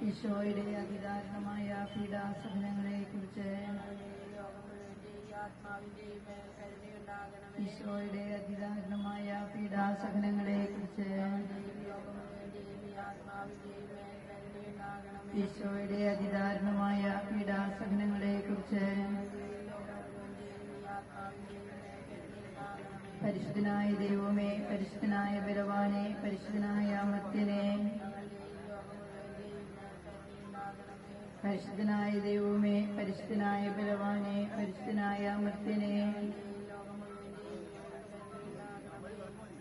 ഈശോയുടെ അതിദാരുണമായ പീഡാസഹനങ്ങളെക്കുറിച്ച് ഈശോയുടെ അതിദാരുണമായ പീഡാസഹനങ്ങളെക്കുറിച്ച് ഈശോയുടെ അതിദാരുണമായ പീഡാസഹനങ്ങളെക്കുറിച്ച് പരിശുദ്ധനായ ദൈവമേ, പരിശുദ്ധനായ ബലവാനെ, പരിശുദ്ധനായ അമർത്യനെ, പരിശുദ്ധനായ ദൈവമേ, പരിശുദ്ധനായ ബലവാനെ, പരിശുദ്ധനായ അമർത്യനെ,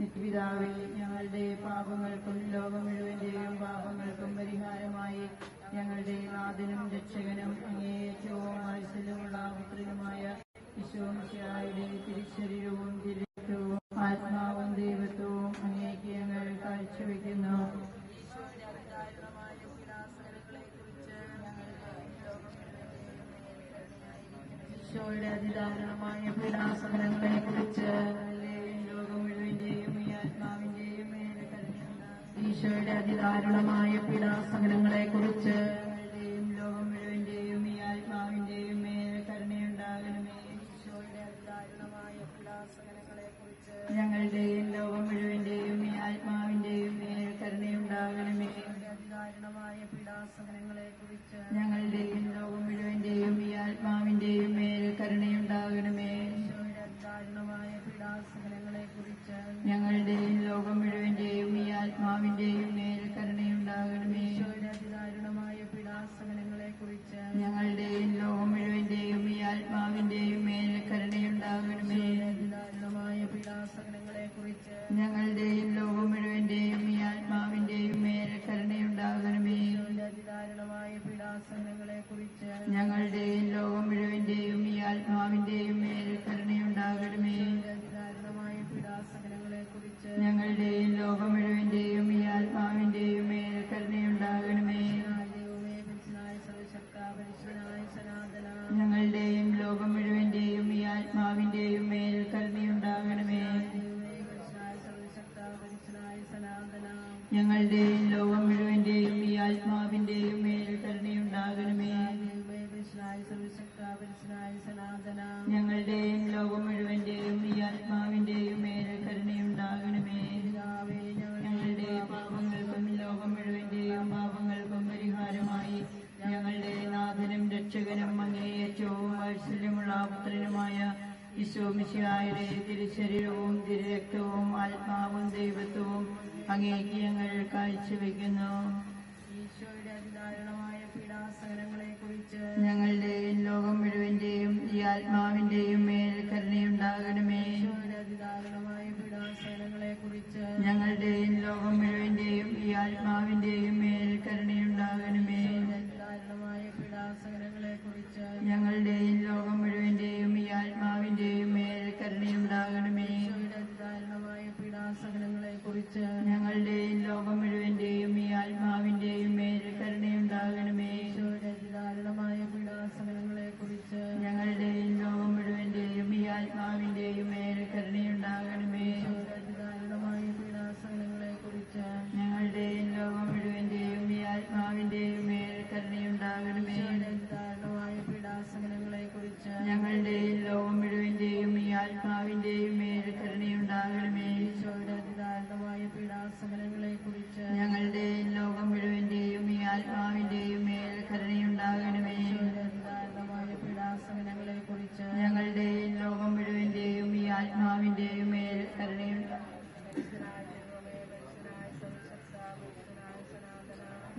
നിത്യപിതാവേ, ഞങ്ങളുടെ പാപങ്ങൾക്കും ലോകം മുഴുവന്റെയും പാപങ്ങൾക്കും പരിഹാരമായി ഞങ്ങളുടെ നാഥനും രക്ഷകനും അങ്ങേയറ്റവും വാത്സല്യമുള്ള പുത്രനുമായ ഈശോമിശിഹായുടെ തിരുശരീരവും തിരുരക്തവും ആത്മാവും ദൈവത്വവും അങ്ങേക്ക് ഞങ്ങൾ കാഴ്ചവെക്കുന്നു. ഈശോയുടെ അതിദാരുണമായ പീഡാസഹനങ്ങളെക്കുറിച്ച് ലോകം മുഴുവന്റെയും ഈ ആത്മാവിന്റെയും മേലെ കരുണയുണ്ടാകണമേ. ഈശോയുടെ അതിദാരുണമായ പീഡാസഹനങ്ങളെക്കുറിച്ച് ലോകം മുഴുവന്റെയും ഈ ആത്മാവിന്റെയും മേലെ കരുണയുണ്ടാകണമേ. ഈശോയുടെ അതിദാരുണമായ പീഡാസഹനങ്ങളെക്കുറിച്ച് ഞങ്ങളുടെയും ലോകം മുഴുവന്റെയും ഈ ആത്മാവിന്റെയും മേലെ കരുണയുണ്ടാകണമേ. അതിദാരുണമായ പീഡാസഹനങ്ങളെക്കുറിച്ച് ഞങ്ങളുടെയും ലോകം മുഴുവന്റെയും ഈ ആത്മാവിന്റെയും മേലെ കരുണയുണ്ടാകണമേ. അതിദാരുണമായ പീഡാസഹനങ്ങളെക്കുറിച്ച് ഞങ്ങളുടെയും ലോകം മുഴുവന്റെയും ഈ ആത്മാവിന്റെയും മേലെ കരുണയുണ്ടാകണമേ. അതിദാരുണമായ പീഡാസഹനങ്ങളെക്കുറിച്ച് ഞങ്ങളുടെയും ലോകം മുഴുവന്റെയും ഈ ആത്മാവിന്റെയും മേലെ കരുണയുണ്ടാകണമേ. അതിദാരുണമായ പീഡാസഹനങ്ങളെക്കുറിച്ച് ഞങ്ങളുടെയും ലോകം മുഴുവന്റെയും ഈ ആത്മാവിന്റെയും മേലെ കരുണയുണ്ടാകണമേ. അതിദാരുണമായ പീഡാസഹനങ്ങളെക്കുറിച്ച് ഞങ്ങളുടെയും ലോകം മുഴുവന്റെയും ഈ ആത്മാവിന്റെയും മേലെ കരുണയുണ്ടാകണമേ. അതിദാരുണമായ പീഡാസഹനങ്ങളെക്കുറിച്ച് ഞങ്ങളുടെയും ലോകം മുഴുവന്റെയും ഈ ആത്മാവിന്റെയും മേലെ കരുണയുണ്ടാകണമേ. ഞങ്ങളുടെയും ലോകം മുഴുവന്റെയും ഈ ആത്മാവിന്റെയും മേൽ കരുണയുണ്ടാകണമേ. ഞങ്ങളുടെയും ലോകം മുഴുവന്റെയും ഈ ആത്മാവിന്റെയും മേൽ കരുണയുണ്ടാകണമേ. ഞങ്ങളുടെയും ലോകം മുഴുവന്റെയും ഈ ആത്മാവിന്റെയും മേൽ കരുണയുണ്ടാകണമേ. ഞങ്ങളുടെ പാപങ്ങൾക്കും ലോകം മുഴുവന്റെയും പാപങ്ങൾക്കും പരിഹാരമായി ഞങ്ങളുടെ നാഥനും രക്ഷകനും അങ്ങേയറ്റവും വാത്സല്യമുള്ള പുത്രനുമായ ഈശോമിശിഹായുടെ തിരുശരീരവും തിരുരക്തവും ആത്മാവും ദൈവത്വവും അങ്ങേക്ക് ഞങ്ങൾ കാഴ്ചവെക്കുന്നു. ഈശോയുടെ അതിദാരുണമായ പീഡാസഹനങ്ങളെക്കുറിച്ച് ഞങ്ങളുടെയും ലോകം മുഴുവന്റെയും ഈ ആത്മാവിന്റെയും മേൽ കരുണയുണ്ടാകണമേ. അതിദാരുണമായ പീഡാസഹനങ്ങളെക്കുറിച്ച് ഞങ്ങളുടെയും ലോകം മുഴുവന്റെയും ഈ ആത്മാവിന്റെയും മേൽ കരുണയുണ്ടാകണമേ. അതിദാരുണമായ പീഡാസഹനങ്ങളെക്കുറിച്ച് ഞങ്ങളുടെയും ലോകം മുഴുവന്റെയും ഈ ആത്മാവിന്റെയും മേൽ കരുണയുണ്ടാകണമേ. അതിദാരുണമായ പീഡാസഹനങ്ങളെക്കുറിച്ച് ഞങ്ങളുടെയും ലോകം മുഴുവന്റെയും ഈ ആത്മാവിന്റെയും മേൽ കരുണയുണ്ടാകണമേ. അതിദാരുണമായ പീഡാസഹനങ്ങളെക്കുറിച്ച് ഞങ്ങളുടെയും ലോകം മുഴുവന്റെയും ഈ ആത്മാവിന്റെയും മേൽ കരുണയുണ്ടാകണമേ. അതിദാരുണമായ പീഡാസഹനങ്ങളെക്കുറിച്ച് ഞങ്ങളുടെയും ലോകം മുഴുവന്റെയും ഈ ആത്മാവിന്റെയും മേൽ കരുണയുണ്ടാകണമേ. അതിദാരുണമായ പീഡാസഹനങ്ങളെക്കുറിച്ച് ഞങ്ങളുടെയും ലോകം മുഴുവന്റെയും ഈ ആത്മാവിന്റെയും മേൽ കരുണയുണ്ടാകണമേ. അതിദാരുണമായ പീഡാസഹനങ്ങളെക്കുറിച്ച് ഞങ്ങളുടെയും ലോകം മുഴുവന്റെയും ഈ ആത്മാവിന്റെയും മേൽ കരുണയുണ്ടാകണമേ. അതിദാരുണമായ പീഡാസഹനങ്ങളെക്കുറിച്ച് ഞങ്ങളുടെയും ലോകം മുഴുവന്റെയും ഈ ആത്മാവിന്റെയും മേൽ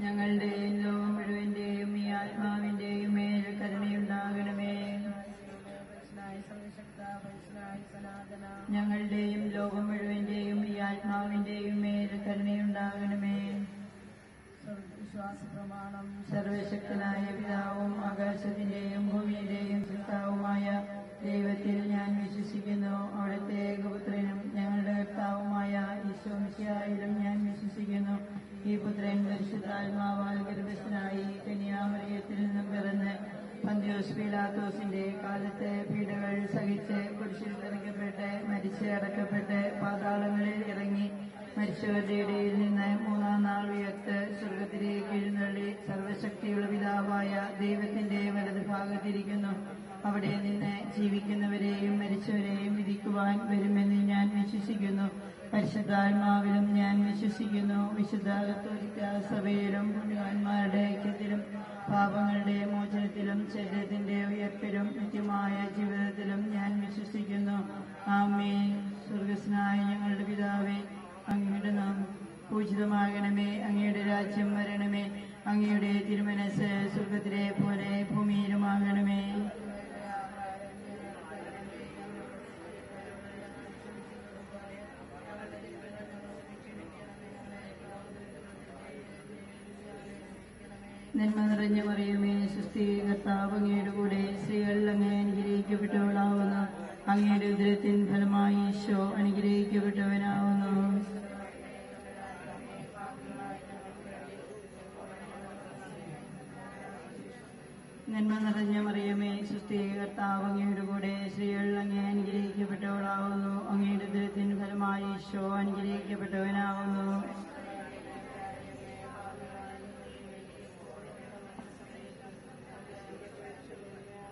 ഞങ്ങളുടെയും ലോകം മുഴുവന്റെയും ഈ ആത്മാവിന്റെയും മേൽ കരുണയുണ്ടാകണമേ. ഞങ്ങളുടെയും ലോകം മുഴുവന്റെയും ഈ ആത്മാവിന്റെയും മേൽ കരുണയുണ്ടാകണമേ. വിശ്വാസപ്രമാണം. സർവശക്തനായ പിതാവും ആകാശത്തിന്റെയും ഭൂമിയുടെയും സൃഷ്ടാവുമായ ദൈവത്തിൽ ഞാൻ വിശ്വസിക്കുന്നു. അവിടുത്തെ ഏകപുത്രനും ഞങ്ങളുടെ കർത്താവുമായ ഈശോമിശിഹായിലും ഞാൻ വിശ്വസിക്കുന്നു. ഈ പുത്രൻ പരിശുദ്ധാത്മാവാൽ ഗർഭസ്ഥനായി കന്യാമറിയത്തിൽ നിന്നും പിറന്ന് പന്തിയോസ് പീലാത്തോസിന്റെ കാലത്ത് പീഡകൾ സഹിച്ച് കുരിശിൽ തറയ്ക്കപ്പെട്ട് മരിച്ച് അടക്കപ്പെട്ട് പാതാളങ്ങളിൽ ഇറങ്ങി മരിച്ചവരുടെ ഇടയിൽ നിന്ന് മൂന്നാം നാൾ ഉയർത്ത് സ്വർഗത്തിലേക്ക് എഴുന്നള്ളി വന്നിരിക്കുന്നു. അവിടെ നിന്ന് ജീവിക്കുന്നവരെയും മരിച്ചവരെയും വിധിക്കുവാൻ വരുമെന്ന് ഞാൻ വിശ്വസിക്കുന്നു. പരിശുദ്ധാത്മാവിലും ഞാൻ വിശ്വസിക്കുന്നു. വിശുദ്ധ കത്തോലിക്കാ സഭയിലും പുണ്യവാന്മാരുടെ ഐക്യത്തിലും പാപങ്ങളുടെ മോചനത്തിലും ശരീരത്തിന്റെ ഉയർപ്പിലും നിത്യമായ ജീവിതത്തിലും ഞാൻ വിശ്വസിക്കുന്നു. ആമേൻ. സ്വർഗസ്നായ ഞങ്ങളുടെ പിതാവേ, അങ്ങയുടെ നാമം പൂജിതമാകണമേ. അങ്ങയുടെ രാജ്യം വരണമേ. അങ്ങയുടെ തിരുമനസ്സ് സ്വർഗത്തിലെ പോലെ ഭൂമിയിലുമാകണമേ. നന്മ നിറഞ്ഞ മറിയമേ, സ്വസ്തി, കർത്താവ് അങ്ങയുടെ കൂടെ, സ്ത്രീകൾ അങ്ങ് അനുഗ്രഹിക്കപ്പെട്ടവളാവുന്നു. അങ്ങയുടെ ഉദരത്തിൻ ഫലമായി ഈശോ അനുഗ്രഹിക്കപ്പെട്ടവനാവുന്നു. നന്മ നിറഞ്ഞ മറിയമേ, സ്വസ്തി, കർത്താവ് അങ്ങയുടെ കൂടെ, സ്ത്രീകൾ അങ്ങ് അനുഗ്രഹിക്കപ്പെട്ടവളാവുന്നു. അങ്ങയുടെ ഉദരത്തിൻ ഫലമായി ഈശോ അനുഗ്രഹിക്കപ്പെട്ടവനാവുന്നു.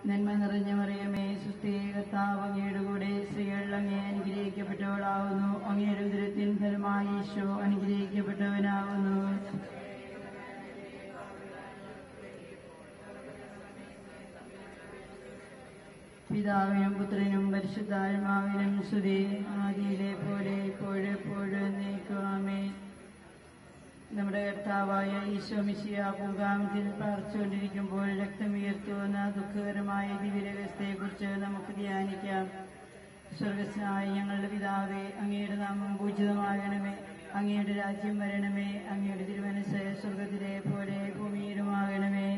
നന്മ നിറഞ്ഞ മറിയമേ, സ്വസ്തി, കർത്താവ് അങ്ങയുടെ കൂടെ, സ്ത്രീകൾ അങ്ങ് അനുഗ്രഹിക്കപ്പെട്ടവളാവുന്നു. അങ്ങയുടെ ഉദരത്തിൻ ഫലമായി ഈശോ അനുഗ്രഹിക്കപ്പെട്ടവനാവുന്നു. പിതാവിനും പുത്രനും പരിശുദ്ധാത്മാവിനും സ്തുതി. ആദിയിലെ പോലെ ഇപ്പോഴെപ്പോഴും എന്നേക്കും ആമേൻ. നമ്മുടെ കർത്താവായ ഈശോ മിശിഹാ പൂങ്കാമത്തിൽ പ്രാർത്ഥിച്ചുകൊണ്ടിരിക്കുമ്പോൾ രക്തമുയർത്തുന്ന ദുഃഖകരമായ ദിവ്യരഹസ്യത്തെക്കുറിച്ച് നമുക്ക് ധ്യാനിക്കാം. സ്വർഗസ്നായ ഞങ്ങളുടെ പിതാവേ, അങ്ങയുടെ നാമം പൂജിതമാകണമേ. അങ്ങയുടെ രാജ്യം വരണമേ. അങ്ങയുടെ തിരുമനസ്സ് സ്വർഗത്തിലെ പോലെ ഭൂമിയിലുമാകണമേ.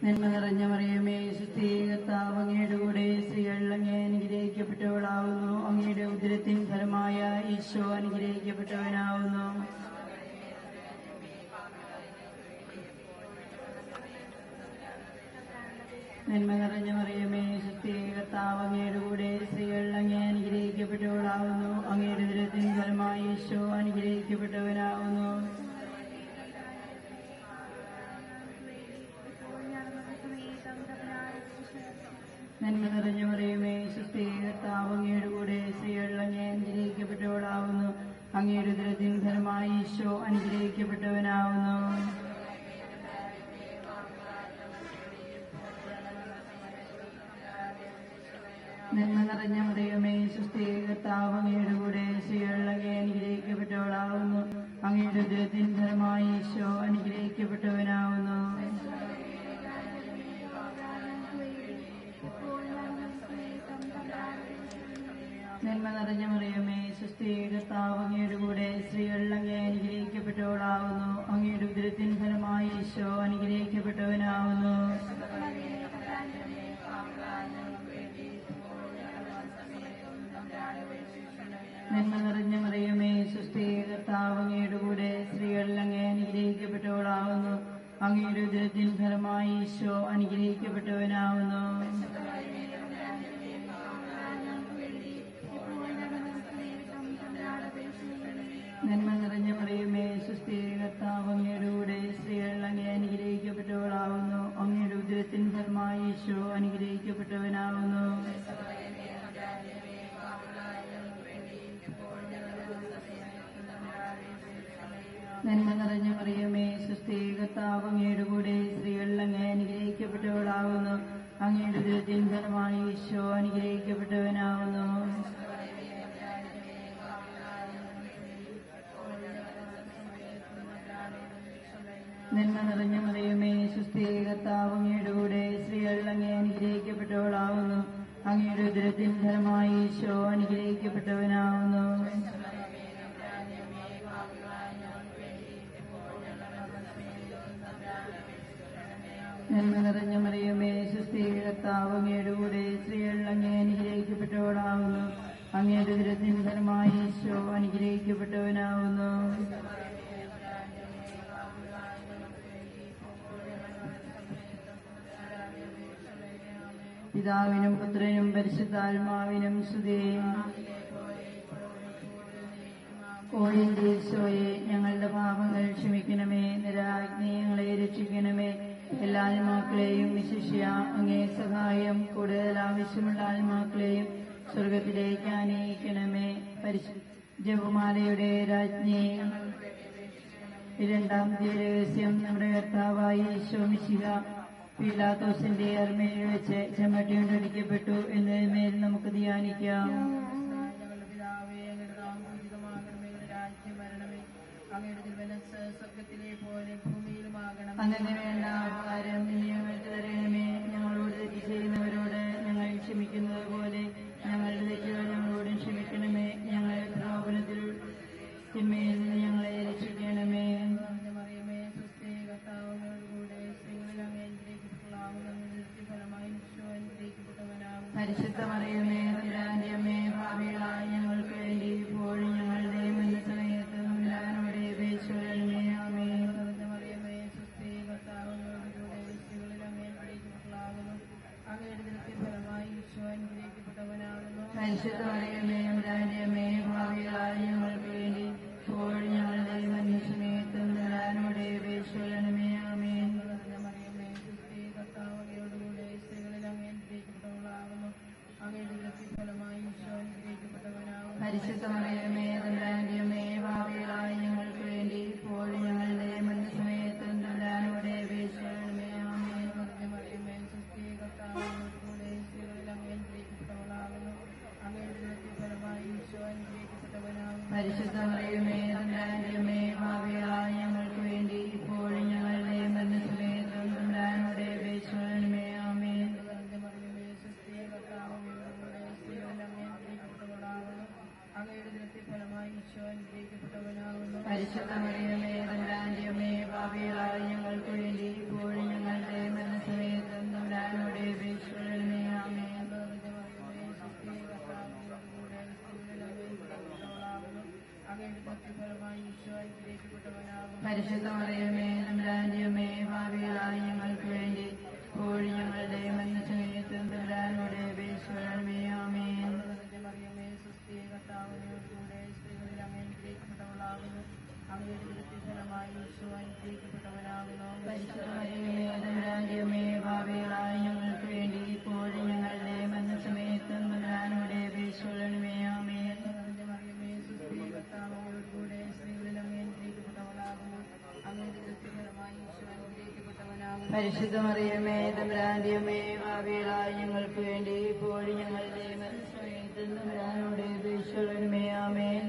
നന്മ നിറഞ്ഞ മറിയമേ, സ്വസ്തി, കർത്താവ് അങ്ങയുടെ കൂടെ, സ്ത്രീകൾ അങ്ങ് അനുഗ്രഹിക്കപ്പെട്ടവളാവുന്നു. അങ്ങയുടെ ഉദരത്തിൻ ഫലമായ ഈശോ അനുഗ്രഹിക്കപ്പെട്ടവനാവുന്നു. നന്മ നിറഞ്ഞ മറിയമേ, സ്വസ്തി, കർത്താവ് അങ്ങയുടെ കൂടെ, സ്ത്രീകൾ അങ്ങ് അനുഗ്രഹിക്കപ്പെട്ടവളാവുന്നു. അങ്ങയുടെ ഉദരത്തിൻ ഫലമായ ഈശോ അനുഗ്രഹിക്കപ്പെട്ടവനാവുന്നു. നന്മ നിറഞ്ഞ മറിയമേ, സ്വസ്തി, കർത്താവ് അങ്ങയുടെ കൂടെ, സ്ത്രീകൾ അങ്ങ് അനുഗ്രഹിക്കപ്പെട്ടവളാവുന്നു. അങ്ങയുടെ ഉദരത്തിൻ ഫലമായി ഈശോ അനുഗ്രഹിക്കപ്പെട്ടവനാവുന്നു. നന്മ നിറഞ്ഞ മറിയമേ, സ്വസ്തി, കർത്താവ് അങ്ങയുടെ കൂടെ, സ്ത്രീകൾ അങ്ങ് അനുഗ്രഹിക്കപ്പെട്ടവളാവുന്നു. അങ്ങയുടെ ഉദരത്തിൻ ഫലമായി ഈശോ അനുഗ്രഹിക്കപ്പെട്ടവനാവുന്നു. നന്മ നിറഞ്ഞ മറിയമേ, സ്വസ്തി, കർത്താവ് അങ്ങയുടെ കൂടെ, സ്ത്രീകൾ അങ്ങ് അനുഗ്രഹിക്കപ്പെട്ടവളാവുന്നു. അങ്ങയുടെ ഉദരത്തിൻ ഫലമായി ഈശോ അനുഗ്രഹിക്കപ്പെട്ടവനാവുന്നു. നന്മ നിറഞ്ഞ മറിയമേ, സ്വസ്തി, കർത്താവ് അങ്ങയുടെ കൂടെ, സ്ത്രീകൾ അങ്ങ് അനുഗ്രഹിക്കപ്പെട്ടവളാവുന്നു. അങ്ങയുടെ ഉദരത്തിൻ ഫലമായി ഈശോ അനുഗ്രഹിക്കപ്പെട്ടവനാവുന്നു. നന്മ നിറഞ്ഞ മറിയമേ, സ്വസ്തി, കർത്താവ് അങ്ങയുടെ കൂടെ, സ്ത്രീകൾ അങ്ങ് അനുഗ്രഹിക്കപ്പെട്ടവളാവുന്നു. അങ്ങയുടെ ഉദരത്തിൻ ഫലമായി ഈശോ അനുഗ്രഹിക്കപ്പെട്ടവനാവുന്നു. നന്മ നിറഞ്ഞ മറിയമേ, സ്വസ്തി, കർത്താവ് അങ്ങയുടെ കൂടെ, സ്ത്രീകൾ അങ്ങ് അനുഗ്രഹിക്കപ്പെട്ടവളാവുന്നു. അങ്ങയുടെ ഉദരത്തിൻ ഫലമായി ഈശോ അനുഗ്രഹിക്കപ്പെട്ടവനാവുന്നു. നന്മ നിറഞ്ഞ മറിയമേ, സ്വസ്തി, കർത്താവ് അങ്ങയുടെ കൂടെ, സ്ത്രീകൾ അങ്ങ് അനുഗ്രഹിക്കപ്പെട്ടവളാവുന്നു. അങ്ങയുടെ ഉദരത്തിൻ ഫലമായി ഈശോ അനുഗ്രഹിക്കപ്പെട്ടവനാവുന്നു. നന്മ നിറഞ്ഞ മറിയമേ, സ്വസ്തി, കർത്താവ് അങ്ങയുടെ കൂടെ, സ്ത്രീകൾ അങ്ങ് അനുഗ്രഹിക്കപ്പെട്ടവളാവുന്നു. അങ്ങയുടെ ഉദരത്തിൻ ഫലമായി ഈശോ അനുഗ്രഹിക്കപ്പെട്ടവനാവുന്നു. പിതാവിനും പുത്രനും പരിശുദ്ധാത്മാവിനും സ്തുതി. ഓടിന്റെ ഈശോയെ ഞങ്ങളുടെ പാപങ്ങൾ ക്ഷമിക്കണമേ. നിരാജ്ഞി ഞങ്ങളെ രക്ഷിക്കണമേ. എല്ലാ ആത്മാക്കളെയും വിശിഷ്യ അങ്ങേ സഹായം കൂടുതൽ ആവശ്യമുള്ള ആത്മാക്കളെയും സ്വർഗത്തിലേക്ക് ആനയിക്കണമേ. ജപമാലയുടെ രാജ്ഞി രണ്ടാം രഹസ്യം നമ്മുടെ കർത്താവായ ഈശോ മിശിഹ പീലാത്തോസിന്റെ അർമ്മയിൽ വെച്ച് ചെമ്മട്ടിയുണ്ടടിക്കപ്പെട്ടു എന്നതിന്മേൽ നമുക്ക് ധ്യാനിക്കാം. അങ്ങനെ വേണ്ട ആഹാരം നിയമത്തിൽ തരണമേ. ഞങ്ങളോട് തെറ്റ് ചെയ്യുന്നവരോട് ഞങ്ങൾ ക്ഷമിക്കുന്നത് പോലെ ഞങ്ങളുടെ തെറ്റുകൾ ഞങ്ങളോടും ക്ഷമിക്കണമേ. ഞങ്ങളെ പ്രലോഭനത്തിൽ തിന്മയിൽ നിന്ന് ഞങ്ങളെ രക്ഷിക്കണമേ. പരിശുദ്ധ മറിയമേ തമ്പുരാന്റെ അമ്മേ, പാപികളായ ഞങ്ങൾക്ക് വേണ്ടി ഇപ്പോഴും ഞങ്ങളുടെ മരണസമയത്തും തമ്പുരാനോട് അപേക്ഷിക്കണമേ. ആമേൻ. പരിശുദ്ധ മറിയമേ തമ്പുരാന്റെ അമ്മേ, പാപികളായ ഞങ്ങൾക്ക് വേണ്ടി ഇപ്പോഴും ഞങ്ങളുടെ മരണസമയത്തും തമ്പുരാനോട് അപേക്ഷിക്കണമേ. ആമേൻ. പരിശുദ്ധ മറിയമേ തമ്പുരാന്റെ അമ്മേ, പാപികളായ ഞങ്ങൾക്ക് വേണ്ടി ഇപ്പോഴും ഞങ്ങളുടെ മരണസമയത്തും തമ്പുരാനോട് അപേക്ഷിക്കണമേ. ആമേൻ. പരിശുദ്ധ മറിയമേ തമ്പുരാന്റെ അമ്മേ, പാപികളായ ഞങ്ങൾക്ക് വേണ്ടി ഇപ്പോഴും ഞങ്ങളുടെ മരണസമയത്തും തമ്പുരാനോട് അപേക്ഷിക്കണമേ. ആമേൻ. പരിശുദ്ധ മറിയമേ തമ്പുരാന്റെ അമ്മേ, പാപികളായ ഞങ്ങൾക്ക് വേണ്ടി ഇപ്പോഴും ഞങ്ങളുടെ മരണസമയത്തും തമ്പുരാനോട് അപേക്ഷിക്കണമേ. ആമേൻ. പരിശുദ്ധ മറിയമേ തമ്പുരാന്റെ അമ്മേ, പാപികളായ ഞങ്ങൾക്ക് വേണ്ടി ഇപ്പോഴും ഞങ്ങളുടെ മരണസമയത്തും തമ്പുരാനോട് അപേക്ഷിക്കണമേ. ആമേൻ. പരിശുദ്ധ മറിയമേ തമ്പുരാന്റെ അമ്മേ, പാപികളായ ഞങ്ങൾക്ക് വേണ്ടി ഇപ്പോഴും ഞങ്ങളുടെ മരണസമയത്തും തമ്പുരാനോട് അപേക്ഷിക്കണമേ. ആമേൻ. പരിശുദ്ധ മറിയമേ തമ്പുരാന്റെ അമ്മേ, പാപികളായ ഞങ്ങൾക്ക് വേണ്ടി ഇപ്പോഴും ഞങ്ങളുടെ മരണസമയത്തും തമ്പുരാനോട് അപേക്ഷിക്കണമേ. ആമേൻ.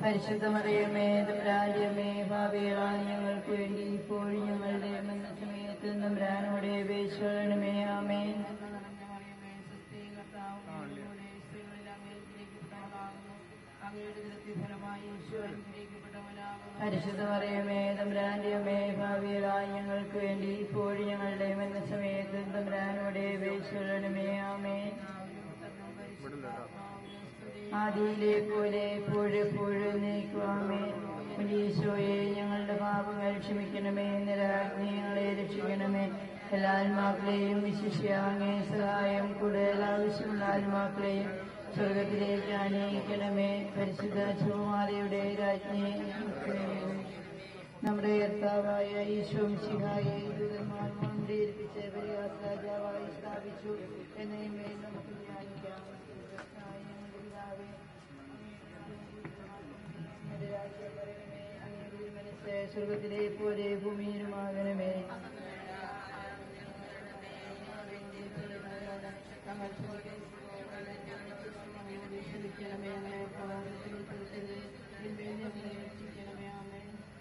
പരിശുദ്ധ മറിയമേ തമ്പുരാന്റെ അമ്മേ, പാപികളായ ഞങ്ങൾക്ക് വേണ്ടി ഇപ്പോഴും ഞങ്ങളുടെ മരണസമയത്തും തമ്പുരാനോട് അപേക്ഷിക്കണമേ. ആമേൻ. പരിശുദ്ധ മറിയമേ തമ്പുരാന്റെ അമ്മേ, പാപികളായ ഞങ്ങൾക്ക് വേണ്ടി ഇപ്പോഴും ഞങ്ങളുടെ മരണസമയത്തും തമ്പുരാനോട് അപേക്ഷിക്കണമേ. ആമേൻ. ആദിയിലെ പോലെ എപ്പോഴെപ്പോഴും നീക്കുവാമേ. ഈശോയെ ഞങ്ങളുടെ പാപങ്ങൾ ക്ഷമിക്കണമേ. നിരാജ്ഞി ഞങ്ങളെ രക്ഷിക്കണമേ. എല്ലാ ആത്മാക്കളെയും വിശിഷ്യ അങ്ങേ സഹായം കൂടുതൽ ആവശ്യമുള്ള ആത്മാക്കളെയും സ്വർഗത്തിലേക്ക് ആനയിക്കണമേ. പരിശുദ്ധ ജപമാലയുടെ രാജ്ഞി നമ്മുടെ കർത്താവായ ഈശോ മിശിഹായെ ദൂതന്മാർ മന്ത്രിയേൽപ്പിച്ച് പരിഹാസ രാജാവായി സ്ഥാപിച്ചു എന്നതിന്മേൽ നമുക്ക് ധ്യാനിക്കാം. മനസ്സ് സ്വർഗത്തിലെ പോലെ ഭൂമിയിലുമാകണമേ.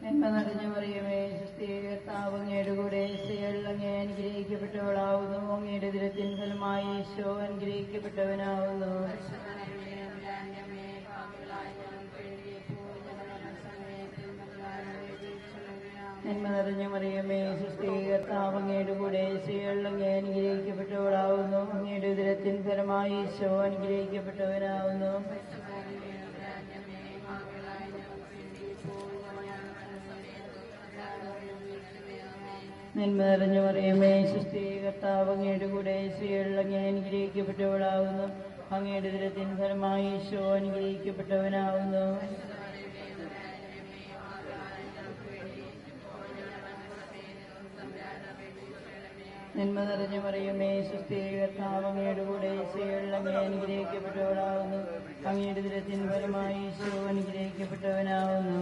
നന്മ നിറഞ്ഞ മറിയമേ, കർത്താവ് അങ്ങയുടെ കൂടെ സ്ത്രീകൾ അങ്ങേ അനുഗ്രഹിക്കപ്പെട്ടവളാവുന്നു. അങ്ങയുടെ ഉദരത്തിൻ ഫലമായി ഈശോ അനുഗ്രഹിക്കപ്പെട്ടവനാവുന്നു. നന്മ നിറഞ്ഞ മറിയമേ, കർത്താവ് അങ്ങയുടെ കൂടെ സ്ത്രീകൾ അങ്ങേ അനുഗ്രഹിക്കപ്പെട്ടവളാവുന്നു. അങ്ങയുടെ ഉദരത്തിൻ ഫലമായി ഈശോ അനുഗ്രഹിക്കപ്പെട്ടവനാവുന്നു. നന്മ നിറഞ്ഞ മറിയമേ സുസ്ഥി, കർത്താവ് അങ്ങയുടെ കൂടെ സ്ത്രീകളിൽ അങ്ങ് അനുഗ്രഹിക്കപ്പെട്ടവളാവുന്നു. അങ്ങയുടെ ഉദരത്തിൻ ഫലമായി ഈശോ അനുഗ്രഹിക്കപ്പെട്ടവനാവുന്നു. നന്മ നിറഞ്ഞ മറിയമേ സുസ്ഥി, കർത്താവ് അങ്ങയുടെ കൂടെ സ്ത്രീകളിൽ അങ്ങ് അനുഗ്രഹിക്കപ്പെട്ടവളാവുന്നു. അങ്ങയുടെ ഉദരത്തിൻ ഫലമായി ഈശോ അനുഗ്രഹിക്കപ്പെട്ടവനാവുന്നു.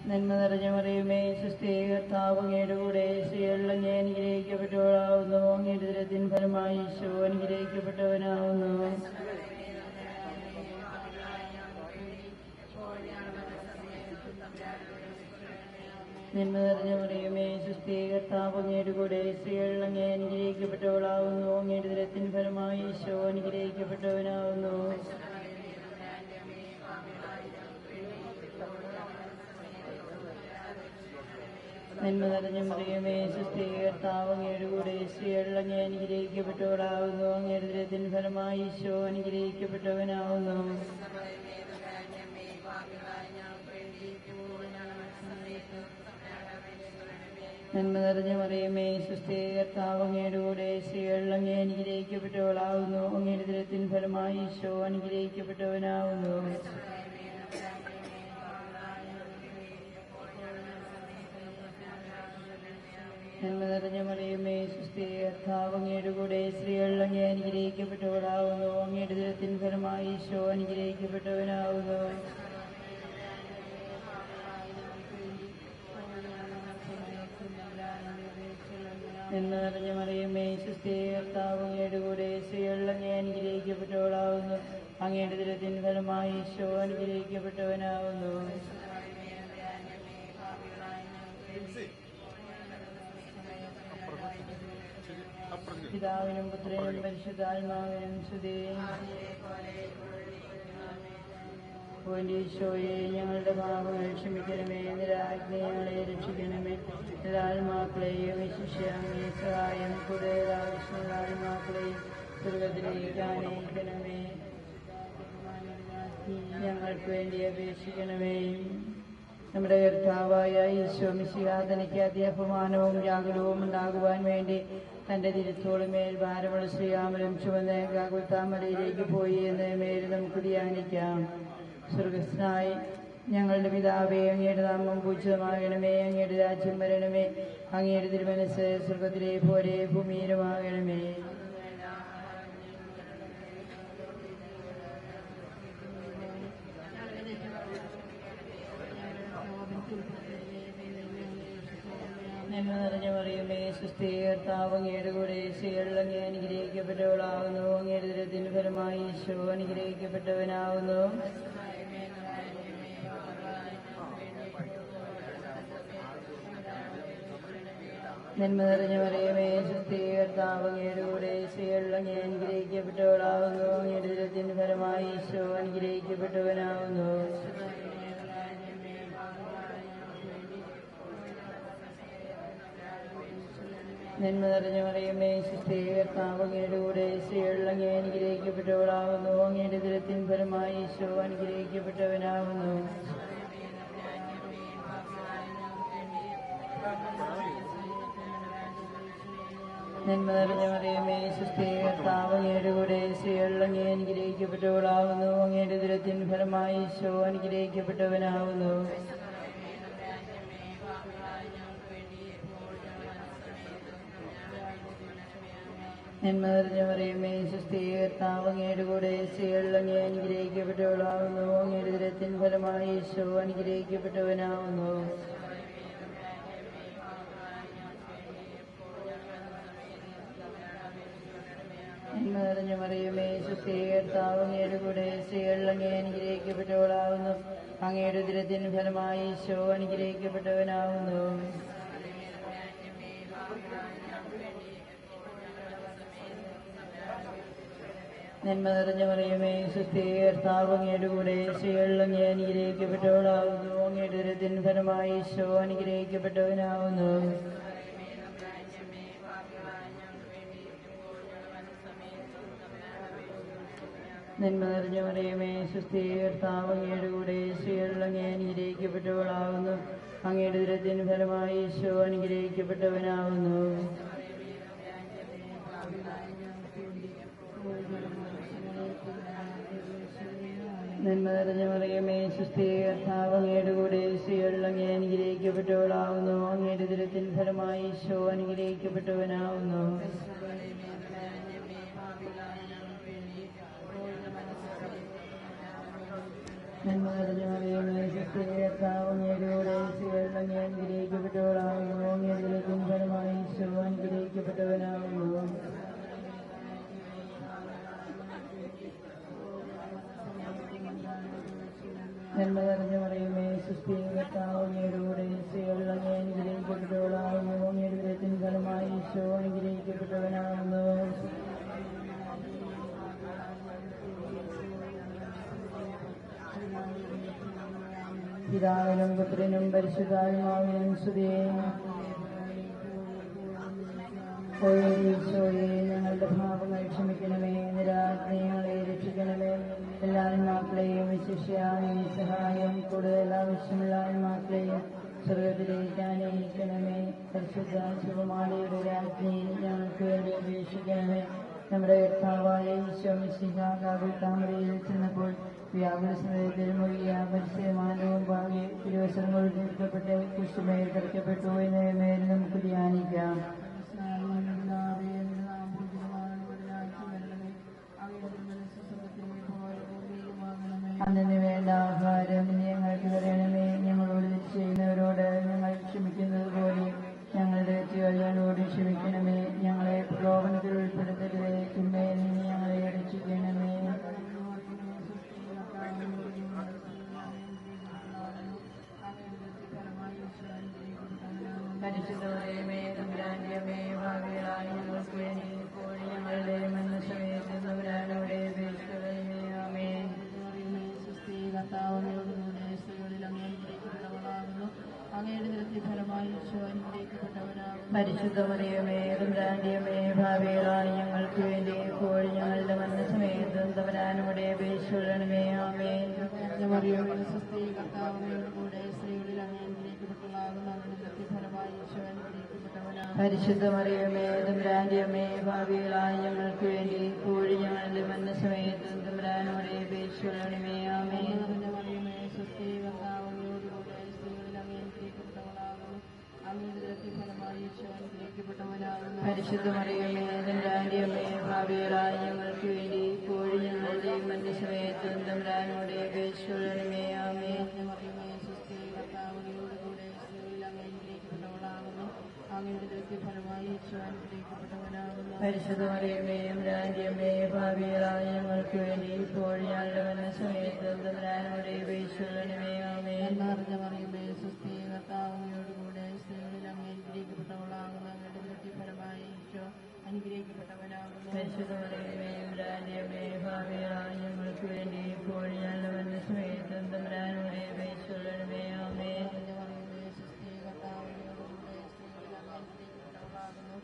നന്മ നിറഞ്ഞ മറിയമേ സുസ്ഥി, കർത്താവ് അങ്ങയുടെ കൂടെ സ്ത്രീകളിൽ അങ്ങ് അനുഗ്രഹിക്കപ്പെട്ടവളാവുന്നു. അങ്ങയുടെ ഉദരത്തിൻ ഫലമായി ഈശോ അനുഗ്രഹിക്കപ്പെട്ടവനാവുന്നു. നന്മ നിറഞ്ഞ മറിയമേ സുസ്ഥി, കർത്താവ് അങ്ങയുടെ കൂടെ സ്ത്രീകളിൽ അങ്ങ് അനുഗ്രഹിക്കപ്പെട്ടവളാവുന്നു. അങ്ങയുടെ ഉദരത്തിൻ ഫലമായി ഈശോ അനുഗ്രഹിക്കപ്പെട്ടവനാവുന്നു. നന്മ നിറഞ്ഞ മറിയമേ സുസ്ഥി, കർത്താവ് അങ്ങയുടെ കൂടെ സ്ത്രീകളിൽ അങ്ങ് അനുഗ്രഹിക്കപ്പെട്ടവളാവുന്നു. അങ്ങയുടെ ഉദരത്തിൻ ഫലമായി ഈശോ അനുഗ്രഹിക്കപ്പെട്ടവനാവുന്നു. നന്മ നിറഞ്ഞ മറിയമേ സുസ്ഥി, കർത്താവ് അങ്ങയുടെ കൂടെ സ്ത്രീകളിൽ അങ്ങ് അനുഗ്രഹിക്കപ്പെട്ടവളാവുന്നു. അങ്ങയുടെ ഉദരത്തിൻ ഫലമായി ഈശോ അനുഗ്രഹിക്കപ്പെട്ടവനാവുന്നു. നന്മ നിറഞ്ഞ മറിയമേ സുസ്ഥി, കർത്താവ് അങ്ങയുടെ കൂടെ സ്ത്രീകളിൽ അങ്ങ് അനുഗ്രഹിക്കപ്പെട്ടവളാവുന്നു. അങ്ങയുടെ ഉദരത്തിൻ ഫലമായി ഈശോ അനുഗ്രഹിക്കപ്പെട്ടവനാവുന്നു. നന്മ നിറഞ്ഞ മറിയമേ സുസ്ഥി, കർത്താവ് അങ്ങയുടെ കൂടെ സ്ത്രീകളിൽ അങ്ങ് അനുഗ്രഹിക്കപ്പെട്ടവളാവുന്നു. അങ്ങയുടെ ഉദരത്തിൻ ഫലമായി ഈശോ അനുഗ്രഹിക്കപ്പെട്ടവനാവുന്നു. പിതാവിനും പുത്രനും പരിശുദ്ധാത്മാവിനും സ്തുതി. ഈശോയെ, ഞങ്ങളുടെ പാപങ്ങൾ ക്ഷമിക്കണമേ. നിരാജ്ഞ ഞങ്ങളെ രക്ഷിക്കണമേ. എല്ലാ ആത്മാക്കളെയും വിശിഷ്യ അങ്ങേ സഹായം കൂടുതൽ ആവശ്യമുള്ള ആത്മാക്കളെയും സ്വർഗത്തിലേക്ക് ആനയിക്കണമേ. ഞങ്ങൾക്ക് വേണ്ടി അപേക്ഷിക്കണമേ. നമ്മുടെ കർത്താവായ ഈശോ മിശിഹാ തനിക്ക് അത്യപമാനവും വ്യാകുലവും ഉണ്ടാകുവാൻ വേണ്ടി തന്റെ തിരുത്തോളുമേൽ ഭാരമുള്ള ശ്രീയാമലും ചുമന്ന് ഗാഗുൽത്താമലയിലേക്ക് പോയി എന്ന് മേൽ നമുക്ക് ധ്യാനിക്കാം. സ്വർഗസ്ഥനായി ഞങ്ങളുടെ പിതാവേ, അങ്ങയുടെ നാമം പൂജിതമാകണമേ. അങ്ങയുടെ രാജ്യം വരണമേ. അങ്ങയുടെ തിരുമനസ്സ് സ്വർഗത്തിലെ പോലെ ഭൂമിയിലുമാകണമേ. നന്മ നിറഞ്ഞ മറിയമേ സുസ്ഥി, കർത്താവ് അങ്ങയുടെ കൂടെ സ്ത്രീകളിൽ അങ്ങ് അനുഗ്രഹിക്കപ്പെട്ടവളാവുന്നു. അങ്ങയുടെ ഉദരത്തിൻ ഫലമായി ഈശോ അനുഗ്രഹിക്കപ്പെട്ടവനാവുന്നു. നന്മ നിറഞ്ഞ മറിയമേ സുസ്ഥി, കർത്താവ് അങ്ങയുടെ കൂടെ സ്ത്രീകളിൽ അങ്ങ് അനുഗ്രഹിക്കപ്പെട്ടവളാവുന്നു. അങ്ങയുടെ ഉദരത്തിൻ ഫലമായി ഈശോ അനുഗ്രഹിക്കപ്പെട്ടവനാവുന്നു. നന്മ നിറഞ്ഞ മറിയമേ സുസ്ഥി, കർത്താവ് അങ്ങയുടെ കൂടെ സ്ത്രീകളിൽ അങ്ങ് അനുഗ്രഹിക്കപ്പെട്ടവളാവുന്നു. അങ്ങയുടെ ഉദരത്തിൻ ഫലമായി ഈശോ അനുഗ്രഹിക്കപ്പെട്ടവനാവുന്നു. നന്മ നിറഞ്ഞ മറിയമേ സുസ്ഥി, കർത്താവ് അങ്ങയുടെ കൂടെ സ്ത്രീകളിൽ അങ്ങ് അനുഗ്രഹിക്കപ്പെട്ടവളാവുന്നു. അങ്ങയുടെ ഉദരത്തിൻ ഫലമായി ഈശോ അനുഗ്രഹിക്കപ്പെട്ടവനാവുന്നു. നന്മ നിറഞ്ഞ മറിയമേ സുസ്ഥി, കർത്താവ് അങ്ങയുടെ കൂടെ സ്ത്രീകളിൽ അങ്ങ് അനുഗ്രഹിക്കപ്പെട്ടവളാവുന്നു. അങ്ങയുടെ ഉദരത്തിൻ ഫലമായി ഈശോ അനുഗ്രഹിക്കപ്പെട്ടവനാവുന്നു. നന്മ നിറഞ്ഞ മറിയമേ സുസ്ഥി, കർത്താവ് അങ്ങയുടെ കൂടെ സ്ത്രീകളിൽ അങ്ങ് അനുഗ്രഹിക്കപ്പെട്ടവളാവുന്നു. അങ്ങയുടെ ഉദരത്തിൻ ഫലമായി ഈശോ അനുഗ്രഹിക്കപ്പെട്ടവനാവുന്നു. നന്മ നിറഞ്ഞ മറിയമേ സുസ്ഥി, കർത്താവ് അങ്ങയുടെ കൂടെ സ്ത്രീകളിൽ അങ്ങ് അനുഗ്രഹിക്കപ്പെട്ടവളാവുന്നു. അങ്ങയുടെ ഉദരത്തിൻ ഫലമായി ഈശോ അനുഗ്രഹിക്കപ്പെട്ടവനാവുന്നു. നന്മ നിറഞ്ഞ മറിയമേ സുസ്ഥി കർത്താവ് അങ്ങയുടെ കൂടെ സ്ത്രീകളിൽ അങ്ങേ അനുഗ്രഹിക്കപ്പെട്ടവളാകുന്നു. അങ്ങയുടെ ദുരത്തിന് ഫലമായി ഈശോ അനുഗ്രഹിക്കപ്പെട്ടവനാകുന്നു. നന്മ നിറഞ്ഞ മറിയമേ സുസ്ഥി കർത്താവ് അങ്ങയുടെ കൂടെ സ്ത്രീകളിൽ അങ്ങേ അനുഗ്രഹിക്കപ്പെട്ടവളാകുന്നു. അങ്ങയുടെ ദുരത്തിന് ഫലമായി ഈശോ അനുഗ്രഹിക്കപ്പെട്ടവനാകുന്നു. നന്മ നിറഞ്ഞ മറിയമേ സുസ്ഥി കർത്താവ് അങ്ങയുടെ കൂടെ സ്ത്രീകളിൽ അങ്ങേ അനുഗ്രഹിക്കപ്പെട്ടവളാകുന്നു. അങ്ങയുടെ ദുരത്തിന് ഫലമായി ഈശോ അനുഗ്രഹിക്കപ്പെട്ടവനാകുന്നു. നന്മ നിറഞ്ഞ മറിയമേ സുസ്ഥി കർത്താവ് അങ്ങയുടെ കൂടെ സ്ത്രീകളിൽ അങ്ങേ അനുഗ്രഹിക്കപ്പെട്ടവളാകുന്നു. അങ്ങയുടെ ദുരത്തിന് ഫലമായി ഈശോ അനുഗ്രഹിക്കപ്പെട്ടവനാകുന്നു. പിതാവിനും പുത്രനും പരിശുദ്ധാത്മാവിനും സ്തുതി. ഈശോയെ ഞങ്ങളുടെ പാപങ്ങൾ ക്ഷമിക്കണമേ, നിരാജ്ഞകളെ രക്ഷിക്കണമേ. എല്ലാ ആത്മാക്കളെയും വിശിഷ്യായും സഹായം കൂടുതൽ ആവശ്യമുള്ള ആത്മാക്കളെയും സ്വർഗത്തിലേക്ക് ആനയിക്കണമേ. പരിശുദ്ധ ശുഭമാലയുടെ രാജ്ഞി ഞങ്ങൾക്ക് വേണ്ടി അപേക്ഷിക്കണമേ. നമ്മുടെ കർത്താവായ ഈശോ മിശിഹ കാവൽത്താമരയിൽ ചെന്നപ്പോൾ വ്യാകുല സമയത്തിൽ മൊഴിയ പരിചയമാനവും ഭാവി തിരുവസരങ്ങളിൽ നിർത്തപ്പെട്ട് കുശുമേൽ തറയ്ക്കപ്പെട്ടു എന്ന മേൽ നമുക്ക് ധ്യാനിക്കാം. അന്നു വേണ്ട ആഹാരം ഞങ്ങൾക്ക് തരണമേ. ഞങ്ങളോട് ചെയ്യുന്നവരോട് ഞങ്ങൾ ക്ഷമിക്കുന്നത് പോലെ ഞങ്ങളുടെ തെറ്റുകളോട് ക്ഷമിക്കണമേ. ഞങ്ങളെ പ്രലോഭനത്തിൽ ഉൾപ്പെടുത്തരുതേ, തിന്മയിൽ നിന്ന് ഞങ്ങളെ രക്ഷിക്കണമേ. പരിശുദ്ധമേ തമ്പുരാന്റെയമേ ഭാവികളായ ഞങ്ങൾക്ക് വേണ്ടി ഇപ്പോൾ ഞങ്ങളുടെ മരണസമയത്ത് തമ്പുരാനോടെ അപേക്ഷിക്കണമേ. ആമേൻ. കർത്താവിനോടുകൂടെ സ്ത്രീകളിൽ അങ്ങേ അനുഗ്രഹിക്കപ്പെട്ടവളാകുന്നു. അങ്ങയുടെ നിരത്തി ഫലമായി ഈശോ അനുഗ്രഹിക്കപ്പെട്ടവനാകുന്നു. പരിശുദ്ധ മറിയമേ തമ്പുരാന്റെയമേ ഭാവികളായ ഞങ്ങൾക്ക് വേണ്ടി ഇപ്പോൾ ഞങ്ങളുടെ മരണസമയത്തും തമ്പുരാനോടെ അപേക്ഷിക്കണമേ. ആമേൻ. മറിയമേ സുസ്ഥി കർത്താവിനോടുകൂടെ സ്ത്രീകളിൽ അങ്ങേ അനുഗ്രഹിക്കപ്പെട്ടവളാകുന്നു. അങ്ങയുടെ നിരത്തി ഫലമായി ഈശോ അനുഗ്രഹിക്കപ്പെട്ടവനാകുന്നു. പരിശുദ്ധ മറിയമേ തമ്പുരാന്റെയമേ ഭാവികളായ ഞങ്ങൾക്ക് വേണ്ടി ഇപ്പോൾ ഞങ്ങളുടെ മരണസമയത്തും തമ്പുരാനോടെ അപേക്ഷിക്കണമേ. ആമേൻ. മറിയമേ സുസ്ഥി കർത്താവിനോടുകൂടെ സ്ത്രീകളിൽ അങ്ങേ അനുഗ്രഹിക്കപ്പെട്ടവളാകുന്നു. അങ്ങയുടെ നിരത്തി ഫലമായി ഈശോ അനുഗ്രഹിക്കപ്പെട്ടവനാകുന്നു. പരിശുദ്ധ മറിയമേ തമ്പുരാന്റെയമേ ഭാവികളായ ഞങ്ങൾക്ക് വേണ്ടി ഇപ്പോൾ ഞങ്ങളുടെ മരണസമയത്തും തമ്പുരാനോടെ അപേക്ഷിക്കണമേ. ആമേൻ. മറിയമേ സുസ്ഥി കർത്താവിനോടുകൂടെ സ്ത്രീകളിൽ അങ്ങേ അനുഗ്രഹിക്കപ്പെട്ടവളാകുന്നു. അങ്ങയുടെ നിരത്തി ഫലമായി ഈശോ അനുഗ്രഹിക്കപ്പെട്ടവനാകുന്നു. പരിശുദ്ധ മറിയമേ തമ്പുരാന്റെയമേ ഭാവികളായ ഞങ്ങൾക്ക് വേണ്ടി ഇപ്പോൾ ഞങ്ങളുടെ മരണസമയത്തും തമ്പുരാനോടെ അപേക്ഷിക്കണമേ. ആമേൻ. നിറഞ്ഞ മറിയമേ സുസ്ഥി കർത്താവിനോടുകൂടെ സ്ത്രീകളിൽ അങ്ങേ അനുഗ്രഹിക്കപ്പെട്ടവളാകുന്നു. അങ്ങയുടെ നിരത്തി ഫലമായി ഈശോ അനുഗ്രഹിക്കപ്പെട്ടവനാകുന്നു. പരിശുദ്ധ മറിയമേ തമ്പുരാന്റെയമേ ഭാവികളായ ഞങ്ങൾക്ക് വേണ്ടി ഇപ്പോൾ ഞങ്ങളുടെ മരണസമയത്തും തമ്പുരാനോടെ അപേക്ഷിക്കണമേ. ആമേൻ. മറിയമേ സുസ്ഥി കർത്താവിനോടുകൂടെ സ്ത്രീകളിൽ അങ്ങേ അനുഗ്രഹിക്കപ്പെട്ടവളാകുന്നു.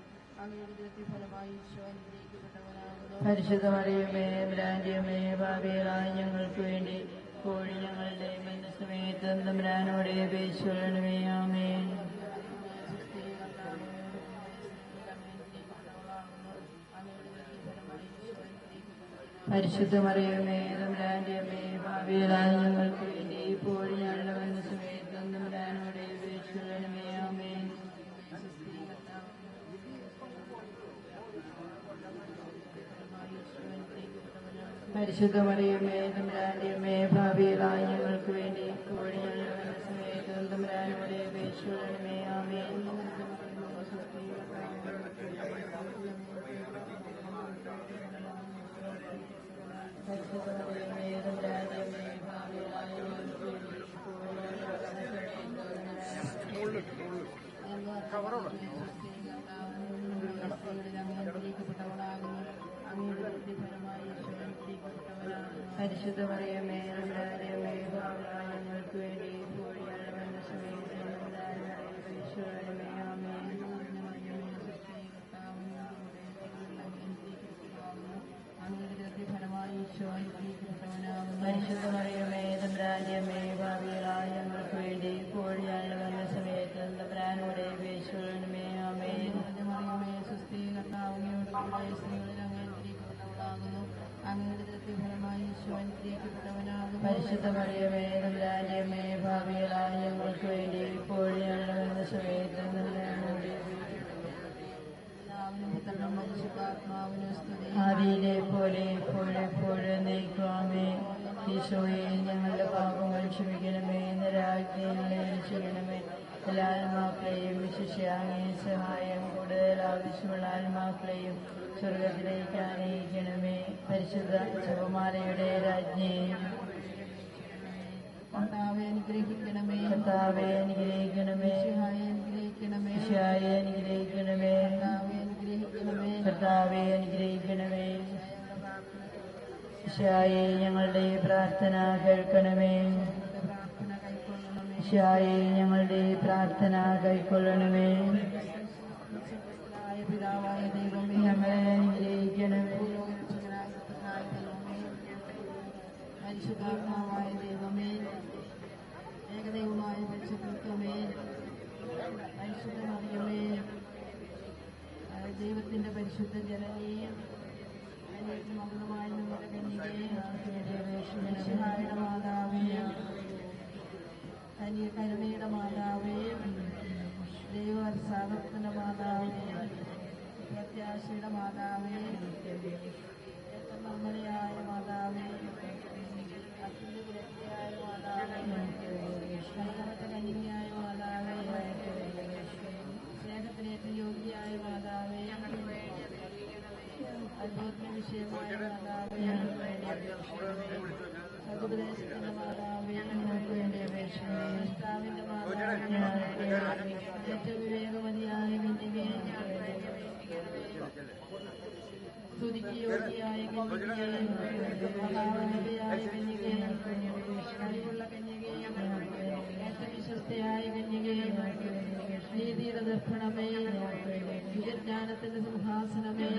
അങ്ങയുടെ നിരത്തി ഫലമായി ഈശോ അനുഗ്രഹിക്കപ്പെട്ടവനാകുന്നു. പരിശുദ്ധ മറിയമേ തമ്പുരാന്റെയമേ ഭാവികളായ ഞങ്ങൾക്ക് വേണ്ടി ഇപ്പോൾ ഞങ്ങളുടെ മരണസമയത്തും തമ്പുരാനോടെ അപേക്ഷിക്കണമേ. ആമേൻ. പരിശുദ്ധ മറിയമേ തമ്പുരാന്റെയമേ ഭാവികളായ ഞങ്ങൾക്ക് വേണ്ടി ഇപ്പോൾ ഞങ്ങളുടെ മരണസമയത്തും തമ്പുരാനോടെ അപേക്ഷിക്കണമേ. ആമേൻ. പരിശുദ്ധ മറിയമേ തമ്പുരാന്റെയമേ ഭാവികളായ ഞങ്ങൾക്ക് വേണ്ടി ഇപ്പോൾ ഞങ്ങളുടെ മരണസമയത്തും തമ്പുരാനോടെ അപേക്ഷിക്കണമേ. ആമേൻ. പരിശുദ്ധ മറിയമേ തമ്പുരാന്റെയമേ ഭാവികളായ ഞങ്ങൾക്ക് വേണ്ടി ഇപ്പോൾ ഞങ്ങളുടെ മരണസമയത്തും തമ്പുരാനോടെ അപേക്ഷിക്കണമേ. ആമേൻ. അങ്ങയുടെ ഫലമായി ഈശോ പരിശുദ്ധ മറിയമേ തമ്പുരാന്റെ അമ്മേ, ഭാവികളായ ഞങ്ങൾക്ക് വേണ്ടി ഇപ്പോഴും ഞങ്ങളുടെ മരണസമയത്ത് തമ്പുരാനോട് അപേക്ഷിക്കണമേ. ആമേൻ. മറിയമേ സുസ്ഥി, കർത്താവിനോടുകൂടെ സ്ത്രീകളിൽ അങ്ങ് അനുഗ്രഹിക്കപ്പെട്ടവളാകുന്നു. അങ്ങയുടെ ദൃത്യഫലമായി ഈശോ അനുഗ്രഹിക്കപ്പെട്ടവനാകുന്നു. പരിശുദ്ധ മറിയമേ തമ്പുരാന്റെ അമ്മേ, ഭാവികളായ ഞങ്ങൾക്ക് വേണ്ടി ഇപ്പോഴും ഞങ്ങളുടെ മരണസമയത്ത് തമ്പുരാനോട് പുത്രനും പരിശുദ്ധാത്മാവിനും സ്തുതി. ആദിയിലെ പോലെ എപ്പോഴും നയിക്കുവാമേ. ഈശോയെ ഞങ്ങളുടെ പാപങ്ങൾ ക്ഷമിക്കണമേ. നിരാജ്ഞകളെ രക്ഷിക്കണമേ. എല്ലാ ആത്മാക്കളെയും വിശിഷ്യാങ്ങേ സഹായം കൂടുതൽ ആവശ്യമുള്ള ആത്മാക്കളെയും സ്വർഗത്തിലേക്ക് ആനയിക്കണമേ. പരിശുദ്ധ ജപമാലയുടെ രാജ്ഞിയെയും കർത്താവെ അനുഗ്രഹിക്കണമേ. കർത്താവെ അനുഗ്രഹിക്കണമേ. ഈശോയെ അനുഗ്രഹിക്കണമേ. ഈശോയെ അനുഗ്രഹിക്കണമേ. കർത്താവെ അനുഗ്രഹിക്കണമേ. കർത്താവെ അനുഗ്രഹിക്കണമേ. ഈശോയെ ഞങ്ങളുടെ പ്രാർത്ഥന കേൾക്കണമേ. പ്രാർത്ഥന കൈക്കൊള്ളണമേ. ഈശോയെ ഞങ്ങളുടെ പ്രാർത്ഥന കൈക്കൊള്ളണമേ. പിതാവായ ദൈവമേ, ഞങ്ങളെ അനുഗ്രഹിക്കണമേ. ഭൂലോകരക്ഷകനായ പുത്രനായ ദൈവമേ, പരിശുദ്ധാത്മാവായ ദൈവമേ, ഏകദൈവമായ പരിശുദ്ധത്വമേ, പരിശുദ്ധ മറിയമേ, ദൈവത്തിന്റെ പരിശുദ്ധ ജനനീയം മകളുമായി നമ്മുടെ കന്യകയുടെ മാതാവേ, കരുണയുടെ മാതാവേ, ദൈവസാഗത്തിന്റെ മാതാവേ, പ്രത്യാശയുടെ മാതാവേ, നിർമ്മലയായ മാതാവേ, അത്യുന്നതിയായ മാതാവേ, കലകമറ്റ കന്യകയായ മാതാവേ, സ്നേഹത്തിനേറ്റ യോഗ്യയായ മാതാവേ, അത്ഭുതത്തിന് വിഷയമായ മാതാവേ, സതുപദേശത്തിന്റെ മാതാവേ, കർത്താവിന്റെ മാതാവേ, ഏറ്റവും വിവേകമതിയായ കന്യകേ, സ്തുതിക്ക് യോഗ്യയായ കന്യകേ, മഹാവനതയായ കന്യകേ, കഴിവുള്ള കന്യകേ, ഏറ്റവും വിശ്വസ്തയായ കന്യകേ, നീതിയുടെ ദർപ്പണമേ, വിജ്ഞാനത്തിന്റെ സിംഹാസനമേ,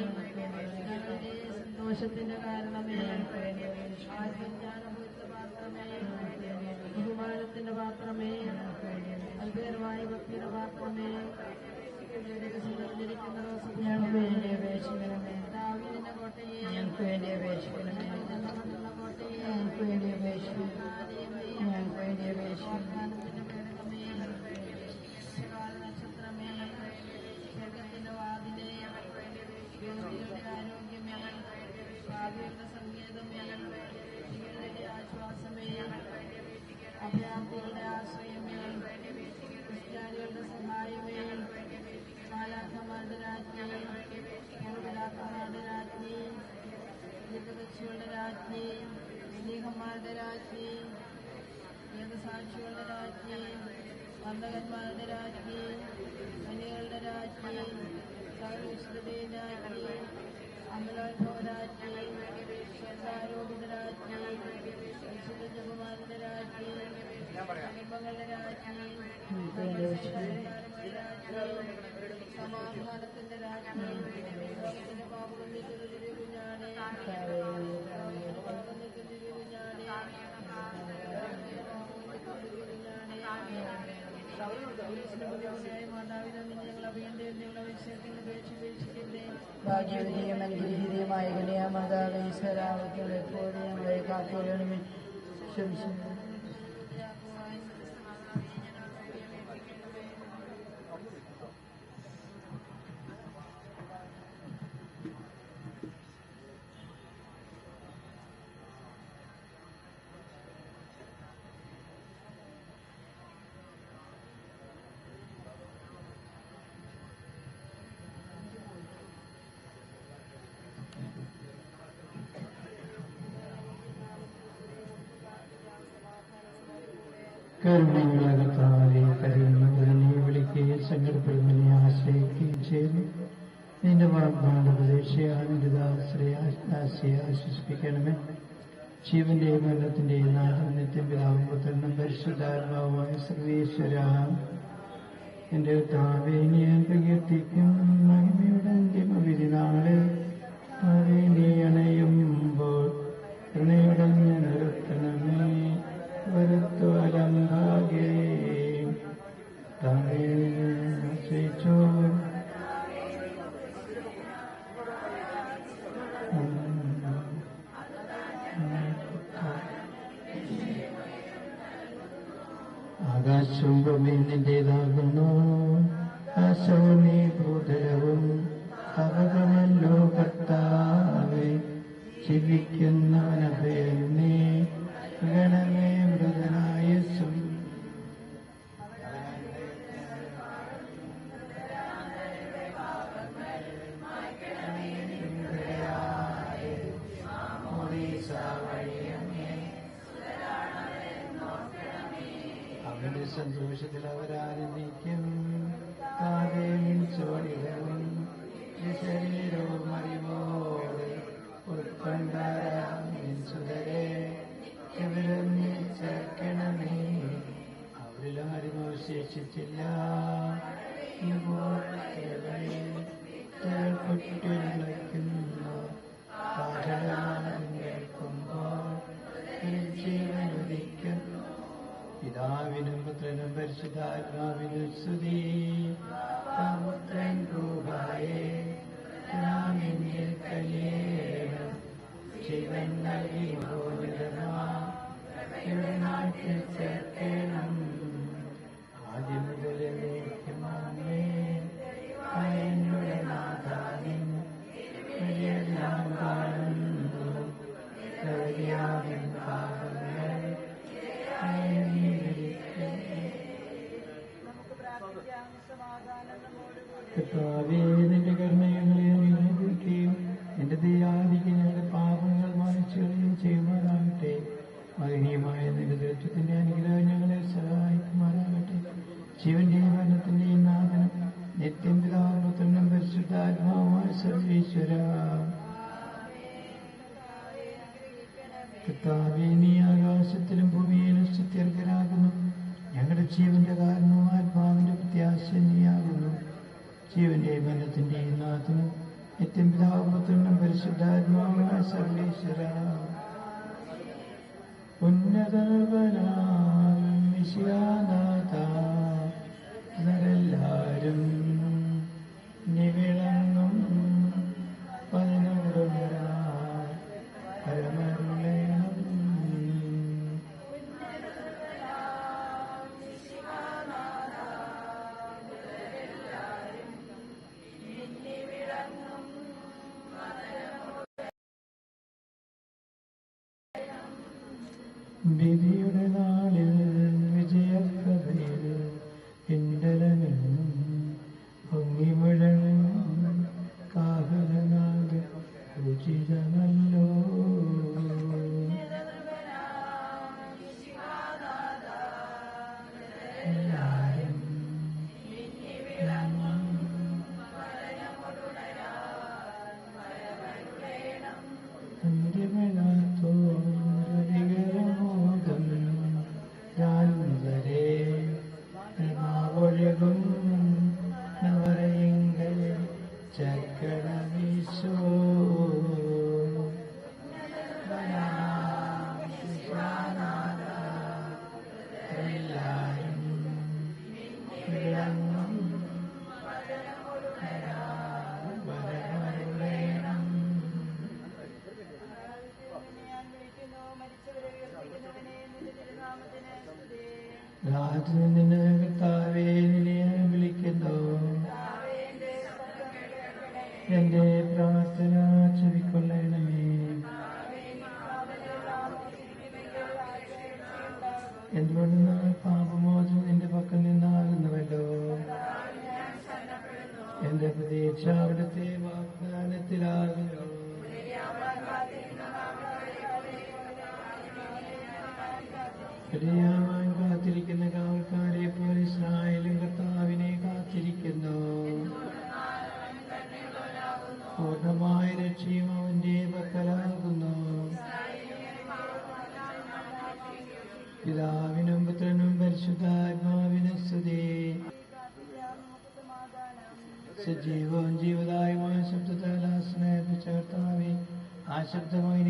ഞങ്ങളുടെ സന്തോഷത്തിന്റെ കാരണമേ, ആത്മജ്ഞാനഭൂത്ത പാത്രമേ, ബഹുമാനത്തിന്റെ പാത്രമേ, അത്ഭുതമായ ഭക്തിയുടെ പാത്രമേ, സഞ്ചരിക്കുന്ന ഞങ്ങൾക്ക് വേണ്ടി അപേക്ഷിക്കണമേ. ദാവീദിന്റെ കോട്ടയെ, ഞങ്ങൾക്ക് വേണ്ടി അപേക്ഷിക്കണമേ. ജന്മമണ്ഡല കോട്ടയെ, ഞങ്ങൾക്ക് വേണ്ടി അപേക്ഷിക്കണം. ഞങ്ങൾക്ക് വേണ്ടി അപേക്ഷിക്കണം. വാഗ്ദാനത്തിന്റെ പേടകമേ, ശകാല നക്ഷത്രമേ, സ്വർഗത്തിന്റെ വാതിലേ, രോഗികളുടെ ആരോഗ്യമേ, ഭാവിയുടെ സങ്കേതമേ, ജീവിതത്തിന്റെ ആശ്വാസമേ, അഭയാർത്ഥികളുടെ ആശ്രയമേ, ക്രിസ്ത്യാനികളുടെ സഹായമേ, മാലാഖമാരുടെ രാജ്ഞി, പൂർവ്വപിതാക്കന്മാരുടെ രാജ്ഞി, ദീർഘദർശികളുടെ രാജ്ഞി, സ്നേഹന്മാരുടെ രാജ്ഞി, വേദസാക്ഷികളുടെ രാജ്ഞി, വന്ദകന്മാരുടെ രാജ്ഞി, കന്യകളുടെ രാജ്ഞി, സർവവിശുദ്ധതയുടെ രാജ്ഞി, അമലോത്ഭവ രാജ്ഞി, ശ്രദ്ധാരോപിത രാജ്ഞി, വിശുദ്ധ ജപമാരുടെ രാജ്ഞി, കുടുംബങ്ങളുടെ രാജ്ഞി, സമാധാനത്തിന്റെ രാജ്ഞി, ലോകത്തിന്റെ പാപം നീക്കുന്ന കുഞ്ഞാണേ, പാപം നീക്കുന്ന കുഞ്ഞാണേ, ഭാഗ്യവതിയും അനുഗ്രഹീതയുമായ കന്യാമാതാവേ, ഈശ്വരാവത്തോടെ എപ്പോഴും ഞങ്ങളെ കാത്തുകൊള്ളണമേ. ക്ഷമിക്കുന്നു. കരുണയുള്ള കർത്താവേ, കരുണുള്ളവനെ വിളിക്കുകയും സങ്കടപ്പെടുന്നതിനെ ആശ്രയിക്കുകയും ചെയ്യുന്നു. നിന്റെ വാഗ്ദാന പ്രതീക്ഷയാണ് നിന്റെ ദാസരെ ആശ്വസിപ്പിക്കണമേ. ജീവന്റെയും മരണത്തിന്റെയും നാഥൻ നിത്യം പിതാവും പുത്രനും പരിശുദ്ധാത്മാവുമായ സർവേശ്വര, എന്റെ കർത്താവേ, ഞാൻ പ്രകീർത്തിക്കും മഹിമയുടെ അന്തിമവിധി നാളെ നീ അണയുമ്പോൾ കരുണയുടെ നിർത്തണം. ആകാശവും ഭൂമിയും നിന്റേതാകുന്നു, ആകാശവും നീ ഭൂതലവും അവകമല്ലോ കർത്താവേ. ജീവിക്കുന്നവനഭയം നീ ഗണമേ മൃതനായസും. അവന്റെ സന്തോഷത്തിൽ അവരാനന്ദിക്കും. കാതേയും ചോടികളും ശരീരവും അറിവോടെ ഉൾക്കൊണ്ടാരാമിൻ സുതരെ എവരൊന്ന് ചേർക്കണമേ. അവരിലും അറിവശേഷിച്ചില്ല. കേൾക്കുമ്പോൾ ജീവനുദിക്കുന്നു. പിതാവിനും പുത്രനും പരിശുദ്ധാത്മാവിനും സ്തുതി. പുത്രൻ രൂപായേ രാമിന്നിൽ കല്യേണം ജീവൻ നൽകി നാട്ടിൽ ചേർക്കണം. ആദ്യം മുതൽ എന്നേക്കുമാമേ. അയനുടെ നാഥാനും എല്ലാം കാണുന്നു. പാപങ്ങൾ കർത്താവേ, നിന്റെ കരുണകളെ അനുഗ്രഹിക്കുകയും എന്റെ ദയാദിക്ക് ഞങ്ങളുടെ പാപങ്ങൾ മായ്ച്ചു കളയുകയും ചെയ്യുമാറാകട്ടെ. മഹനീയമായ നിന്റെ ദൃശ്യത്തിന്റെ അനുഗ്രഹം ഞങ്ങളെ സഹായിക്കുമാറാകട്ടെ. ജീവന്റെയും മരണത്തിന്റെയും നാഥനും നിത്യം പിതാപുത്രനും പരിശുദ്ധാത്മാവുമായ സർവീശ്വര. കർത്താവേ, നീ ആകാശത്തിലും ഭൂമിയിലും സ്തുത്യർഹനാകുന്നു. ഞങ്ങളുടെ ജീവന്റെ കാരണവും ആത്മാവിന്റെ പ്രത്യാശ നീയാകുന്നു. ജീവന്റെയും മരണത്തിന്റെയും നാഥനും നിത്യം പിതാപുത്രനും പരിശുദ്ധാത്മാവുമായ സർവീശ്വര. ഉന്നതവനാകും മിശിഹാനാഥ, നരെല്ലാരും നിവിളങ്ങും പതിനോടുണരാൻ പരമരുളേണം. വിധിയുടെ നാളിൽ വിജയപ്രഭയിൽ പിണ്ടലനും പൊങ്ങി മുഴങ്ങും കാഹളനാട് ഉചിതമല്ലോ. എല്ലാരും ഒഴുകും നവരയെങ്കിൽ ചക്കടവീശോ. എല്ലാരും വിളങ്ങും വരവരുളേണം. രാജ്യം നിന്നെ കർത്താവേ നിന്നെ വിളിക്കുന്നു. എന്റെ പ്രാർത്ഥന ചെവിക്കൊള്ളണമേ. എന്തുകൊണ്ടെന്ന് പാപമോചനം നിന്റെ പക്കൽ നിന്നാകുന്നുവല്ലോ. എന്റെ പ്രതീക്ഷ അവിടുത്തെ വാഗ്ദാനത്തിലാകുന്നു. ഇടയാവാൻ കാത്തിരിക്കുന്ന കാവൽക്കാരെ പോലെ ഇസ്രായേലും കർത്താവിനെ കാത്തിരിക്കുന്നു. പൂർണ്ണമായ രക്ഷയും അവന്റെ പക്കലാകുന്നു. പിതാവിനും പുത്രനും പരിശുദ്ധാത്മാവിനും സ്തുതി. സജീവവും ജീവദായമായ ശബ്ദത്താൽ സ്നേഹിച്ച കർത്താവേ, ആ ശബ്ദമായി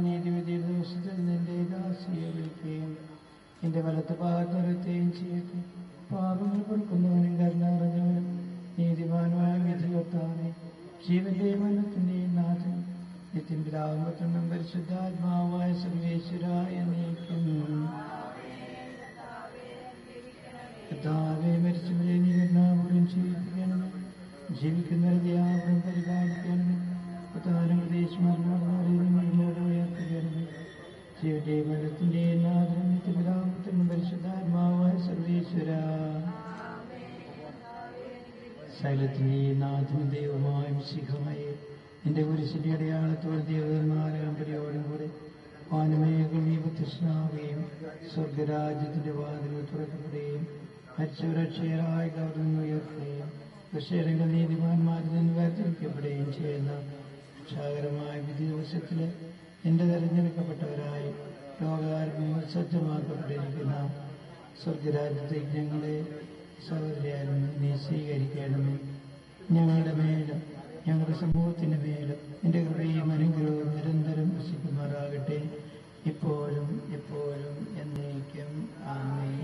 നീതിവിധിയുടെ ദിവസത്തിൽ നിന്റെ ദാസിയെ വിളിക്കുകയും എന്റെ വലത്ത് ഭാഗത്തുറത്തുകയും ചെയ്യട്ടെ. പാപങ്ങൾ പൊറുക്കുന്നവനും കരുണാറിഞ്ഞവനും നീതിമാനുമായ വിധി കർത്താവേ, ജീവന്റെയും മരണത്തിന്റെയും നാഥൻ നിത്യം പിതാവും പുത്രനും പരിശുദ്ധാത്മാവായ സർവേശ്വരായ എന്നേക്കും. കർത്താവെ മരിച്ചവരെ നീ കരുണാപൂർവ്വം ജീവിപ്പിക്കണമേ. ജീവിക്കുന്നവരെ യാവരും പരിപാലിക്കണമേ. പ്രധാനം ദേശമാർന്നവരെ നിങ്ങളോട് ഉയർത്തുകണമേ. ജീവന്റെയും മരണത്തിന്റെയും നാഥനും നിത്യപിതാവും പരിശുദ്ധാത്മാവായ സർവേശ്വര സകലത്തിന്റെയും നാഥനും ദൈവമായ മിശിഹായേ, നിന്റെ കുരിശിന്റെ അടയാളത്തോടെ ദേവന്മാരെ അമ്പരിയോടും കൂടെ വാനമേഘം നീ പ്രത്യക്ഷനാവുകയും സ്വർഗരാജ്യത്തിന്റെ വാതിലുകൾ തുറക്കപ്പെടുകയും മരിച്ചവരക്ഷയരായ കവർന്ന് ഉയർത്തുകയും ദുഷ്ടങ്ങൾ നീതിമാന്മാരിൽ നിന്ന് വേർതിരിക്കപ്പെടുകയും ചെയ്യുന്ന രക്ഷാകരമായ വിധി ദിവസത്തിൽ എന്റെ തെരഞ്ഞെടുക്കപ്പെട്ടവരായി ലോകാരംഭങ്ങൾ സജ്ജമാക്കപ്പെട്ടിരിക്കുന്ന സ്വർഗരാജ്യത്തേക്ക് ഞങ്ങളെ സഹോദരിയാലും നീ സ്വീകരിക്കണമേ. ഞങ്ങളുടെ മേലും ഞങ്ങളുടെ സമൂഹത്തിന്റെ മേലും നിന്റെ കൃപയും അനുഗ്രഹവും നിരന്തരം വസിക്കുമാറാകട്ടെ, ഇപ്പോഴും എപ്പോഴും എന്നേക്കും. ആമേൻ.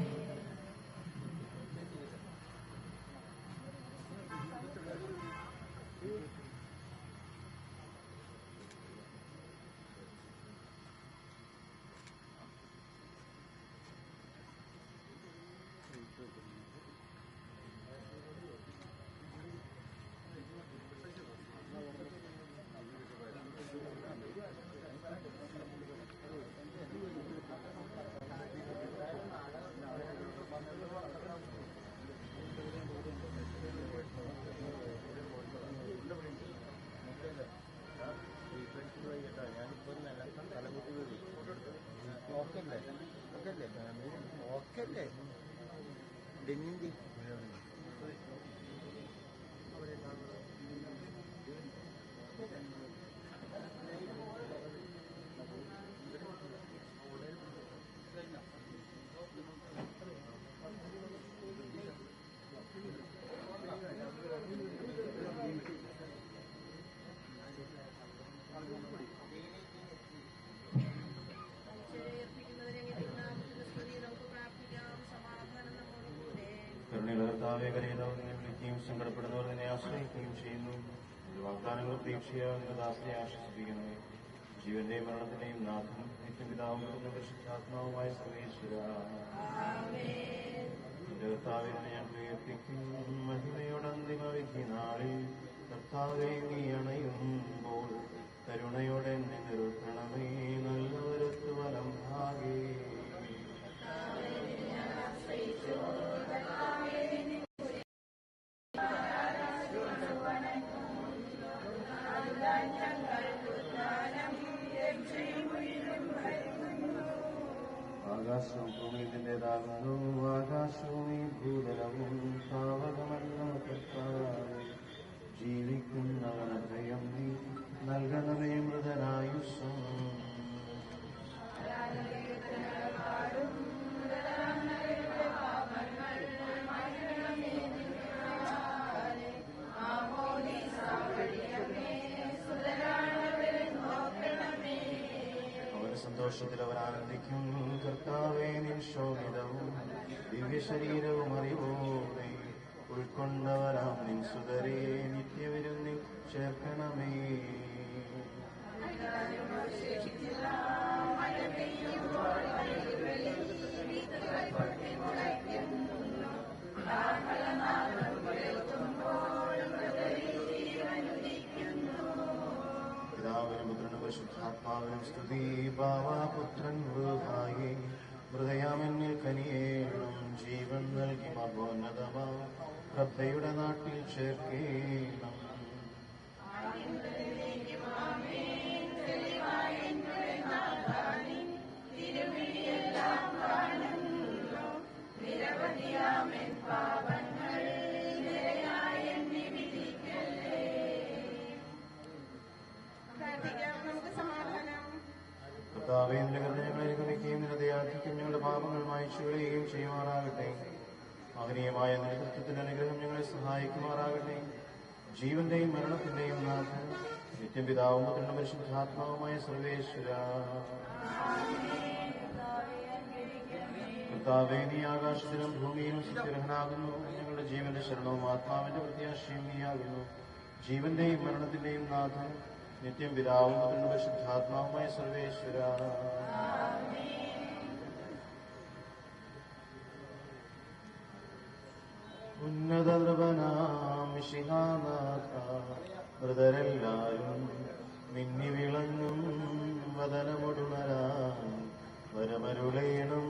കർത്താവേ, കരയുന്നവർ നിന്നെ വിളിക്കുകയും സങ്കടപ്പെടുന്നവർ നിന്നെ ആശ്രയിക്കുകയും ചെയ്യുന്നു. നിന്റെ വാഗ്ദാനങ്ങൾ പ്രതീക്ഷയാൽ നിന്റെ ദാസനെ ആശ്വസിപ്പിക്കണമേ. ജീവന്റെയും മരണത്തിന്റെയും നാഥനും നിത്യപിതാവും പരിശുദ്ധാത്മാവുമായ സർവേശ്വര നിന്റെ കർത്താവിനെ ഞാൻ ഉയർപ്പിക്കും. മഹിമയുടെ അന്തിമ വിധി നാളിൽ കർത്താവെ നീ അണയുമ്പോൾ കരുണയോടെ എന്നെ നിർത്തണമേ. നല്ലവരത്ത് വലം ഭാഗേ ആകാശവും ഭൂമിയിൽ നിന്റേതാകുന്നു. ആകാശവും ഈ ഭൂതലവും പാവകമല്ലോ കർത്താവേ. ജീവിക്കുന്നവനഭയം നീ നൽകണമേ മൃതനായുസ്സും. സന്തോഷത്തിൽ അവർ ആനന്ദിക്കും. കർത്താവേ, നിൻ ശോഭിതവും ദിവ്യശരീരവും അറിവോടെ ഉൾക്കൊണ്ടവരാം നിൻ സുതരെ നിത്യവിരുന്നിൽ ചേർക്കണമേ. പിതാവിനും പുത്രനും പരിശുദ്ധാത്മാവിനും സ്തുതി. ബാവാപുത്രൻ വൃഹായേ ഹൃദയാമെന്നിൽ കനിയേണം. ജീവൻ നൽകി മഹോന്നതമാ പ്രഭയുടെ നാട്ടിൽ ചേർക്കേണം. കർത്താവേ, നിന്റെ കരുണ ഞങ്ങളെ അനുഗമിക്കുകയും നിന്റെ ദയാധിക്യം ഞങ്ങളുടെ പാപങ്ങൾ മായ്ച്ചുകളയുകയും ചെയ്യുമാറാകട്ടെ. മഹനീയമായ നിന്റെ കൃത്യത്തിന്റെ അനുഗ്രഹം ഞങ്ങളെ സഹായിക്കുമാറാകട്ടെ. ജീവന്റെയും മരണത്തിന്റെയും നാഥൻ നിത്യം പിതാവും പുത്രനും പരിശുദ്ധാത്മാവുമായ സർവേശ്വര കർത്താവേ, നീ ആകാശത്തിലും ഭൂമിയിലും സ്ഥിരനാകുന്നു. ഞങ്ങളുടെ ജീവന്റെ ശരണവും ആത്മാവിന്റെ പ്രത്യാശയും നീയാകുന്നു. ജീവന്റെയും മരണത്തിന്റെയും നാഥൻ നിത്യം പിതാവും പുത്രനും പരിശുദ്ധാത്മാവുമായ സർവേശ്വര ഉന്നത നൃപനാം മിശിഹാനാഥ മൃതരെല്ലാരും മിന്നി വിളങ്ങും വദനമൊടുണരാൻ വരമരുളേണം.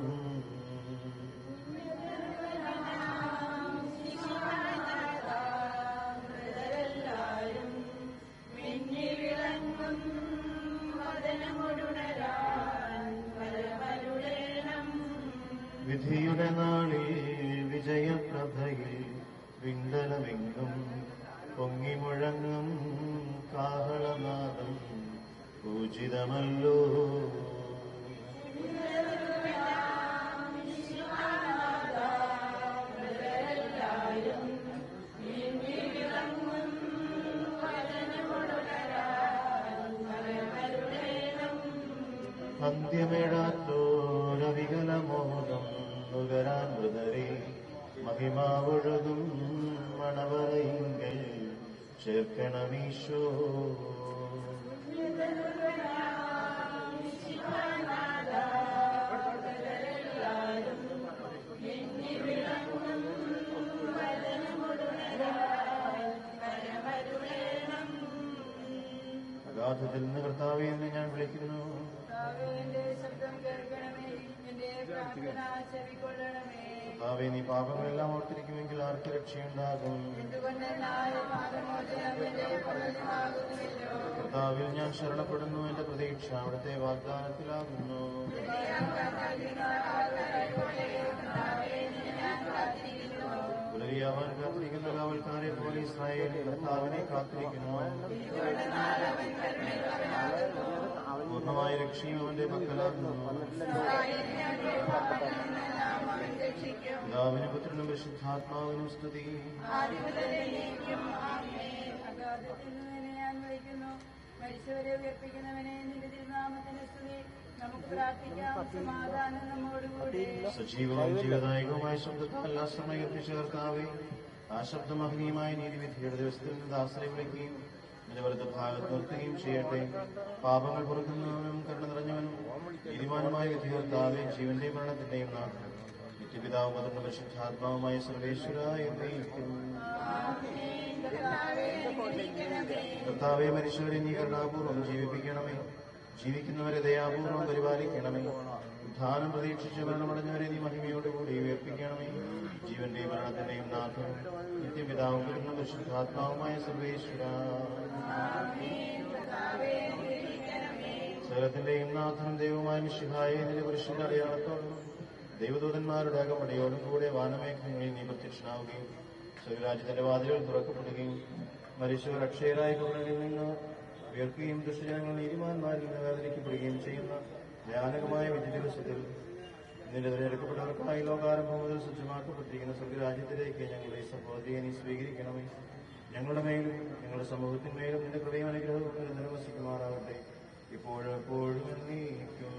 വിധിയുടെ നാളിൽ വിജയപ്രഭയിൽ വിണ്ടലമെങ്ങും പൊങ്ങി മുഴങ്ങും കാഹളനാദം പൂജിതമല്ലോ. അന്ത്യമേടാത്തോരവികലമോദം നുകരാൻ മൃതരെ മഹിമാവൊഴുകും മണവറയിങ്കൽ ചേർക്കണമീശോ. അഗാധത്തിൽ നിന്ന് കർത്താവേ എന്ന് ഞാൻ വിളിക്കുന്നു. കർത്താവേ, നീ പാപങ്ങളെല്ലാം ഓർത്തിരിക്കുമെങ്കിൽ ആർക്ക് രക്ഷയുണ്ടാകും? കർത്താവിൽ ഞാൻ ശരണപ്പെടുന്നു. എന്റെ പ്രതീക്ഷ അവിടുത്തെ വാഗ്ദാനത്തിലാകുന്നു. പുലരിയാവാൻ കാത്തിരിക്കുന്ന കാവൽക്കാരെ പോലെ ഇസ്രായേൽ കർത്താവിനെ കാത്തിരിക്കുന്നു. പൂർണ്ണമായ രക്ഷയും അവന്റെ പക്കലാകുന്നു. പിതാവിനും പുത്രനും പരിശുദ്ധാത്മാവിനും സ്തുതി. ഞാൻ വിളിക്കുന്നു. മരിച്ചവരെ ഉയർപ്പിക്കുന്നവനെ നിന്റെ തിരുനാമത്തിന് സ്തുതി. നമുക്ക് പ്രാർത്ഥിക്കാം. സമാധാനം നമ്മോടുകൂടി. സജീവവും ജീവദായകവുമായ ശബ്ദത്താൽ ആശ്രമം എത്തിച്ച കർത്താവേ, ആ ശബ്ദമഹനീയമായ നീതിവിധിയുടെ ദിവസത്തിൽ നിന്ന് ആശ്രയം വിളിക്കുകയും നിന്റെ വലത്ത് ഭാഗത്ത് നിർത്തുകയും ചെയ്യട്ടെ. പാപങ്ങൾ പൊറുക്കുന്നവനും കരുണ നിറഞ്ഞവനും നീതിമാനുമായ വിധി കർത്താവേ, ജീവന്റെയും മരണത്തിന്റെയും നാഥൻ നിത്യപിതാവും അതിന്റെ പരിശുദ്ധാത്മാവുമായ സർവേശ്വര എന്നേക്കും. കർത്താവേ, മരിച്ചവരെ നീ കരുണാപൂർവ്വം ജീവിപ്പിക്കണമേ. ജീവിക്കുന്നവരെ ദയാപൂർവ്വം പരിപാലിക്കണമേ. ഉദ്ധാനം പ്രതീക്ഷിച്ച് മരണമടഞ്ഞവരെ നീ മഹിമയോടുകൂടി ഉയർപ്പിക്കണമേ. ജീവന്റെയും മരണത്തിന്റെയും നാഥൻ നിത്യപിതാവും വരുന്ന പരിശുദ്ധാത്മാവുമായ സർവേശ്വര. സകലത്തിന്റെയും നാഥനും ദൈവമായ മിശിഹായെ നിന്റെ പുരുഷന്റെ അടയാളത്തോടും ദൈവദൂതന്മാരുടെ അകമ്പടിയോടും കൂടെ വാനമേഘങ്ങളിൽ നീ പ്രത്യക്ഷനാവുകയും സ്വർഗരാജ്യത്തിന്റെ വാതിലുകൾ തുറക്കപ്പെടുകയും മരിച്ചവർ അക്ഷയരായ കബറുകളിൽ നിന്ന് ഉയർക്കുകയും ദുഷ്ടജനങ്ങൾ നീതിമാന്മാരിൽ നിന്ന് വേദനിക്കപ്പെടുകയും ചെയ്യുന്ന ഭയാനകമായ വിധി ദിവസത്തിൽ നിന്റെ തിരഞ്ഞെടുക്കപ്പെട്ടവർക്കായി ലോകാരംഭം മുതൽ സജ്ജമാക്കപ്പെട്ടിരിക്കുന്ന സ്വർഗരാജ്യത്തിലേക്ക് ഞങ്ങളുടെ സഹോദരിയെ നീ സ്വീകരിക്കണമേ. ഞങ്ങളുടെ മേലും ഞങ്ങളുടെ സമൂഹത്തിന്മേലും നിന്റെ കൃപയും അനുഗ്രഹവും നിലവസിക്കുമാറാകട്ടെ, ഇപ്പോഴും എപ്പോഴും എന്നേക്കും.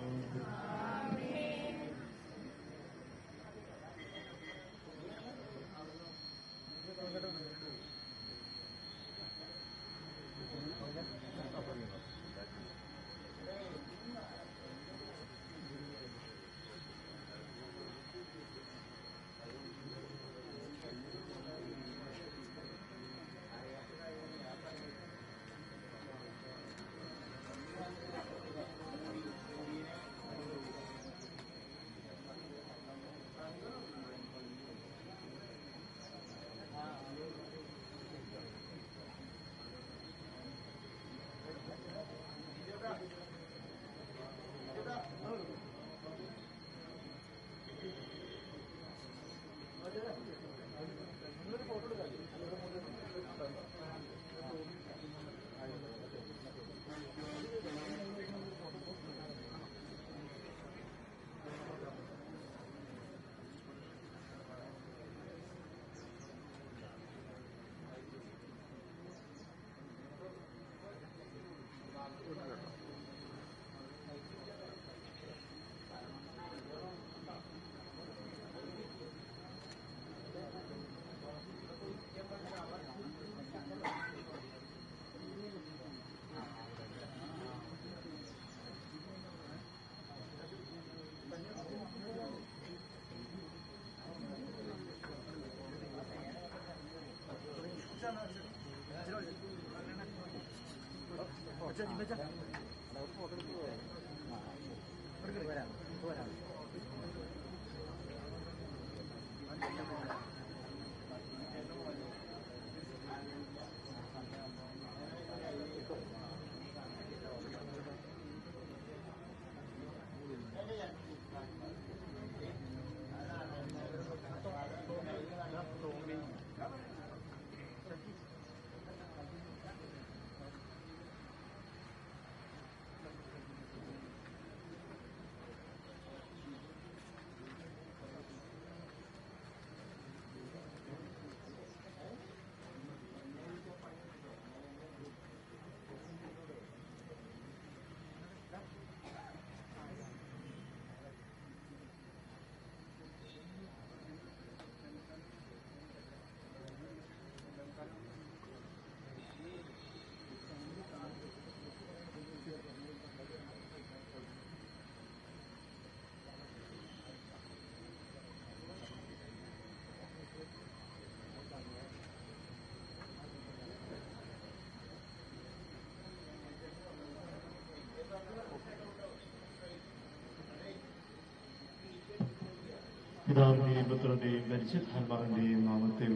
പിതാവിന്റെയും പുത്രന്റെയും പരിശുദ്ധാത്മാവിന്റെയും നാമത്തിൽ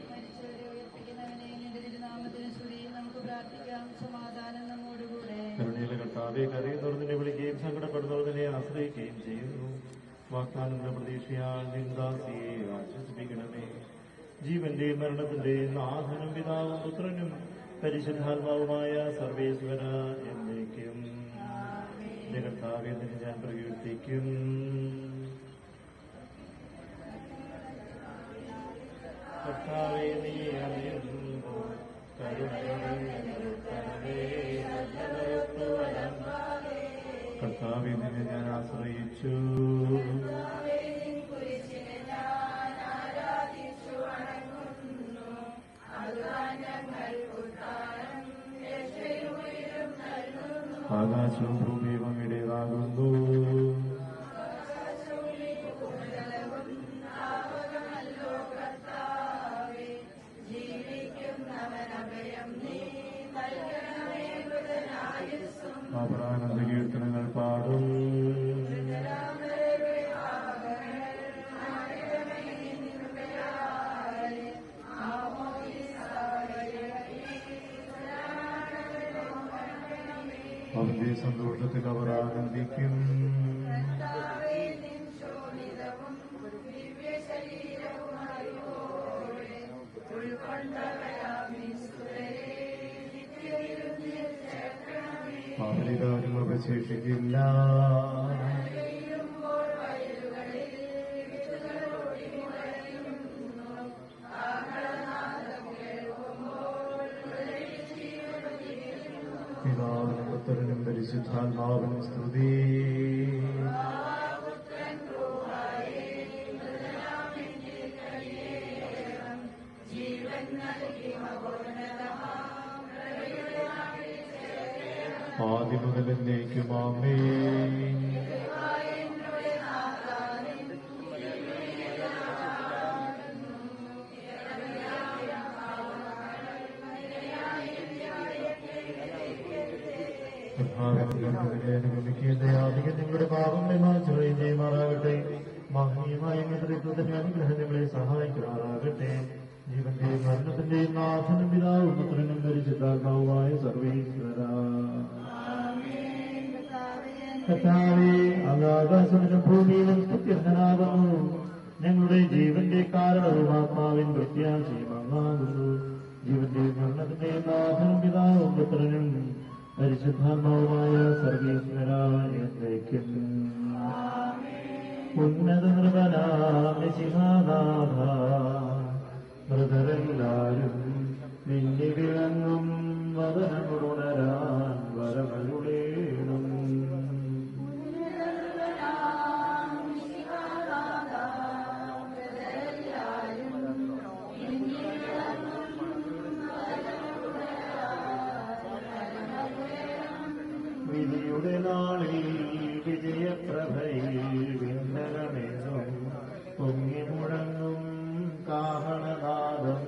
മരിച്ചവരെ ഉയർപ്പിക്കുന്നവനെ നിന്റെ തിരുനാമത്തിന് സ്തുതി. നമുക്ക് പ്രാർത്ഥിക്കാം. സമാധാനം നമ്മോടുകൂടെ. കരുണയിലെ കർത്താവെ, കരയുന്നവർന്നെ വിളിക്കുകയും സങ്കടപ്പെടുന്നവർന്നെ ആശ്രയിക്കുകയും ചെയ്യുന്നു. വാഗ്ദാനങ്ങളുടെ പ്രതീക്ഷയാൽ നിന്ദാസിയെ ആശ്വസിപ്പിക്കണമേ. ജീവന്റെയും മരണത്തിന്റെയും നാഥനും പിതാവും പുത്രനും പരിശുദ്ധാത്മാവുമായ സർവേശ്വര എന്നേക്കും. എന്റെ കർത്താവെ, നിന്നെ ഞാൻ പ്രകീർത്തിക്കും. കർത്താവേ, നീ അറിയുമ്പോൾ കർത്താവേ, നിന്നെ ഞാൻ ആശ്രയിച്ചു. ആകാശവും ഭൂമിയും അങ്ങയുടേതാകുന്നു. അപരാനന്ദ കീർത്തനങ്ങൾ പാടും. അവന്റെ സന്തോഷത്തിൽ അവർ ആനന്ദിക്കും. അവരിതാരും അവശേഷിക്കില്ല. പിതാവിനും പുത്രനും പരിശുദ്ധാത്മാവിനും സ്തുതി. ആദ്യം മുതൽ എന്നേക്കും ആമേൻ. അനുഗമിക്കുന്നയാധികം നിങ്ങളുടെ പാപങ്ങളെ മാറ്റുകയും ചെയ്യുമാറാകട്ടെ. മഹനീയമായ നേതൃത്വത്തിന്റെ അനുഗ്രഹങ്ങളെ സഹായിക്കുമാറാകട്ടെ. ജീവന്റെയും മരണത്തിന്റെയും നാഥനും പിതാവും പുത്രനും പരിശുദ്ധാത്മാവുമായ സർവീശ്വര കർത്താവേ, ആകാശത്തിനും ഭൂമിയിലും സ്തുത്യർഹനാകുന്നു. ഞങ്ങളുടെ ജീവന്റെ കാരണവും ആത്മാവിൻ പ്രത്യാശയും അങ്ങാകുന്നു. ജീവന്റെയും മരണത്തിന്റെയും നാഥനും പിതാവും പുത്രനും പരിശുദ്ധാത്മാവുമായ സർവീശ്വരായേക്കും. ഉന്നത നൃപനാഥ മൃതരെല്ലാരും നിന്നെ വിളങ്ങും വദനമുണരാൻ വരമരുളേണം. വിധിയുടെ നാളിൽ വിജയപ്രഭയിൽ വിണ്ണകമെന്നും പൊങ്ങി മുഴങ്ങും കാഹളനാദം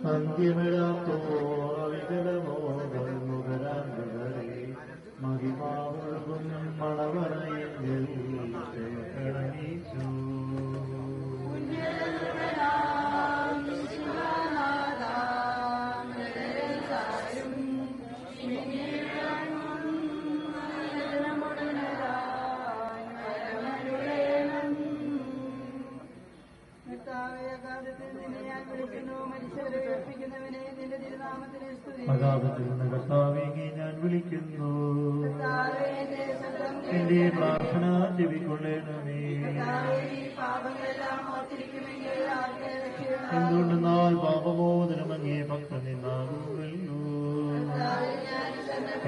അന്ത്യമിടാത്തോറിതലമോകരാന്തരെ മഹിമാവൊഴുകും മണവറയിൽ കടനീച്ചു. അഗാധത്തിൽ നിന്ന് കർത്താവേകി ഞാൻ വിളിക്കുന്നു. എന്റെ പ്രാർത്ഥന ചെവിക്കൊള്ളണമേ. എന്തുകൊണ്ടെന്നാൽ പാപബോധനം അങ്ങേ പക്കം നിന്നാകുമല്ലോ.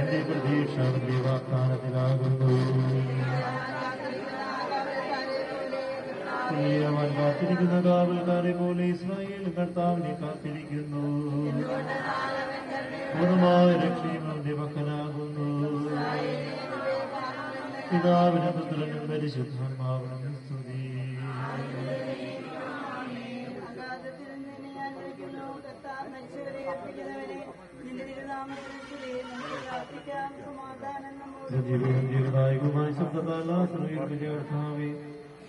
എന്റെ പ്രതീക്ഷ അവന്റെ വാഗ്ദാനത്തിലാകുന്നു. അവൻ കാത്തിരിക്കുന്ന കാവൽക്കാരെ പോലെ ഇസ്രായേൽ കർത്താവിനെ കാത്തിരിക്കുന്നു. പൂർണ്ണമായ രക്ഷയും അവന്റെ പക്കലാകുന്നു. പിതാവിനും പുത്രനും പരിശുദ്ധാത്മാവിനും സ്തുതി. ജീവദായകമായ ശബ്ദത്താൽ കർത്താവേ,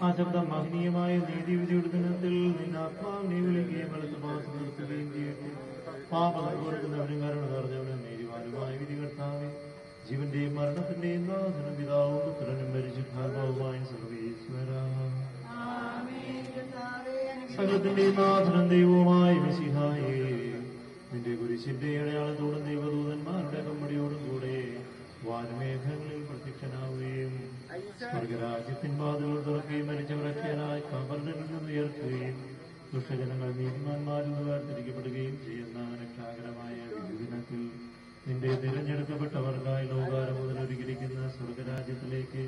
ആ ശബ്ദം മഹനീയമായ നീതിവിധിയുടെ ദിനത്തിൽ നിന്റെ ആത്മാവിനെ വിളിക്കുകയും വലത്തുമാസം നിർത്തുകയും ചെയ്യട്ടെ. പാപങ്ങൾ കൊടുക്കുന്നവരും കരുണ നിറഞ്ഞവനും നീതിവാനുമായ വിധി കർത്താവേ, ജീവന്റെയും മരണത്തിന്റെയും നാഥനും പിതാവും പുത്രനും പരിശുദ്ധാത്മാവുമായ സർവേശ്വര, സകലത്തിന്റെയും നാഥനും ദൈവവുമായ മിശിഹായേ, നിന്റെ കുരിശിന്റെ അടയാളത്തോടും ദൈവദൂതന്മാരുടെ കമ്പടിയോടും കൂടെ വാനമേഘങ്ങളിൽ പ്രത്യക്ഷനാവുകയും സ്വർഗരാജ്യത്തിൻ വാതിലുകൾ തുറക്കുകയും മരിച്ചവരക്ഷയനായി കബറിൽ നിന്നും ഉയർത്തുകയും ദുഷ്ടജനങ്ങൾ നീതിമാന്മാരിൽ നിന്ന് വേർതിരിക്കപ്പെടുകയും ചെയ്യുന്ന രക്ഷാകരമായ വിധിദിനത്തിൽ നിന്റെ തിരഞ്ഞെടുക്കപ്പെട്ടവർക്കായി ലോകാരം മുതൽ ഒരുക്കിയിരിക്കുന്ന സ്വർഗരാജ്യത്തിലേക്ക്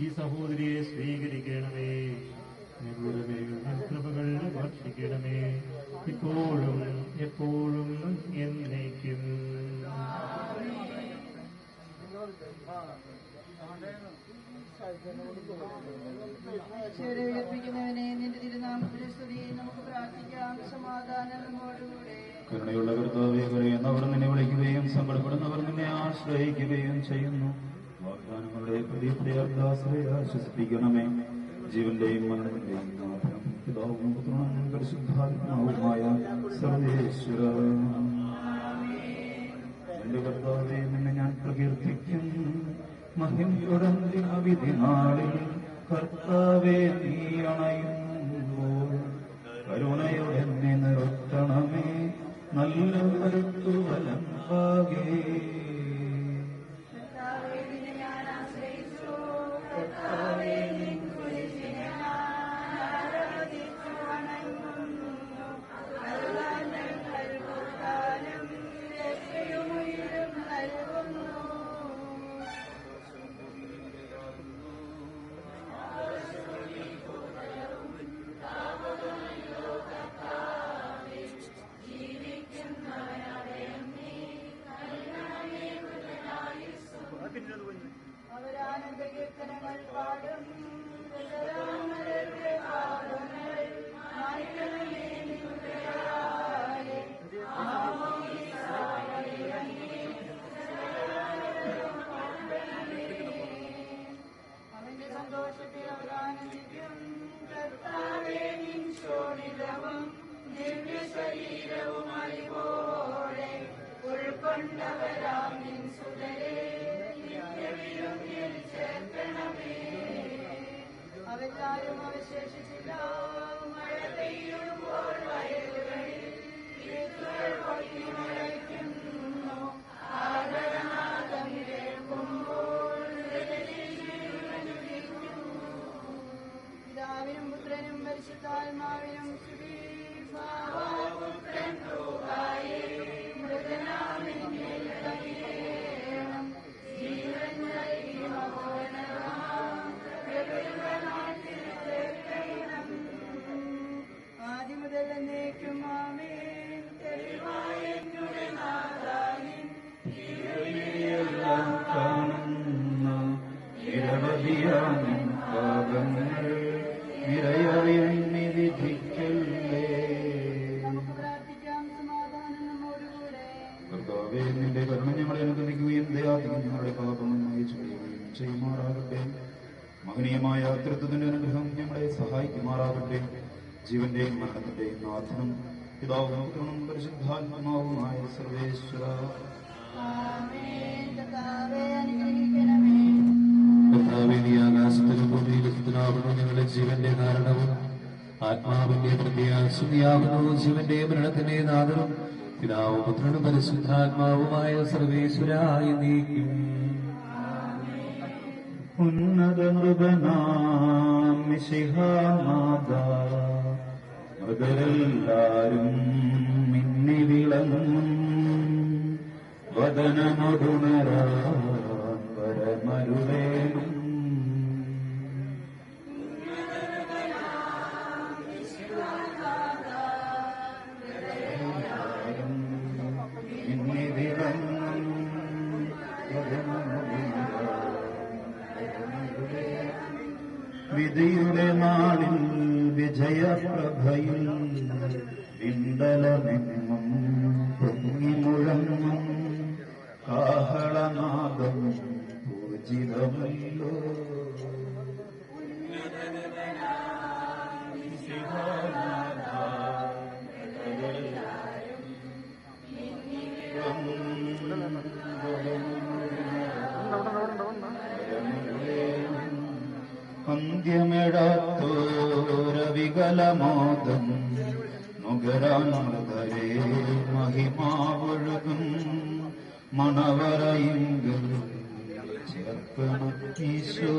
ഈ സഹോദരിയെ സ്വീകരിക്കണമേ. ഞങ്ങളുടെ മേൽ കൃപകൾ ഭക്ഷിക്കണമേ, ഇപ്പോഴും എപ്പോഴും എന്നേക്കും. ഉയർപ്പിക്കുന്നവനെ നിന്റെ തിരുനാമത്തിലെ സ്തുതി നമുക്ക് പ്രാർത്ഥിക്കാം. സമാധാനം നമ്മോടുകൂടെ. കരുണയുള്ള കർത്താവേ, കരയുന്നവർ നിന്നെ വിളിക്കുകയും സങ്കടപ്പെടുന്നവർ നിന്നെ ആശ്രയിക്കുകയും ചെയ്യുന്നു. വാഗ്ദാനങ്ങളുടെ പ്രതിപ്രയാസരെ ആശ്വസിപ്പിക്കണമേ. ജീവന്റെയും മരണത്തിന്റെയും നാഥനും പിതാവും പുത്രനും പരിശുദ്ധാത്മാവുമായ സർവേശ്വര, എന്റെ കർത്താവേ, നിന്നെ ഞാൻ പ്രകീർത്തിക്കും. മഹിമയുടെ വിധി നാളിൽ കർത്താവേ, നീ അണയുമ്പോൾ കരുണയുടെ എന്നെ നിർത്തണമേ. നല്ല കരുത്തു വലം പാകേ. അവരാനന്ദ കീർത്തനങ്ങൾ പാടും. അവന്റെ സന്തോഷത്തിൽ അവരാനന്ദിക്കും. കർത്താവേ, നിൻ ശോണിതവും ദിവ്യ ശരീരവും അറിവോടെ ഉൾക്കൊണ്ടവരാം നിൻ സുതരെ ചേർക്കണമേ. അവരാരും അവശേഷിച്ചില്ല. മഴ പെയ്യുമ്പോൾ വയലുകളിൽ വിത്തുകൾ പൊട്ടി മുളയ്ക്കുന്നു. ആദരനാദം കേൾക്കുമ്പോൾ പിതാവിനും പുത്രനും പരിശുദ്ധാത്മാവിനും സ്തുതി. പുത്രൻ മൃതനാമിന്നിൽ കനിയേണം. ജീവൻ നൽകി ആദ്യം മുതൽ എന്നേക്കും ആമേൻ. തെളിവായ എന്നുടെ നാഥാനിൻ എല്ലാം കാണുന്ന നിരവധിയാം പാപങ്ങൾ നിരയായി എണ്ണി വിധിക്കല്ലേ. നമുക്ക് പ്രാർത്ഥിക്കാം. സമാധാനം ചെയ്യുമാറാകട്ടെ. മഹനീയമായ തൃത്വത്തിന്റെ അനുഗ്രഹം ഞങ്ങളെ സഹായിക്കുമാറാകട്ടെ. ജീവന്റെയും മരണത്തിന്റെയും നാഥനും പിതാവും പുത്രനും പരിശുദ്ധാത്മാവുമായ സർവേശ്വര. കർത്താവേ, നീ ആകാശത്തിലും ഭൂമിയിലും സ്തുതിയാകുന്നു. ഞങ്ങളുടെ ജീവന്റെ കാരണവും ആത്മാവിന്റെ പ്രത്യാശിയാകുന്നു. ജീവന്റെ മരണത്തിന്റെ നാഥനും പിതാവും പുത്രനും പരിശുദ്ധാത്മാവുമായ സർവേശ്വരായ നീക്കും. ഉന്നത നൃപനാം മിശിഹാനാഥ, മൃഗരെല്ലാരും മിന്നി വിളങ്ങും വദനമൊടുണരാൻ വരമരുളേലും. മിന്നി വിളങ്ങും വിധിയുടെ നാളിൽ വിജയപ്രഭയിൽ വിണ്ടലമെങ്ങും പൊങ്ങി മുഴങ്ങും കാഹളനാദം പൂജിതമല്ലോ. അന്ത്യമിടാത്തോരവികലമോദം നുകരാൻ മൃതരേ മഹിമാവൊഴുകും മണവറയിങ്കിൽ ചേർക്കണം ഈശോ.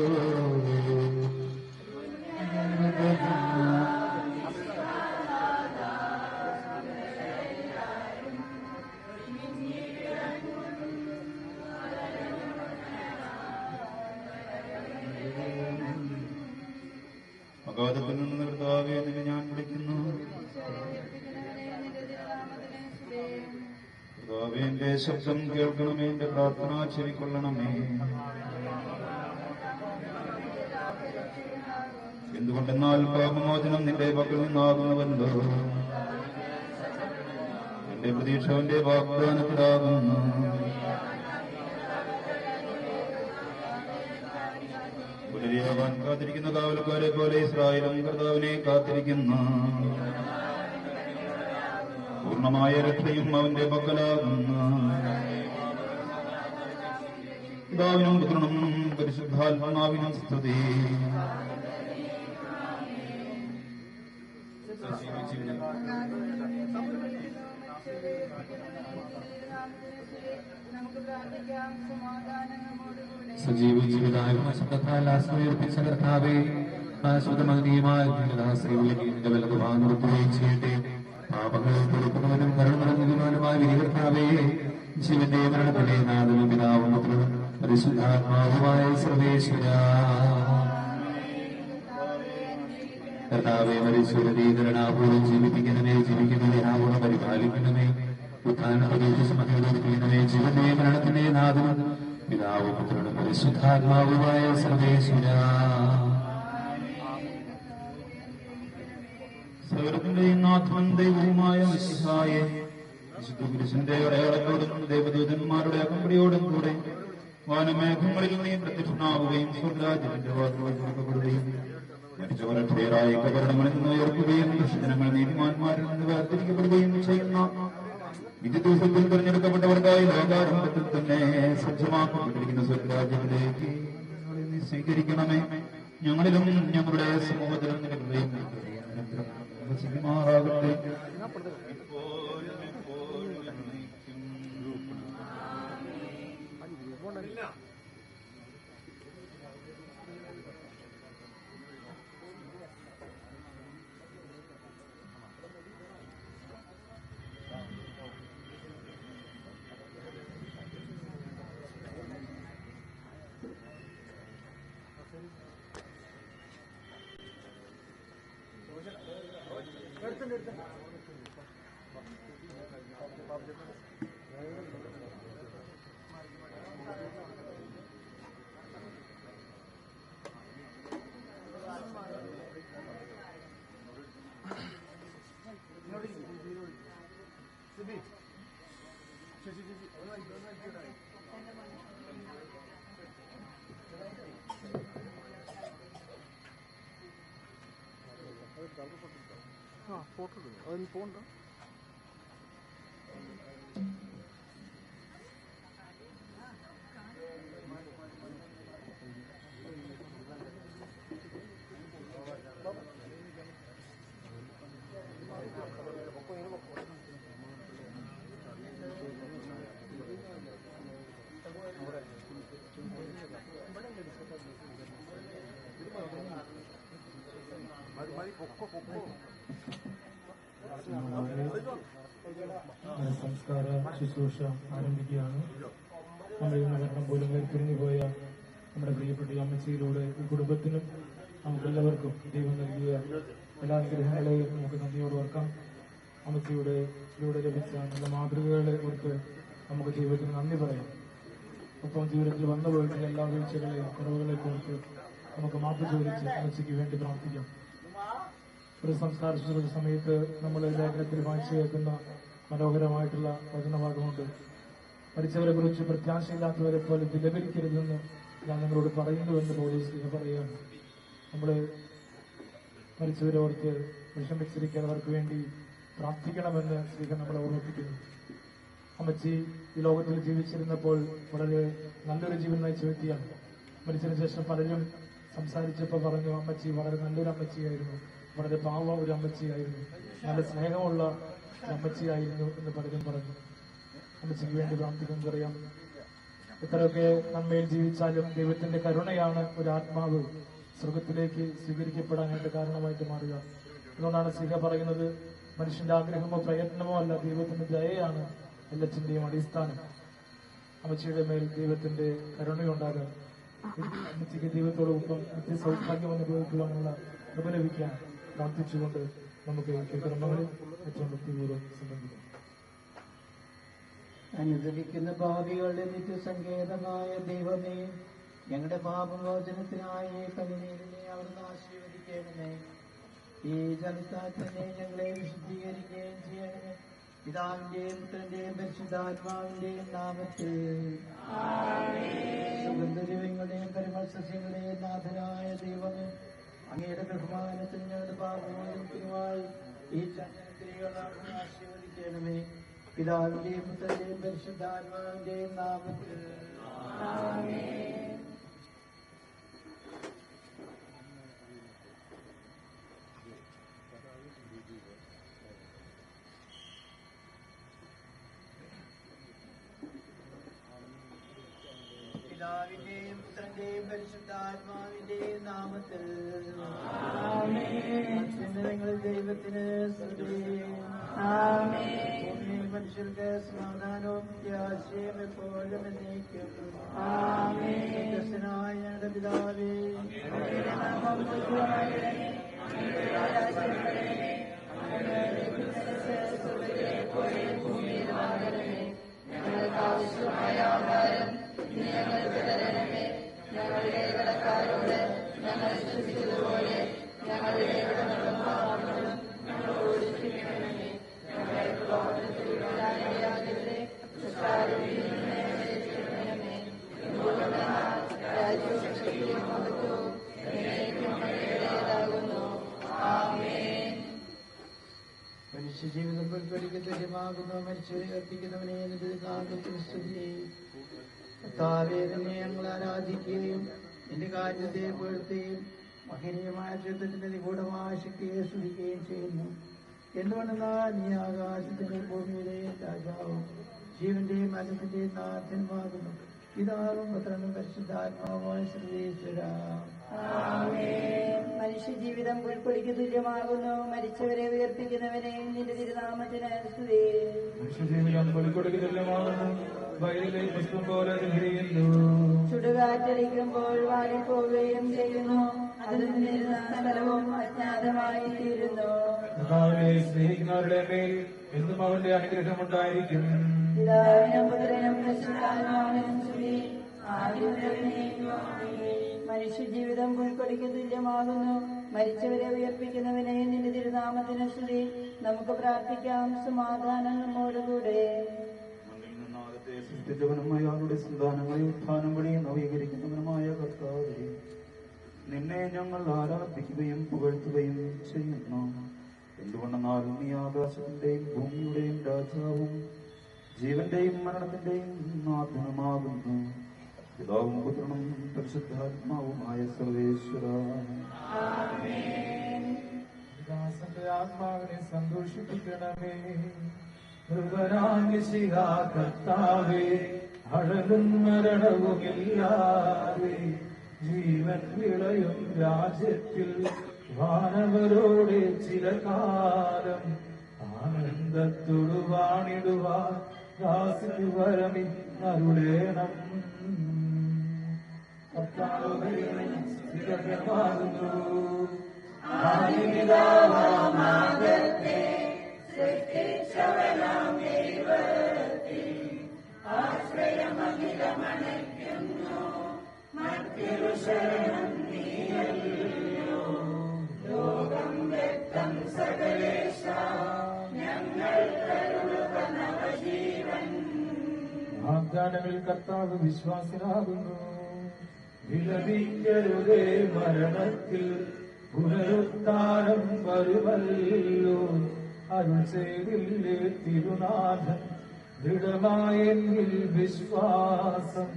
അഗാധത്തിൽ നിന്ന് കർത്താവേ, നിന്നെ ഞാൻ വിളിക്കുന്നു. കർത്താവേ, എന്റെ ശബ്ദം കേൾക്കണമേ, എന്റെ പ്രാർത്ഥന ചെവിക്കൊള്ളണമേ. എന്തുകൊണ്ടെന്നാൽ പാപമോചനം നിന്റെ പക്കൽ നിന്നാകുന്നുവല്ലോ. എന്റെ പ്രതീക്ഷ എന്റെ വാഗ്ദാനത്തിലാകുന്നു. പുലരിയാവാൻ കാത്തിരിക്കുന്ന കാവൽക്കാരെ പോലെ ഇസ്രായേലും കർത്താവിനെ കാത്തിരിക്കുന്നു. പൂർണ്ണമായ രക്ഷയും അവന്റെ പക്കലാകുന്നു. പിതാവിനും പുത്രനും പരിശുദ്ധാത്മാവിനും സ്തുതി. സജീവ ജീവിതായ ശബ്ദത്താൽ ആശ്രയിപ്പിച്ച കർത്താവേ, ആശ്രിതമഗ്നിയുമായ നിന്റെ വലതുഭാഗം നിർത്തുകയും ചെയ്യട്ടെ. പാപങ്ങൾ പൊറുക്കുന്നവനും കരുണ നിറഞ്ഞതുമായ വിധി കർത്താവേ, ജീവന്റെ മരണത്തിന്റെ നാഥനും പിതാവും പുത്രനും പരിശുദ്ധാത്മാവുമായ സർവേശ്വര. കർത്താവേ, മരിച്ചവരെ കരുണാപൂർവ്വം ജീവിപ്പിക്കണമേ. ജീവിക്കുന്നവരെ ആപൂർവ്വം പരിപാലിക്കണമേ. ഉത്ഥാനം പ്രതീക്ഷിക്കുന്നവേ, ജീവന്റെ മരണത്തിന്റെ നാഥനും പിതാവും പുത്രനും പരിശുദ്ധാത്മാവുമായ സർവേശ്വര. സകലത്തിന്റെയും നാഥനും ദൈവവുമായ മിശിഹായെ, വിശുദ്ധ പുരുഷന്റെ അടയാളത്തോടും ദേവദൂതന്മാരുടെ അകമ്പടിയോടും കൂടെ വാനമേഘങ്ങളിൽ നീ പ്രത്യക്ഷനാവുകയും സ്വർഗ്ഗരാജ്യത്തിന്റെ വാതിലുകൾ തുറക്കപ്പെടുകയും മരിച്ചവരെ ക്ഷേരായ കബറിടങ്ങളിൽ നിന്ന് ഉയർത്തുകയും ദുഷ്ടജനങ്ങൾ നീതിമാന്മാരിൽ നിന്ന് വേർതിരിക്കപ്പെടുകയും ചെയ്യുന്ന വിധി ദിവസത്തിൽ തിരഞ്ഞെടുക്കപ്പെട്ടവർക്കായി ലോകാരംഭത്തിൽ തന്നെ സജ്ജമാക്കപ്പെട്ടിരിക്കുന്ന സ്വർഗ്ഗരാജ്യത്തിലേക്ക് നീ സ്വീകരിക്കണമേ. ഞങ്ങളിലും ഞങ്ങളുടെ സമൂഹത്തിലും നിലവിലെയും വസിക്കുമാറാകട്ടെ. സംസ്കാര ശുശ്രൂഷ ആരംഭിക്കുകയാണ്. നമ്മൾ ഈ നഗരം പോലും കൈത്തിരിഞ്ഞുപോയ നമ്മുടെ പ്രിയപ്പെട്ട അമ്മച്ചിയിലൂടെ ഈ കുടുംബത്തിനും നമുക്കെല്ലാവർക്കും ദൈവം നൽകിയ എല്ലാ അനുഗ്രഹങ്ങളെയും നമുക്ക് നന്ദിയോട് ഓർക്കാം. അമ്മച്ചിയുടെ ലഭിച്ച നല്ല മാതൃകകളെ ഓർത്ത് നമുക്ക് ജീവിതത്തിന് നന്ദി പറയാം. ഒപ്പം ജീവിതത്തിൽ വന്നു പോയിട്ടുള്ള എല്ലാ വീഴ്ചകളെയും കുറവുകളെ ഓർത്ത് നമുക്ക് മാപ്പ് ചോദിച്ച് അമ്മച്ചിക്ക് വേണ്ടി പ്രാർത്ഥിക്കാം. ഒരു സംസ്കാര ശുശ്രൂഷ സമയത്ത് നമ്മൾ ലേഖനത്തിൽ വായിച്ചു കേൾക്കുന്ന മനോഹരമായിട്ടുള്ള വചനഭാഗമുണ്ട്. മരിച്ചവരെ കുറിച്ച് പ്രത്യാശയില്ലാത്തവരെ പോലെ വിലപിക്കരുതെന്ന് ഞാൻ നിങ്ങളോട് പറയുന്നുവെന്ന് പോലീസ് പറയുകയാണ്. നമ്മൾ മരിച്ചവരെ ഓർത്ത് വിഷമിച്ചിരിക്കുന്നവർക്ക് വേണ്ടി പ്രാർത്ഥിക്കണമെന്ന് ശ്രീകൻ നമ്മളെ ഓർമ്മിപ്പിക്കുന്നു. അമ്മച്ചി ഈ ലോകത്തിൽ ജീവിച്ചിരുന്നപ്പോൾ വളരെ നല്ലൊരു ജീവൻ നയിച്ച വ്യക്തിയാണ്. മരിച്ചതിന് ശേഷം പലരും സംസാരിച്ചപ്പോൾ പറഞ്ഞു, അമ്മച്ചി വളരെ നല്ലൊരു അമ്മച്ചിയായിരുന്നു, വളരെ പാവ ഒരു അമ്മച്ചിയായിരുന്നു, നല്ല സ്നേഹമുള്ള അമ്മച്ചിയായിരുന്നു എന്ന് പലരും പറഞ്ഞു. അമ്മച്ചിക്ക് വേണ്ടി പ്രാർത്ഥിക്കുന്നതറിയാം. എത്രയൊക്കെ നന്മയിൽ ജീവിച്ചാലും ദൈവത്തിന്റെ കരുണയാണ് ഒരു ആത്മാവ് സ്വർഗത്തിലേക്ക് സ്വീകരിക്കപ്പെടാനായിട്ട് കാരണമായിട്ട് മാറുക. അതുകൊണ്ടാണ് സിഹ പറയുന്നത്, മനുഷ്യന്റെ ആഗ്രഹമോ പ്രയത്നമോ അല്ല, ദൈവത്തിന്റെ ദയയാണ് എല്ലാത്തിന്റെയും അടിസ്ഥാനം. അമ്മച്ചിയുടെ മേൽ ദൈവത്തിന്റെ കരുണയുണ്ടാകാൻ, അമ്മച്ചിക്ക് ദൈവത്തോടൊപ്പം നിത്യസൗഭാഗ്യം അനുഭവിക്കുവാനുള്ള കൃപ ലഭിക്കാൻ പ്രാർത്ഥിച്ചുകൊണ്ട് നമുക്ക് കർമ്മങ്ങളിൽ ഏറ്റവും ഭക്തിപൂർവ്വം സംബന്ധിക്കാം. അനുദപിക്കുന്ന ഭാവികളുടെ നിത്യസങ്കേതമായ ദൈവമേ, ഞങ്ങളുടെ പാപമോചനത്തിനായി കരുണീരനെ അവിടുന്ന് ആശീർവദിക്കണമേ. ഈ ജലത്താറ്റനെ ഞങ്ങളെ വിശുദ്ധീകരിക്കുകയും ചെയ്യണമേ. പിതാവിന്റെയും പുത്രന്റെയും പരിശുദ്ധാത്മാവിന്റെയും നാമത്തിൽ സുഗന്ധദ്രവ്യങ്ങളുടെയും പരിമള സസ്യങ്ങളുടെയും നാഥനായ ദൈവമേ, അങ്ങയുടെ ബഹുമാനത്തിൽ ഞങ്ങളുടെ പാപമോചനത്തിനുമായി ഈ ചന്ദനത്തിരികൾ ആശീർവദിക്കണമേ. പിതാവിന്റെയും പുത്രന്റെയും പരിശുദ്ധാത്മാവിന്റെയും നാമത്തിൽ പിതാവിന്റെയും പുത്രന്റെയും പരിശുദ്ധാത്മാവിന്റെയും നാമത്തിൽ അത്യുന്നതങ്ങളിൽ ദൈവത്തിന് സ്തുതി. ഭൂമിയിൽ മനുഷ്യർക്ക് സമാധാനവും പ്രത്യാശയും എപ്പോഴും എന്നേക്കും. സ്വർഗ്ഗസ്ഥനായ ഞങ്ങളുടെ പിതാവേ, ഞങ്ങൾക്ക് ആവശ്യമായ ആഹാരം ഇന്ന് ഞങ്ങൾക്ക് തരണമേ. ഞങ്ങളുടെ കടക്കാരോട് ഞങ്ങൾ ക്ഷമിച്ചതുപോലെ ഞങ്ങളുടെ കടങ്ങളും പാപങ്ങളും ഞങ്ങളോട് ക്ഷമിക്കണമേ. ഞങ്ങളെ പ്രലോഭനത്തിൽ വിടാനിടയാക്കരുതേ, ദുഷ്ടാരൂപിയിൽ നിന്ന് ഞങ്ങളെ രക്ഷിക്കണമേ. എന്തുകൊണ്ടെന്നാൽ രാജ്യവും ശക്തിയും മഹത്വവും എന്നേക്കും അങ്ങയുടേതാകുന്നു. ആമേൻ. മനുഷ്യജീവിതം പുൽപ്പടിക്ക് തുല്യമാകുന്നു. മരിച്ചവരെ കർപ്പിക്കുന്നവനെ നാമത്തിൽ സ്തുതി. കർത്താവേ, നിന്നെ ഞങ്ങൾ ആരാധിക്കുകയും നിന്റെ കാര്യത്തെ പുകഴ്ത്തുകയും മഹനീയമായ ജീവിതത്തിന്റെ നിഗൂഢമായ ശക്തിയെ സ്തുതിക്കുകയും ചെയ്യുന്നു. എന്തുകൊണ്ടെന്നാൽ നീ ആകാശത്തിന്റെ ഭൂമിയുടെയും രാജാവും ജീവന്റെയും മരണത്തിന്റെയും നാഥനുമാകുന്നു. പിതാവും പുത്രനും പരിശുദ്ധാത്മാവുമായ സർവ്വേശ്വര. മനുഷ്യജീവിതം പുൽക്കൊടിക്ക് തുല്യമാകുന്നു. മരിച്ചവരെ ഉയർപ്പിക്കുന്നവനെ നിന്റെ തിരുനാമത്തിന് സ്തുതി. മനുഷ്യജീവിതം പുൽക്കൊടിക്ക് തുല്യമാകുന്നു. വയലിലെ പുഷ്പം പോലെ വിരിയുന്നു. ചുടുകാറ്റടിക്കുമ്പോൾ വാടിപ്പോവുകയും ചെയ്യുന്നു. അതിൽ നിന്നിരുന്ന സ്ഥലവും അജ്ഞാതമായി തീരുന്നു. കർത്താവിനെ സ്നേഹിക്കുന്നവരുടെ മേൽ എന്നും അവന്റെ അനുഗ്രഹമുണ്ടായിരിക്കും. പിതാവിനും പുത്രനും പരിശുദ്ധാത്മാവിനും സ്തുതി. മനുഷ്യജീവിതം പുൽക്കൊടിക്ക് തുല്യമാകുന്നു. മരിച്ചവരെ ഉയർപ്പിക്കുന്നവനെ നിന്റെ തിരുനാമത്തിന് സ്തുതി. നമുക്ക് പ്രാർത്ഥിക്കാം. സമാധാനം നമ്മോടുകൂടെ. സൃഷ്ടിച്ചവനും അയാളുടെ സന്താനങ്ങളെ ഉത്ഥാനം വഴി നവീകരിക്കുന്നവനുമായ കർത്താവേ, നിന്നെ ഞങ്ങൾ ആരാധിക്കുകയും പുകഴ്ത്തുകയും ചെയ്യുന്നു. എന്തുകൊണ്ടെന്നാൽ നീ ആകാശത്തിന്റെയും ഭൂമിയുടെയും രാജാവും ജീവന്റെയും മരണത്തിന്റെയും നാഥനുമാകുന്നു. പിതാവും പുത്രനും പരിശുദ്ധാത്മാവുമായ സർവേശ്വര. ദാസന്റെ ആത്മാവിനെ സന്തോഷിപ്പിക്കണമേ. ഹൃദയാമിശിഹാ കർത്താവേ, അഴലും മരണവുമില്ലാതെ ജീവൻ വിളയും രാജ്യത്തിൽ വാനവരോടെ ചില കാലം ആനന്ദത്തോടു വാണിടുവാൻ ദാസന് വരമിന്നരുളേണം. കർത്താവേ, സ്ഥിരമാകുന്നു ആദിപിതാവാമാകത്തെ സൃഷ്ടിച്ചവനാം ദൈവത്തിൽ ആശ്രയമഖിലമണയ്ക്കുന്നു. മറ്റൊരു ശരണം നീയല്ലോ. ലോകം വ്യക്തം സകലേശ, ഞങ്ങൾ കരുളുക നവജീവൻ. വാഗ്ദാനങ്ങളിൽ കർത്താവ് വിശ്വാസനാകുന്നു. വിലപിക്കരുതേ മരണത്തിൽ, പുനരുത്ഥാനം വരുമല്ലോ. അരുൾ ചെയ്തില്ലേ തിരുനാഥൻ, ദൃഢമായെങ്കിൽ വിശ്വാസം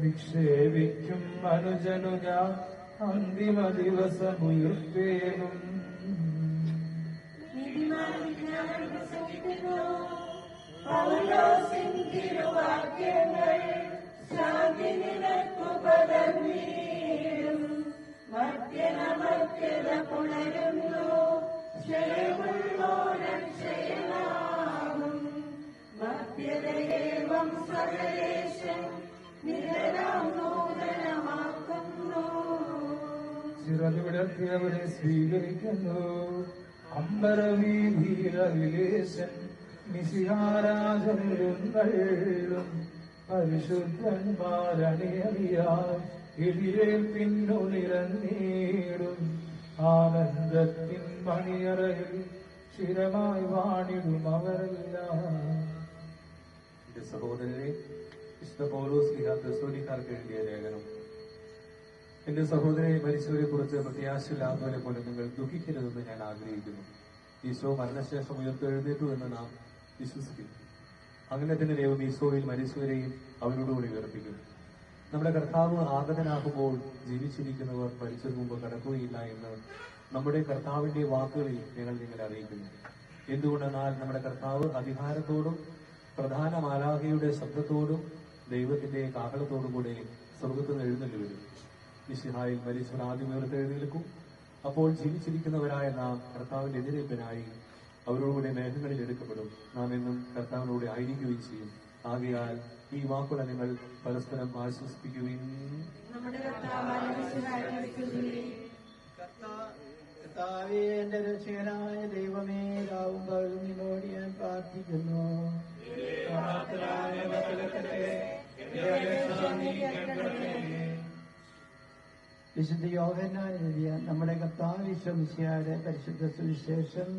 നിക്ഷേപിക്കും അനുജനു ഞാൻ അന്തിമ ദിവസം ഉയർത്തേനും. പൗലോസിൻ തിരുവാക്യങ്ങൾ ശാന്തി നിനക്കു പകർന്നീടും. മർത്യനമർത്യത പുണരുന്നു, ക്ഷയമുള്ളോരക്ഷയനാകും. മർത്യതയേവം സകലേശൻ നിരരാം നൂതനമാക്കുന്നു. ചിറക് വിടർത്തിയവരെ സ്വീകരിക്കുന്നു. അമ്പരവീതിയിലഖിലേശൻ മിശിഹാരാജനും പരിശുദ്ധന്മാരണിയറിയാൻ എതിരേൽപ്പിന്നു നിരന്നീടും. ആനന്ദത്തിൻ മണിയറയിൽ സ്ഥിരമായി വാണിടും അവരെല്ലാം. എന്റെ സഹോദരരെ, വിശുദ്ധ പൗലോസ് തെസ്സലോനിക്കർക്ക് എഴുതിയ ലേഖനം. എന്റെ സഹോദരനെ, മരിച്ചവരെ കുറിച്ച് പ്രത്യാശയില്ലാത്തവരെ പോലെ നിങ്ങൾ ദുഃഖിക്കരുതെന്ന് ഞാൻ ആഗ്രഹിക്കുന്നു. ഈശോ മരണശേഷം ഉയർത്തെഴുന്നേറ്റു എന്ന് നാം വിശ്വസിക്കുന്നു. അങ്ങനെ തന്നെ ദൈവം ഈശോയിൽ മരിച്ചവരെയും അവരോടുകൂടി ഉയർപ്പിക്കും. നമ്മുടെ കർത്താവ് ആഗതനാകുമ്പോൾ ജീവിച്ചിരിക്കുന്നവർ മരിച്ചതിന് മുമ്പ് കടക്കുകയില്ല എന്ന് നമ്മുടെ കർത്താവിന്റെ വാക്കുകളിൽ ഞങ്ങൾ നിങ്ങളെ അറിയിക്കുന്നു. എന്തുകൊണ്ടെന്നാൽ നമ്മുടെ കർത്താവ് അധികാരത്തോടും പ്രധാന മാലാഖയുടെ ശബ്ദത്തോടും ദൈവത്തിന്റെ കാഹളത്തോടും കൂടെ സ്വർഗത്തിൽ നിന്ന് എഴുന്നള്ളി വരും. മിശിഹായിൽ മരിച്ചവർ ആദ്യം ഉയർത്തെഴുന്നേൽക്കും. അപ്പോൾ ജീവിച്ചിരിക്കുന്നവരായ നാം കർത്താവിന്റെ എതിരേൽപ്പിനായി അവരോടുകൂടെ മേഘങ്ങളിൽ എടുക്കപ്പെടും. നാം എന്നും കർത്താവിനോട് ആയിരിക്കുകയും ചെയ്യും. ആകയാൽ ഈ വാക്കുകളെ നിങ്ങൾ പരസ്പരം ആശ്വസിപ്പിക്കുകയും. കർത്താവേ, എന്റെ രക്ഷകനായ ദൈവമേ, രാവും പകലും നിന്നോട് ഞാൻ പ്രാർത്ഥിക്കുന്നു. വിശുദ്ധ യോഹന്നാൻ എഴുതിയ നമ്മുടെ കർത്താവ് ഈശോ മിശിഹായുടെ പരിശുദ്ധ സുവിശേഷം.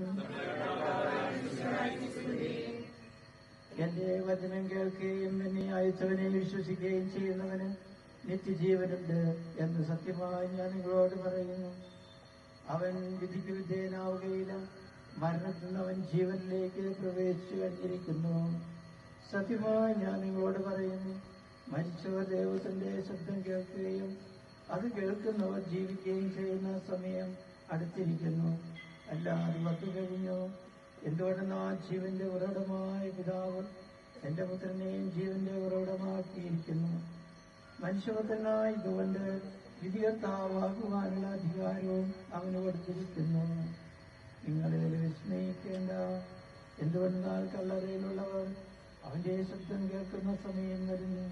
എന്റെ വചനം കേൾക്കുകയും എന്നെ അയച്ചവനെ വിശ്വസിക്കുകയും ചെയ്യുന്നവന് നിത്യജീവനുണ്ട് എന്ന് സത്യമായി ഞാൻ നിങ്ങളോട് പറയുന്നു. അവൻ വിധിക്ക് വിധേയനാവുകയില്ല, മരണത്തിൽ നിന്ന് അവൻ ജീവനിലേക്ക് പ്രവേശിച്ചു കഴിഞ്ഞിരിക്കുന്നു. സത്യമായി ഞാൻ നിങ്ങളോട് പറയുന്നു, മരിച്ചവർ ദൈവത്തിന്റെ ശബ്ദം കേൾക്കുകയും അത് കേൾക്കുന്നവർ ജീവിക്കുകയും ചെയ്യുന്ന സമയം അടുത്തിരിക്കുന്നു. അല്ലാതെ വന്നു കഴിഞ്ഞു. എന്തുകൊണ്ടെന്നാൽ ജീവന്റെ ഉറവിടമായ പിതാവ് എന്റെ പുത്രനെയും ജീവന്റെ ഉറവിടമാക്കിയിരിക്കുന്നു. മനുഷ്യപുത്രനായതുകൊണ്ട് വിധികർത്താവാകുവാനുള്ള അധികാരവും അവന് കൊടുത്തിരിക്കുന്നു. നിങ്ങളിതിൽ വിസ്മയിക്കേണ്ട. എന്തുകൊണ്ടെന്നാൽ കല്ലറയിലുള്ളവർ അവന്റെ ശബ്ദം കേൾക്കുന്ന സമയം വരുന്നു.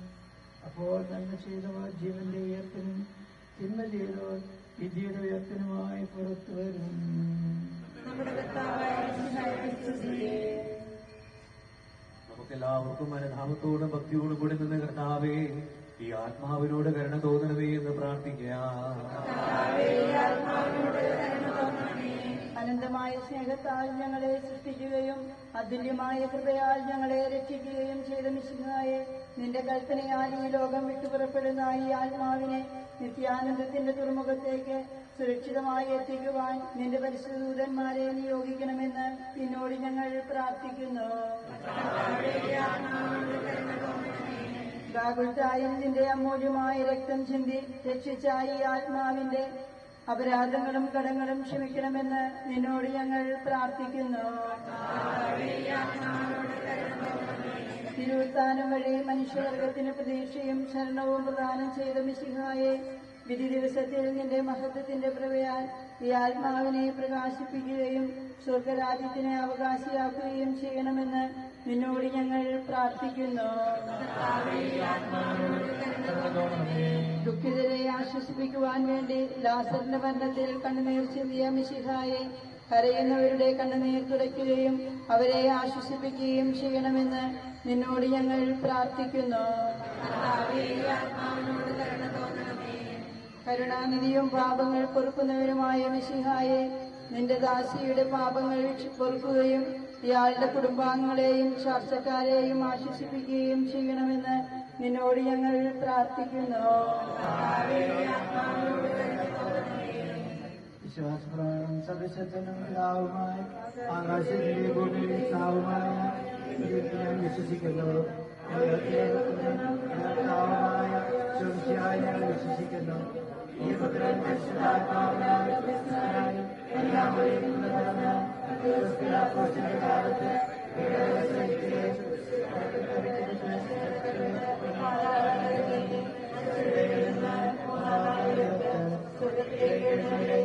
അപ്പോൾ നന്മ ചെയ്തവർ ജീവന്റെ ഉയർത്തിനും തിന്മ ചെയ്തവർ വിധിയുടെ ഉയർത്തിനുമായി പുറത്തു വരും. നമുക്കെല്ലാവർക്കും അനുധാമത്തോടും ഭക്തിയോടും കൂടി നിന്ന് കർത്താവേ, ഈ ആത്മാവിനോട് കരുണ തോന്നണമേ എന്ന് പ്രാർത്ഥിക്കാം. അനന്തമായ സ്നേഹത്താൽ ഞങ്ങളെ സൃഷ്ടിക്കുകയും അതുല്യമായ കൃപയാൽ ഞങ്ങളെ രക്ഷിക്കുകയും ചെയ്ത മിശിഹായെ, നിന്റെ കൽപ്പനയാൽ ഈ ലോകം വിട്ടുപുറപ്പെടുന്ന ഈ ആത്മാവിനെ നിത്യാനന്ദത്തിന്റെ തുറമുഖത്തേക്ക് സുരക്ഷിതമായി എത്തിക്കുവാൻ നിന്റെ പരിശുദ്ധ ദൂതന്മാരെ നിയോഗിക്കണമെന്ന് നിന്നോട് ഞങ്ങൾ പ്രാർത്ഥിക്കുന്നു. ഗാഗുൽത്തായിൽ നിന്റെ അമൂല്യമായ രക്തം ചിന്തി രക്ഷിച്ച ഈ ആത്മാവിന്റെ അപരാധങ്ങളും കടങ്ങളും ക്ഷമിക്കണമെന്ന് നിന്നോട് ഞങ്ങൾ പ്രാർത്ഥിക്കുന്നു. തിരുവുത്താനം വഴി മനുഷ്യവർഗത്തിന് പ്രതീക്ഷയും ശരണവും പ്രദാനം ചെയ്ത മിശിഹായെ വിധി ദിവസത്തിൽ നിന്റെ മഹത്വത്തിന്റെ പ്രഭയാൽ ഈ ആത്മാവിനെ പ്രകാശിപ്പിക്കുകയും സ്വർഗരാജ്യത്തിനെ അവകാശിയാക്കുകയും ചെയ്യണമെന്ന് നിന്നോട് ഞങ്ങൾ പ്രാർത്ഥിക്കുന്നു. ദുഃഖിതരെ ആശ്വസിപ്പിക്കുവാൻ വേണ്ടി ലാസറിന്റെ മരണത്തിൽ കണ്ണുനീർ ചിന്തിയ മിശിഹായെ കരയുന്നവരുടെ കണ്ണുനീർ തുടയ്ക്കുകയും അവരെ ആശ്വസിപ്പിക്കുകയും ചെയ്യണമെന്ന് നിന്നോട് ഞങ്ങൾ പ്രാർത്ഥിക്കുന്നു. കരുണാനിധിയും പാപങ്ങൾ പൊറുക്കുന്നവരുമായ മിശിഹായെ നിന്റെ ദാസിയുടെ പാപങ്ങൾ പൊറുക്കുകയും ഇയാളുടെ കുടുംബാംഗങ്ങളെയും ചർച്ചക്കാരെയും ആശ്വസിപ്പിക്കുകയും ചെയ്യണമെന്ന് നിന്നോട് ഞങ്ങൾ പ്രാർത്ഥിക്കുന്നു. വിശ്വാസപ്രകാരം സദസ്യത്തിനും പിതാവുമായ ആകാശത്തിന്റെ ഭൂമിയിൽ പിതാവുമായ ഞാൻ വിശ്വസിക്കുന്നു. പിതാവുമായ ശുദ്ധിയായി ഞങ്ങൾ വിശ്വസിക്കുന്നു. ഈ പുത്രൻ പരിശുദ്ധാത്മാവിനാൽ എല്ലാവരെയും കാലത്ത് ജീവിക്കുന്നവരെ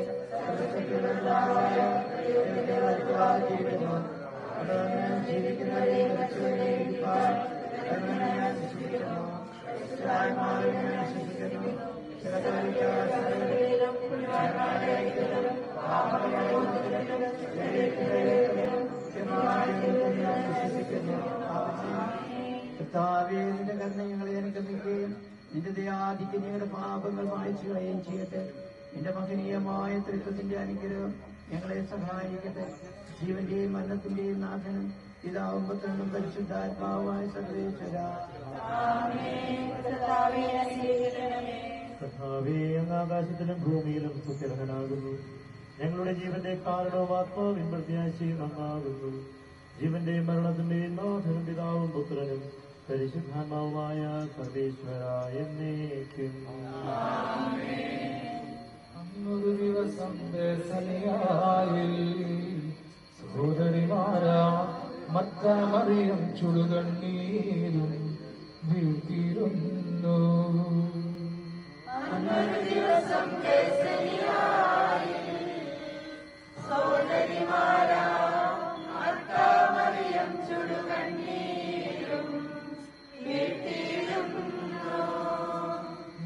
കർത്താവിന്റെ കരുണകളെ അനുഗമിക്കുകയും നിന്റെ ദയാധിക്ക് ഞങ്ങളുടെ പാപങ്ങൾ മായ്ച്ചു കളയുകയും ചെയ്യട്ടെ. നിന്റെ മഹനീയമായ തൃത്വത്തിന്റെ അനുഗ്രഹം ഞങ്ങളെ സഹായിക്കട്ടെ. ജീവന്റെയും മരണത്തിന്റെയും നാഥനും പിതാവും പുത്രനും പരിശുദ്ധാത്മാവുമായ സർവേശ്വരാ. കർത്താവേ, അങ്ങ് ആകാശത്തിലും ഭൂമിയിലും സുസ്ഥിരനാകുന്നു. ഞങ്ങളുടെ ജീവന്റെ കാരണവും ആത്മാവിൻ പ്രത്യാശയും അങ്ങാകുന്നു. ജീവന്റെയും മരണത്തിന്റെയും നാഥനും പിതാവും പുത്രനും പരിശുദ്ധാത്മാവുമായ സർവേശ്വരായ എന്നേക്കും. ഒരു ദിവസം സഹോദരിമാരാ മറിയം ചുടുകണ്ണീരും വീഴ്ത്തിയിരുന്നു.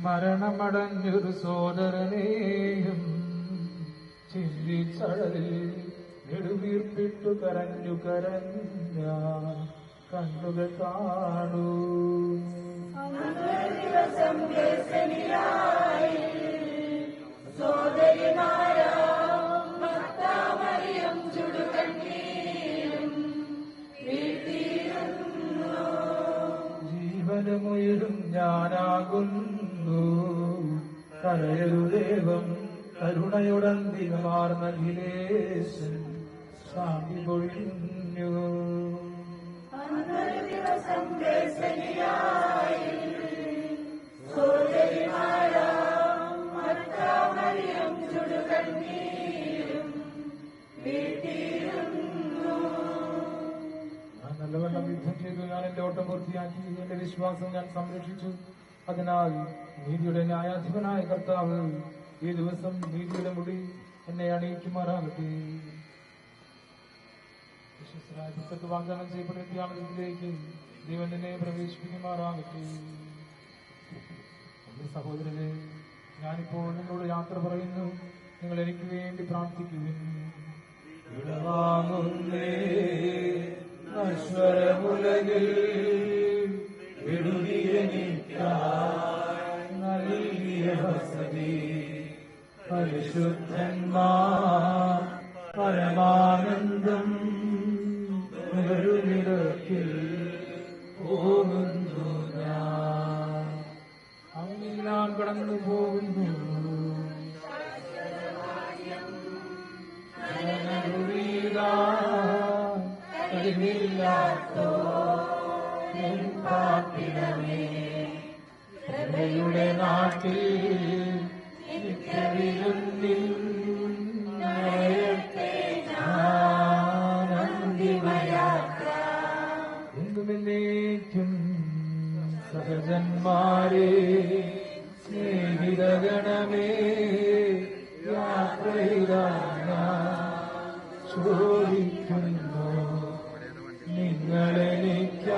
മരണമടഞ്ഞൊരു സോദരനെയും ചിന്തിച്ചഴലിൽ നെടുവീർപ്പിട്ടു കരഞ്ഞു കരഞ്ഞ കണ്ണുകൾ കാണൂ. ജീവനമുയരും ഞാനാകുന്നു, കരയരുദേവം കരുണയുടന്തികമാർന്ന ഖിലേശൻ ശാന്തി പൊഴിഞ്ഞു. ഞാൻ നല്ലവണ്ണം യുദ്ധം ചെയ്തു, ഞാൻ എന്റെ ഓട്ടം പൂർത്തിയാക്കി, എന്റെ വിശ്വാസം ഞാൻ സംരക്ഷിച്ചു. അതിനാൽ നീതിയുടെ ന്യായാധിപനായ കർത്താവ് ഈ ദിവസം നീതിയുടെ മുടി എന്നെ അണിയിക്കുമാറാകട്ടെ. വിശ്വസ്തരാജ്യത്ത് വാഗ്ദാനം ചെയ്യപ്പെടുകയാണെങ്കിലേക്ക് ദൈവം എന്നെ പ്രവേശിപ്പിക്കുമാറാകട്ടെ. സഹോദരനെ, ഞാനിപ്പോൾ നിങ്ങളോട് യാത്ര പറയുന്നു. നിങ്ങൾ എനിക്ക് വേണ്ടി പ്രാർത്ഥിക്കുവിൻ. വിടവാങ്ങുന്നേ നശ്വരമുലകിൽ നൽകിയ വസതി പരിശുദ്ധന്മാർ പരമാനന്ദം നിരക്കിൽ പോകുന്നു. ഞാൻ അങ്ങിൽ ഞാൻ കടന്നു പോകുന്നു. നാട്ടിൽ നിത്യവിരുന്നിൽ നയത്തെ ഞാൻ അന്തിമയാത്ര. എന്തുമെന്നേക്കും സഹജന്മാരെ സ്നേഹിതഗണമേ യാത്രയിലാണ് ചോദിക്കുന്നു നിങ്ങളെനിക്കായി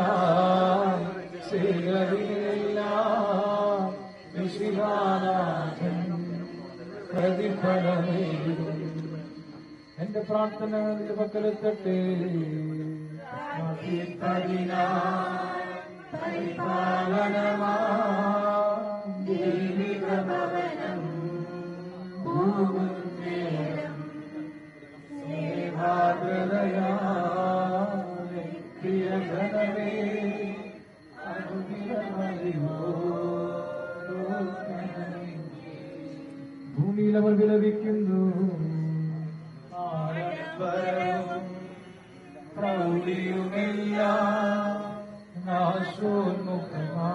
ചെയ്തതിനെല്ലാം വിശിഹാനാഥൻ പ്രതിഫലമേകും. എന്റെ പ്രാർത്ഥന നിന്റെ പക്കലെത്തട്ടെ. ദൈവികഭവനം ഭൂമുന്നേരം സ്നേഹാദ്രതയാലെ പ്രിയജനമേ അനുദിനമറിവോ ഭൂമിയിൽ അവർ വിലപിക്കുന്നു. ആഡംബരവും പ്രൗഢിയുമെല്ലാം നാശോന്മുഖമാ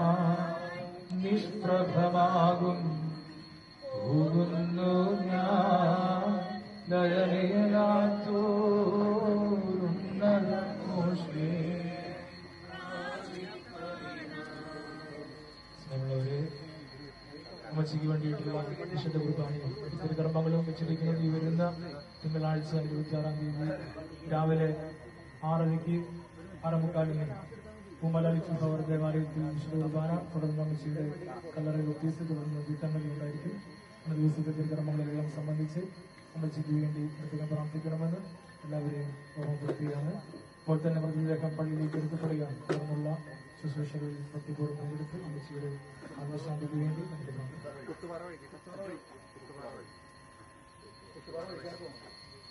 നിഷ്പ്രഭമാകും. പോകുന്നു ഞാൻ ദയനീയനാത്തോരുന്നതമോഷേ. നമ്മളൊരു അമ്മച്ചിക്ക് വേണ്ടിയിട്ടുള്ള വിശുദ്ധ കുർബാനയും തിരുകർമ്മങ്ങളും വെച്ചിരിക്കുന്നത് ഈ വരുന്ന തിങ്കളാഴ്ച 26-ാം തീയതി രാവിലെ 6:30 6:45 പൂമലാലിച്ചു പവർ ദേവാലയത്തിൽ വിശുദ്ധ കുർബാന, തുടർന്ന് അമ്മച്ചിയുടെ കല്ലറയിൽ ഒത്തീസ്, തുടർന്ന് വീട്ടങ്ങളിൽ ഉണ്ടായിരിക്കും. ആ ദിവസത്തെ തിരുകർമ്മങ്ങളെല്ലാം സംബന്ധിച്ച് അമ്മച്ചിക്ക് വേണ്ടി പ്രത്യേകം പ്രാർത്ഥിക്കണമെന്ന് എല്ലാവരെയും ഓർമ്മപ്പെടുത്തുകയാണ്. ഇപ്പോൾ തന്നെ മൃതദേഹം പള്ളിയിലേക്ക് എടുക്കപ്പെടുകയാണ്. തുടർന്നുള്ള ശുശ്രൂഷകളിൽ ഭക്തിപൂർവ്വം പങ്കെടുത്ത് അമ്മച്ചിയുടെ ആത്മശാന്തിക്ക് വേണ്ടി നമുക്ക് പ്രാർത്ഥിക്കാം.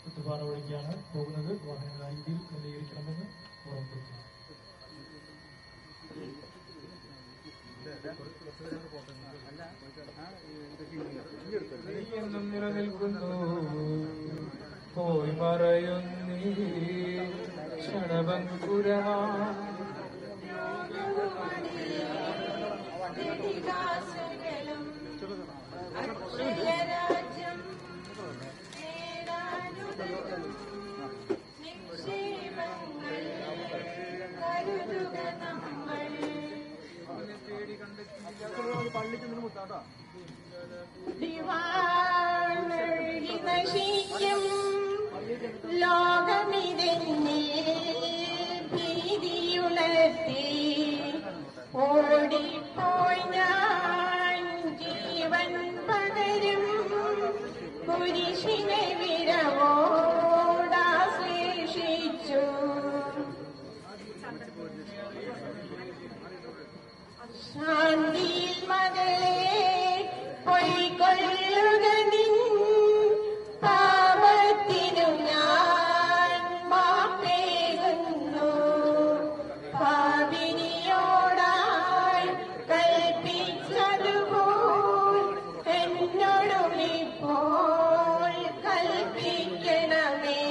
കുത്തുപാറ വഴിക്കാണ് പോകുന്നത്. വാഹനങ്ങൾ അരികിൽ ക്രമീകരിക്കണമെന്ന് ഓർമ്മപ്പെടുത്തുന്നു. എന്നും നിലനിൽക്കുന്നു പോയി മറയുന്നീ ക്ഷണഭങ്കുരമാ അക്ഷയരാജ്യം നേടാനുതകും നിക്ഷേപങ്ങൾ കരുതുക നമ്മൾ. ദിവാഴ്ന്നൊഴുകി നശിക്കും ലോകമിതെന്നെ ഭീതിയുണർത്തി ഓടിപ്പോയി ഞാൻ ജീവൻ പകരും കുരിശിനെ വിരവോടാശ്ലേഷിച്ചു. ശാന്തിയിൽ മകളെ പൊയ്ക്കൊള്ളുക നിൻ പാപത്തിനു ഞാൻ മാപ്പേകുന്നു. പാപിനിയോടായി കൽപ്പിച്ചതുപോൽ എന്നോടും ഇപ്പോൾ കൽപ്പിക്കണമേ.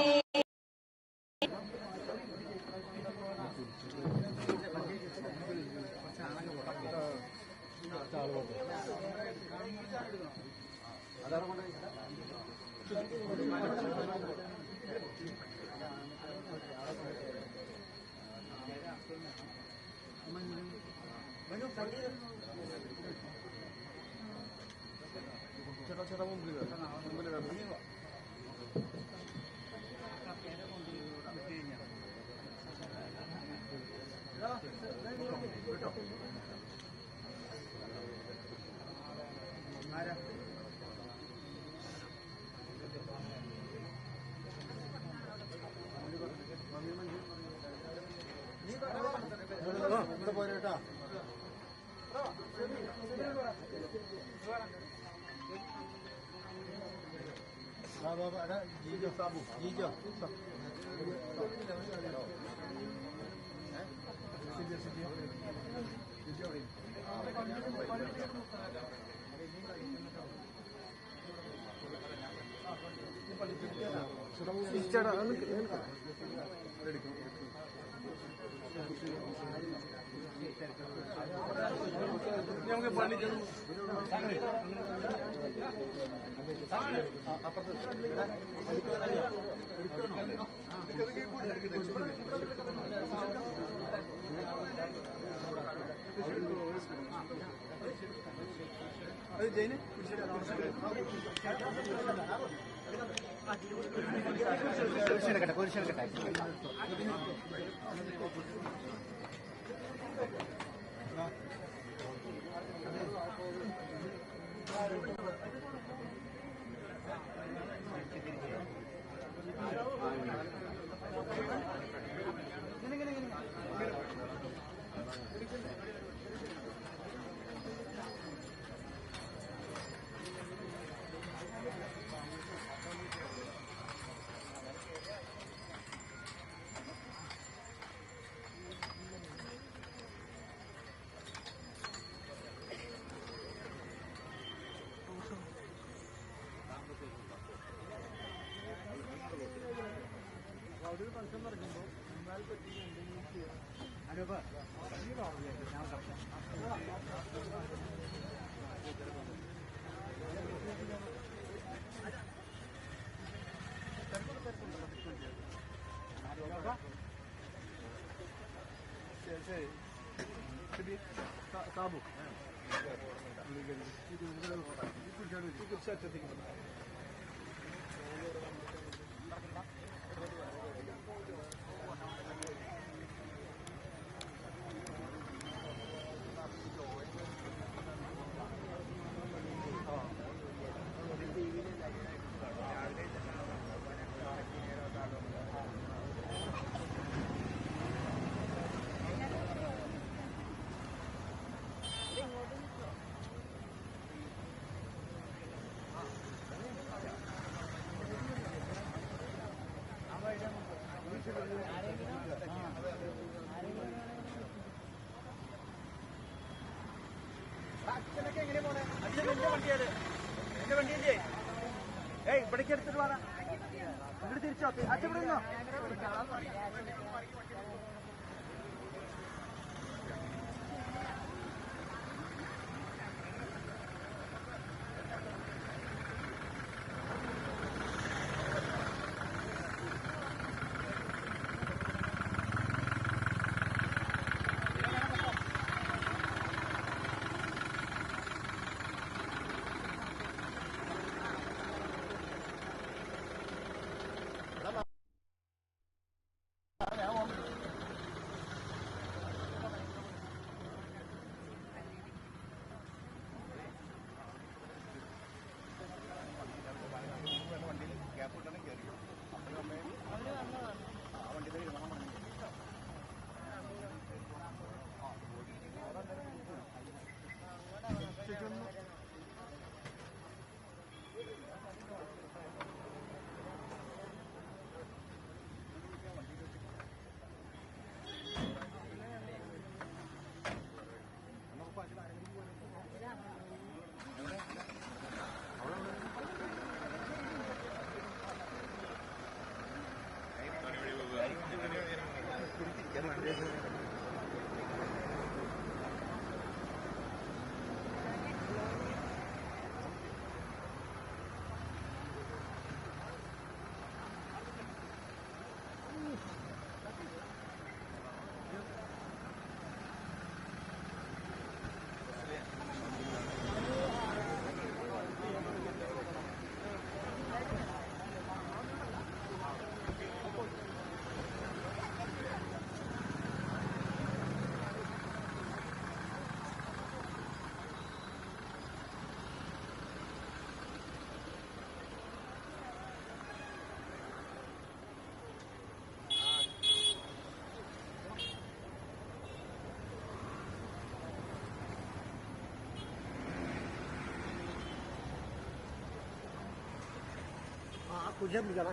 कुछ निकाला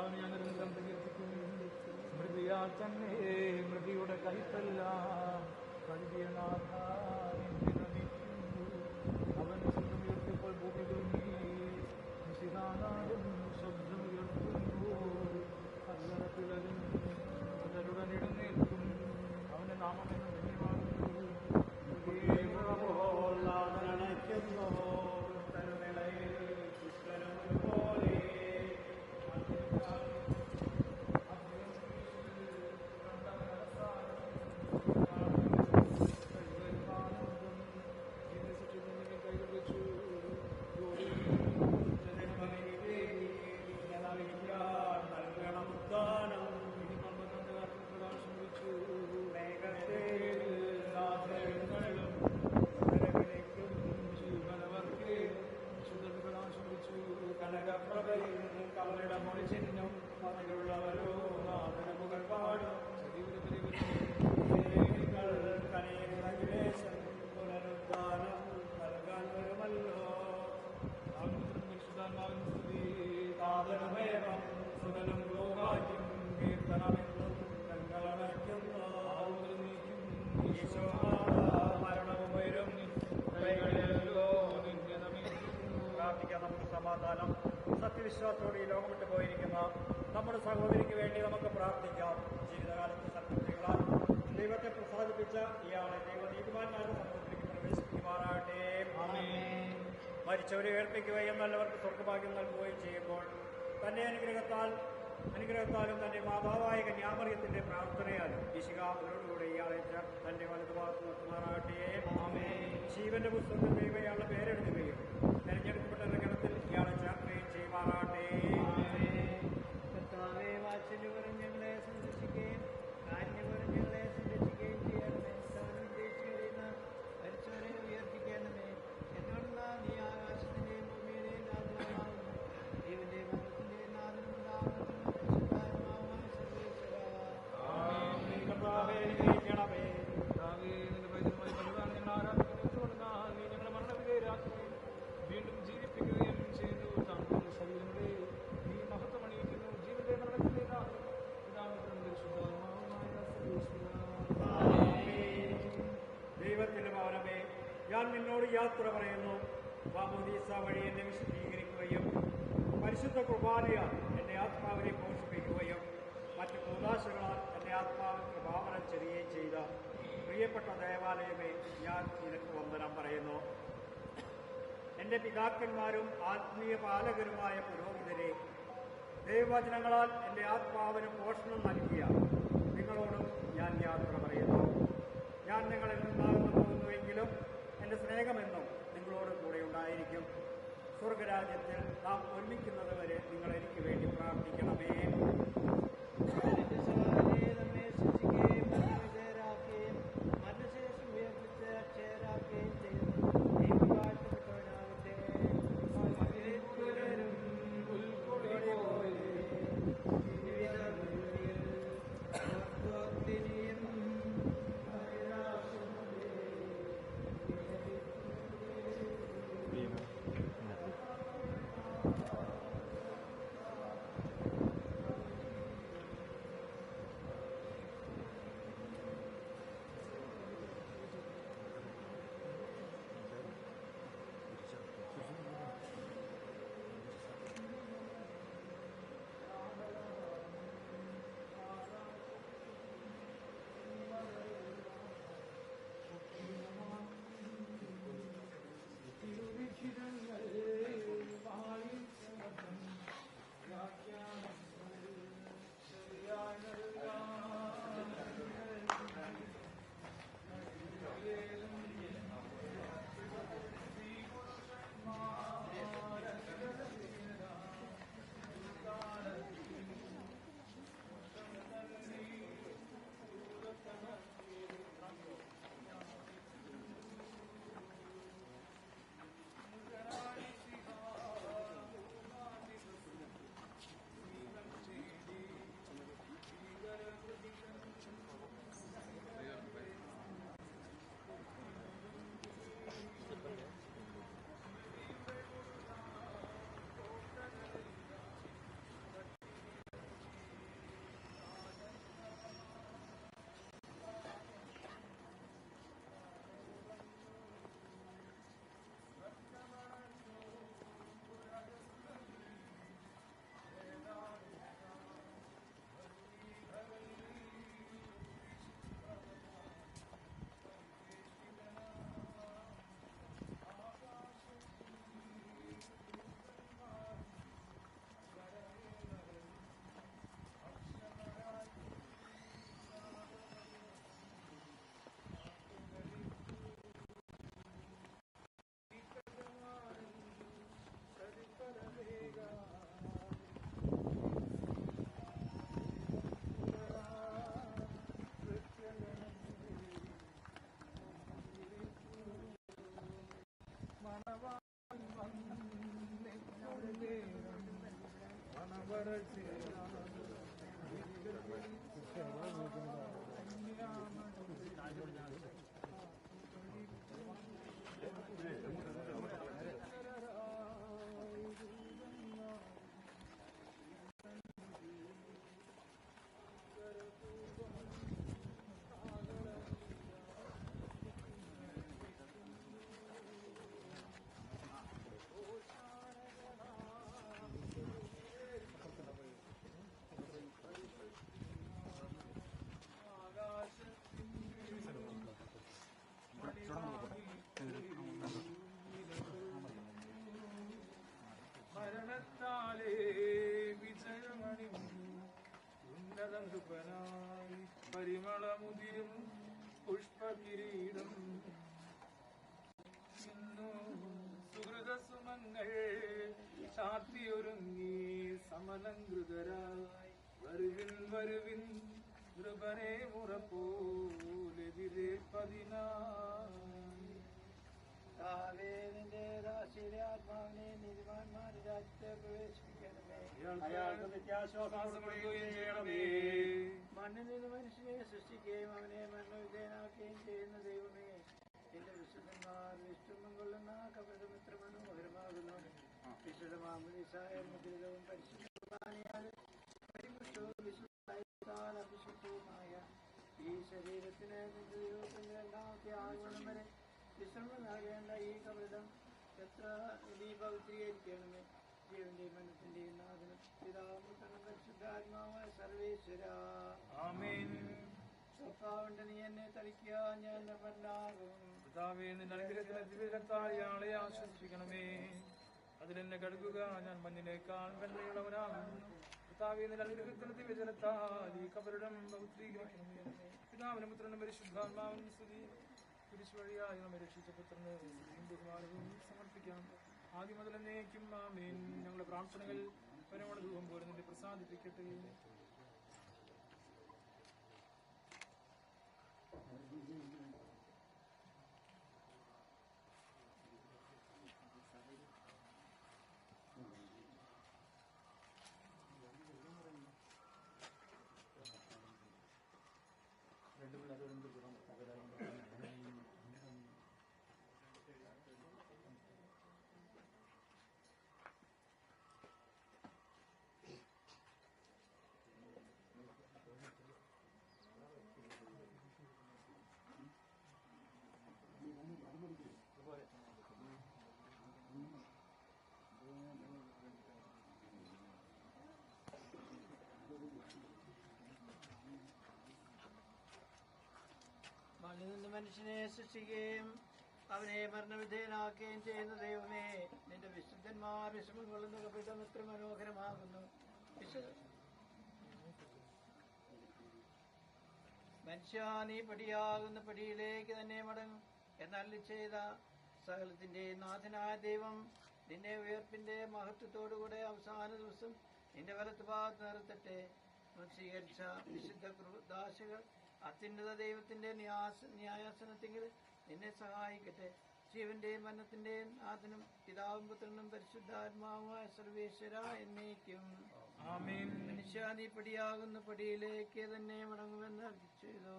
കർത്താവിനെ ഞങ്ങൾ നിലം പ്രകീർത്തിക്കുന്നു. സ്മൃതിയാൽ തന്നെ മൃതിയുടെ കൈപ്പല്ല കഴുകിയ നാഥ നിന്നെ നമിക്കുന്നു. അവൻ ശബ്ദമുയർത്തിയപ്പോൾ ഭൂമി കുലുങ്ങി, നിശിതാനാദം ശബ്ദമുയർത്തുന്നു. കല്ലറ പിളരും, കല്ലറുടൻ എഴുന്നേൽക്കും, അവന്റെ നാമം എന്ന ധന്യമാകുന്നു. സമാധാനം. സത്യവിശ്വാസത്തോടെ ഈ ലോകം വിട്ടു പോയിരിക്കുന്ന നമ്മുടെ സഹോദരിക്ക് വേണ്ടി നമുക്ക് പ്രാർത്ഥിക്കാം. ജീവിതകാലത്ത് സത്യങ്ങളാൽ ദൈവത്തെ പ്രസാദിപ്പിച്ച ഇയാളെ ദൈവനീതിമാന്മാരുടെ സമൂഹത്തിലേക്ക് പ്രവേശിപ്പിക്കുമാറാകട്ടെ. മരിച്ചവരെ ഉയർപ്പിക്കുകയും നല്ലവർക്ക് സ്വർഗഭാഗ്യം നൽകുകയും ചെയ്യുമ്പോൾ തന്നെ അനുഗ്രഹത്താലും തന്റെ മാതാവായ കന്യാമറിയത്തിന്റെ പ്രാർത്ഥനയാലും ഈശിക അവരോടുകൂടെ ഇയാളെ തന്റെ വലതുഭാഗത്ത് നിർത്തുമാറാകട്ടെ. ജീവന്റെ പുസ്തകത്തിൽ ദൈവം ഇയാളുടെ പേരെഴുതുകയും തെരഞ്ഞെടുക്കപ്പെട്ട ഗണത്തിൽ ഇയാളെ ചേർക്കുകയും ചെയ്യുമാറാകട്ടെ. കർത്താവേ, വാത്സല്യപരം ഞങ്ങളെ സംരക്ഷിക്കുകയും കാരുണ്യപരം ഞങ്ങളെ സംരക്ഷിക്കുകയും ചെയ്യണമേ. സകലം ജയിച്ചു കഴിയുന്ന മരിച്ചവരെ ഉയർപ്പിക്കണമേ. എന്നുള്ള നീ ആകാശത്തിന്റെയും ഭൂമിയുടെയും രാജാവാകുന്നു. ദൈവന്റെയും മരണത്തിന്റെയും നാഥനുണ്ടാകുന്നു. പരിശുദ്ധാത്മാവായ സർവ്വേശ്വരാ. വീണ്ടും ജീവിപ്പിക്കുകയും ചെയ്തു. താങ്കളുടെ ശരീരങ്ങളെ നീ മഹത്വമണിയിക്കുന്നു. ജീവന്റെ മരണത്തിന്റെ ദൈവത്തിന്റെ ഭവനമേ, ഞാൻ നിന്നോട് യാത്ര പറയുന്നു. മാമോദീസ വഴി എന്നെ വിശദീകരിക്കുകയും പരിശുദ്ധ കുർബാനയാൽ എന്റെ ആത്മാവിനെ പോഷിപ്പിക്കുകയും മറ്റു കൂതാശകളാൽ എന്റെ ആത്മാവിൽ കൃപാവനം ചെറിയുകയും ചെയ്ത പ്രിയപ്പെട്ട ദേവാലയമേ, ഞാൻ നിനക്ക് വന്ദനം പറയുന്നു. എന്റെ പിതാക്കന്മാരും ആത്മീയ പാലകരുമായ പുരോഹിതരെ, ദൈവവചനങ്ങളാൽ എന്റെ ആത്മാവിന് പോഷണം നൽകിയ നിങ്ങളോടും ഞാൻ യാത്ര പറയുന്നു. ഞാൻ നിങ്ങളിൽ നിന്നാകുന്നു പോകുന്നുവെങ്കിലും എന്റെ സ്നേഹമെന്നും നിങ്ങളോട് കൂടെ ഉണ്ടായിരിക്കും. സ്വർഗരാജ്യത്തിൽ നാം ഒരുമിക്കുന്നത് വരെ നിങ്ങൾ എനിക്ക് വേണ്ടി പ്രാർത്ഥിക്കണമേ. നമ്മെ ശിക്ഷിക്കുകയും വിജയരാക്കുകയും മരണശേഷം ഉയർപ്പിച്ച് അക്ഷയരാക്കുകയും ചെയ്യുന്നു. ദൈവവാഴ്ത്തപ്പെട്ടവനാകട്ടെ. മരണത്താലേ വിജയമണി ഉന്നതൃപനായി പരിമളമുതിരും പുഷ്പകിരീടം ഇന്നു സുഹൃതസുമങ്ങൾ ചാർത്തിയൊരുങ്ങി സമലങ്കൃതരായി വരുവിൻ വരുവിൻ നൃപനെ മുറപ്പോലെതിരേൽപ്പതിനായി നിന്റെ ദാസിയുടെ ആത്മാവിനെ നീതിമാന്മാരുടെ രാജ്യത്തെ പ്രവേശിപ്പിക്കണമേ. അയാൾക്ക് നിത്യാശ്വാസം ചെയ്യണമേ. മണ്ണിൽ നിന്ന് മനുഷ്യനെ സൃഷ്ടിക്കുകയും അവനെ മരണവിധേയനാക്കുകയും ചെയ്യുന്ന ദൈവമേ, എന്റെ വിശുദ്ധന്മാർ വിഷ്ണുമം കൊള്ളുന്ന കപടം എത്ര മനോഹരമാകുന്നു. വിശുദ്ധമാമൃതവും പരിശുദ്ധവും അഭിഷിക്തവുമായ ഈ ശരീരത്തിന് നിന്റെ ദൈവത്തിന്റെ രണ്ടാമത്തെ ആഗമനം വരെ വിശ്രമം നൽകേണ്ട ഈ കപടം എത്ര നീ പവിത്രീകരിക്കണമേ. ജീവന്റെയും മനസ്സിന്റെയും നാഥനും പിതാവും പരിശുദ്ധാത്മാവായ സർവേശ്വര. സ്വഭാവണ്ട് നീ എന്നെ തളിക്കുക, ഞാൻ നിർമ്മലാകും. പിതാവേ, നിന്റെ അനുഗ്രഹത്തിന് ദിവ്യരക്താൽ ഇയാളെ ആശ്വസിപ്പിക്കണമേ. അതിലെന്നെ കഴുകുക, ഞാൻ മഞ്ഞിനേക്കാൾ വെള്ളയുള്ളവനാകുന്നു. പിതാവേ, നിന്റെ അനുഗ്രഹത്തിന് ദിവ്യജലത്താൽ ഈ കപടം പവിത്രീകരിക്കണമേ. പിതാവിനും പുത്രനും പരിശുദ്ധാത്മാവിനും സ്തുതി. കുരിശ് വഴിയായി നമ്മെ രക്ഷിച്ച പുത്രന് ബഹുമാനവും സമർപ്പിക്കാം. ആദ്യം മുതൽ എന്നേക്കും ആമേൻ. ഞങ്ങളുടെ പ്രാർത്ഥനകൾ പരമണ ധൂപം പോലെ നിന്നെ പ്രസാദിപ്പിക്കട്ടെ. മണ്ണിൽ നിന്ന് മനുഷ്യനെ സൃഷ്ടിക്കുകയും അവനെ മരണവിധേയനാക്കുകയും ചെയ്യുന്ന ദൈവമേ, നിന്റെ വിശുദ്ധന്മാർ വിഷമം കൊള്ളുന്ന കപടം എത്ര മനോഹരമാകുന്നു. മനുഷ്യ, നീ പടിയാകുന്ന പടിയിലേക്ക് തന്നെ മടങ്ങും എന്നല്ല ചെയ്ത സകലത്തിന്റെ നാഥനായ ദൈവം നിന്നെ ഉയർപ്പിന്റെ മഹത്വത്തോടുകൂടെ അവസാന ദിവസം നിന്റെ വലത്ത് ഭാഗത്ത് നിർത്തട്ടെ. സ്വീകരിച്ച വിശുദ്ധ ദാശകൾ അത്യുന്നത ദൈവത്തിന്റെ ന്യായാസനത്തിൽ നിന്നെ സഹായിക്കട്ടെ. ജീവന്റെയും മരണത്തിന്റെയും നാഥനും പിതാവും പുത്രനും പരിശുദ്ധാത്മാവുമായ സർവേശ്വര എന്നേക്കും. മനുഷ്യ, നീ പടിയാകുന്ന പടിയിലേക്ക് തന്നെ മടങ്ങുമെന്ന് അർപ്പിച്ചു.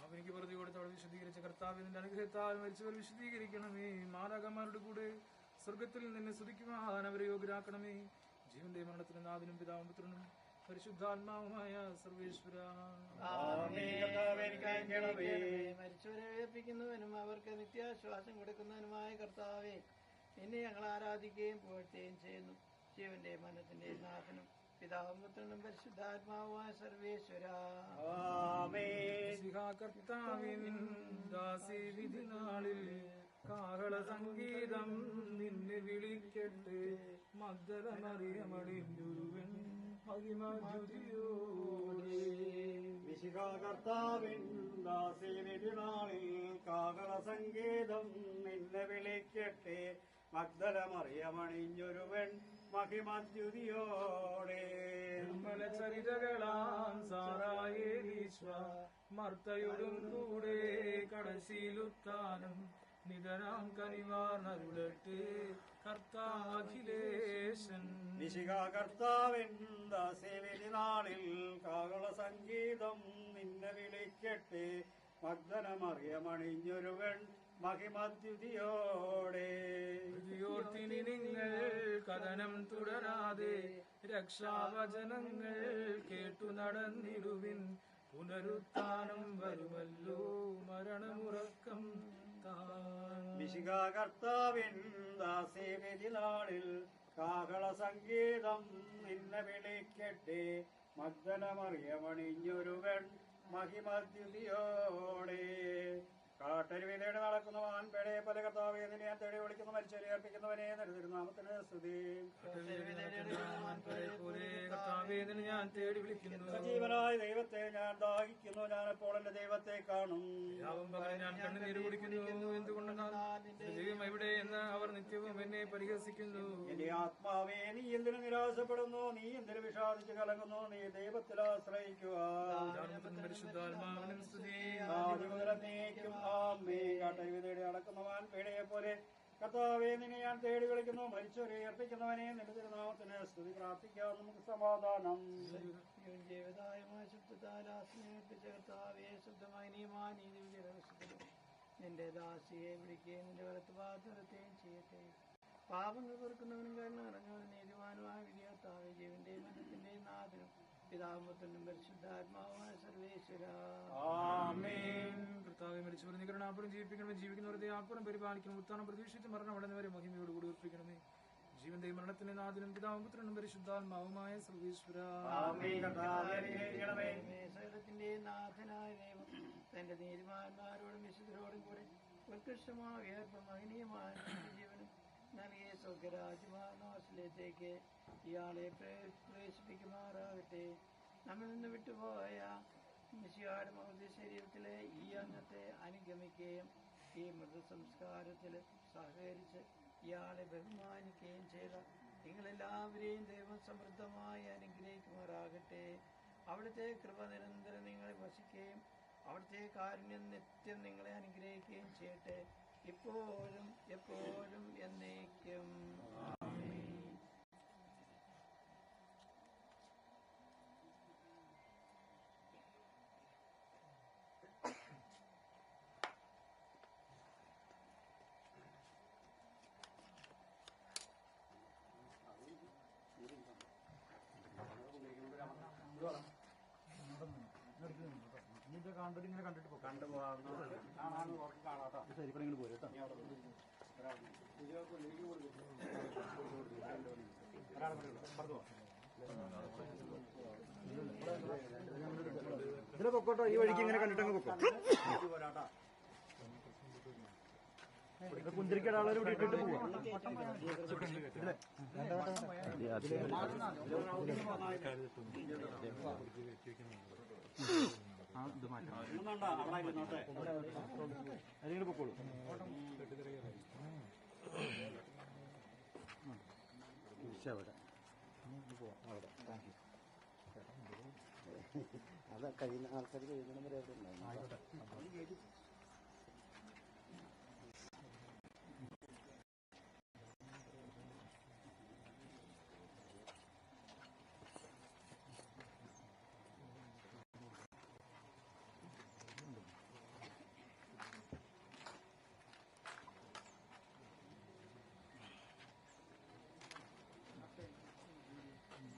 അവനിക്ക് വെറുതെ കൊടുത്തവളെ വിശദീകരിച്ച കർത്താവിന്റെ അനുഗ്രഹത്താൽ മരിച്ചവർ വിശദീകരിക്കണമേ. മാലാഖമാരുടെ കൂടെ സ്വർഗത്തിൽ നിന്നെ സ്തുതിക്കുവാൻ അവരെ യോഗ്യരാക്കണമേ. ജീവന്റെ മരണത്തിന് നാഥനും പിതാവും പുത്രനും പരിശുദ്ധാത്മാവുമായ സർവേശ്വര. മരിച്ചവരെ ഉയർപ്പിക്കുന്നവനും അവർക്ക് നിത്യാശ്വാസം കൊടുക്കുന്നവനുമായ കർത്താവെ, നിന്നെ ഞങ്ങൾ ആരാധിക്കുകയും പുകഴ്ത്തുകയും ചെയ്യുന്നു. ജീവന്റെ മരണത്തിന്റെ നാഥനും പിതാവും പുത്രനും പരിശുദ്ധാത്മാവുമായ സർവേശ്വര. കർത്താവിൻ ദാസി വിധി നാളിൽ കാഹള സംഗീതം നിന്നെ വിളിക്കട്ടെ. മഗ്ദല മറിയമണിഞ്ഞൊരുവൻ മഹിമജ്യോതിയോടെ. കർത്താവിൻ ദാസി വിധി നാളിൽ കാഹള സംഗീതം നിന്നെ വിളിക്കട്ടെ. മഗ്ദല മറിയമണിഞ്ഞൊരുവൻ മഹിമദ്യുതിയോടെ. നിർമ്മല ചരിതകളാം സാറായേലീശ്വ മർത്തയോടും കൂടെ കടശീലുത്താനും നിതരാം കനിവാർന്നരുളട്ടെ കർത്താഖിലേശൻ. മിശിഹ കർത്താവിൻ ദാസേവലി നാളിൽ കാഹള സംഗീതം നിന്നെ വിളിക്കട്ടെ. മഗ്ദനമറിയമണിഞ്ഞൊരുവൻ മഹിമദ്യുതിയോടെ. ോർത്തിനി നിങ്ങൾ കഥനം തുടരാതെ രക്ഷാവചനങ്ങൾ കേട്ടു നടന്നിടുവിൻ. പുനരുത്ഥാനം വരുമല്ലോ മരണമുറക്കം താൻ. മിശിഹ കർത്താവിൻ ദാസേവലി നാളിൽ കാഹള സംഗീതം നിന്നെ വിളിക്കട്ടെ. മഗ്ദനമറിയമണിഞ്ഞൊരുവൻ മഹിമദ്യുതിയോടെ. കാട്ടരുവിതേടി നടക്കുന്ന മാൻപേടെ പല കർത്താവെ നിന്നെ ഞാൻ തേടി വിളിക്കുന്നു. മരിച്ചവരെ അർപ്പിക്കുന്നവനെ തിരുനാമത്തിന് സ്തുതി. ഞാൻ തേടി വിളിക്കുന്നു. സജീവനായ ദൈവത്തെ ഞാൻ ദാഹിക്കുന്നു. ഞാൻ അപ്പോൾ എന്റെ ദൈവത്തെ കാണും. ഞാൻ കണ്ണുനീര് കുടിക്കുന്നു. എന്തുകൊണ്ടെന്നാൽ ദൈവം എവിടെ എന്ന് അവർ നിത്യവും എന്നെ പരിഹസിക്കുന്നു. എന്റെ ആത്മാവേ, നീ എന്തിനു നിരാശപ്പെടുന്നു? നീ എന്തിനു വിഷാദിച്ച് കലങ്ങുന്നു? നീ ദൈവത്തിൽ ആശ്രയിക്കുക. പരിശുദ്ധാത്മാവിനും സ്തുതി. കാട്ടരുവിതേടി നടക്കുന്നവൻ പേടയെ പോലെ കർത്താവെ നിന്നെ ഞാൻ തേടി വിളിക്കുന്നു. മരിച്ചവരെ അർപ്പിക്കുന്നവനെ നിന്റെ തിരുനാമത്തിന് സ്തുതി. പ്രാർത്ഥിക്കാം. നമുക്ക് സമാധാനം. ജീവദായമായ ശുദ്ധതാലാസ്നേഹിപ്പിച്ച കർത്താവെ, ശുദ്ധമായ നീതിമായ നീതിയുടെ രഹസ്യത്തിലും നിന്റെ ദാസിയെ വിളിക്കുകയും നിന്റെ വലത്ത് ഭാഗത്തും ചെയ്യട്ടെ. പാപങ്ങൾ പൊറുക്കുന്നവനും കാരണം ഇറങ്ങുന്നവനും നീതിമാനുമായ വിധികർത്താവെ, ജീവന്റെയും മരണത്തിന്റെയും നാഥനും പിതാമത്തിനും പരിശുദ്ധാത്മാവായ സർവേശ്വര. കർത്താവെ, മരിച്ചവരെ നികരണാപ്പുറം ജീവിപ്പിക്കണമേ. ജീവിക്കുന്നവരുടെ ആപ്പുറം പരിപാലിക്കണം. ഉത്താനം പ്രതീക്ഷിച്ച് മരണം അടഞ്ഞവരെ മഹിമയോട് കൂടി ഉറപ്പിക്കണമേ. ജീവന്റെയും മരണത്തിന്റെ നാഥനും പിതാവും പുത്രനും പരിശുദ്ധാത്മാവുമായ സർവേശ്വര. സകലത്തിന്റെയും നാഥനായ ദൈവം തന്റെ നീതിമാന്മാരോടും വിശുദ്ധരോടും കൂടെ ഉത്കൃഷ്ടമായ മഹനീയമായ ജീവനും നൽകിയ സ്വർഗരാജ്യമാനത്തിലേക്ക് ഇയാളെ പ്രവേശിപ്പിക്കുമാറാകട്ടെ. നമ്മിൽ നിന്ന് വിട്ടുപോയ മിശിഹായുടെ മഹത്വ ശരീരത്തിലെ ഈ അംഗത്തെ അനുഗമിക്കുകയും ഈ മൃതസംസ്കാരത്തിൽ സഹകരിച്ച് ഇയാളെ ബഹുമാനിക്കുകയും ചെയ്ത നിങ്ങളെല്ലാവരെയും ദൈവം സമൃദ്ധമായി അനുഗ്രഹിക്കുമാറാകട്ടെ. അവിടുത്തെ കൃപ നിരന്തരം നിങ്ങളെ വസിക്കുകയും അവിടുത്തെ കാരുണ്യം നിത്യം നിങ്ങളെ അനുഗ്രഹിക്കുകയും ചെയ്യട്ടെ, ഇപ്പോഴും എപ്പോഴും എന്നേക്കും. ഇങ്ങനെ കണ്ടിട്ട് കണ്ടുപോകാം. ശരിക്കും പോരും കേട്ടോ. ഇതിലെ പൊക്കോട്ടോ, ഈ വഴിക്ക് ഇങ്ങനെ കണ്ടിട്ടങ്ങ് പൊക്കോ. കുന്തിരിക്കട ആളുകൾ ഇവിടെ ഇട്ടിട്ട് പോവാം. അതിങ്ങനെ പൊക്കോളൂ. അത് കഴിയുന്ന ആൾക്കാർ കഴിയുന്ന വരെ അവിടെ ഉണ്ടാവും.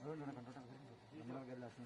അതുകൊണ്ടാണ് കണ്ടോട്ടെ നമ്മളൊക്കെ ലാസ്റ്റ്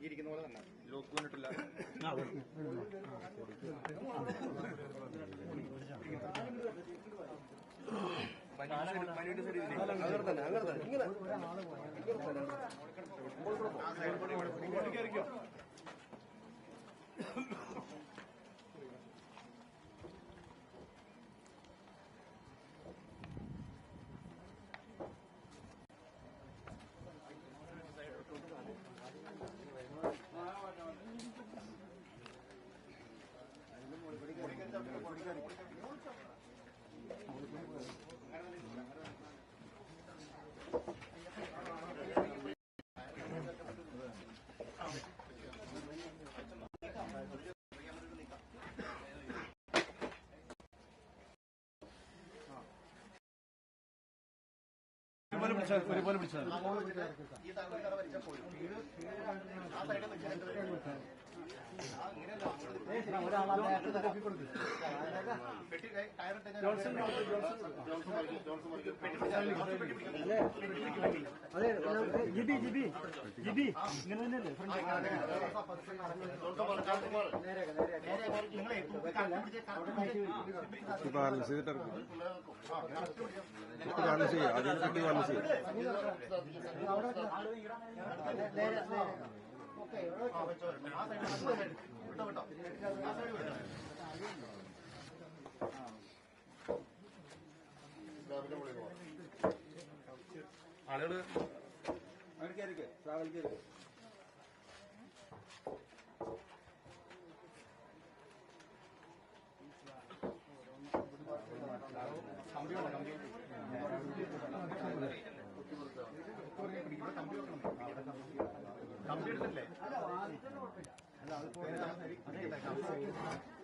ഇരിക്കുന്ന പോലെ തന്നെ ലോക്ക് വന്നിട്ടില്ല. ഒരുപോലെ പിടിച്ചാൽ ബാലൻസ് ചെയ്തിട്ട് ബാലൻസ് ചെയ്യുക. അതിനെ പറ്റി ബാലൻസ് ചെയ്യുക. ആളുകള്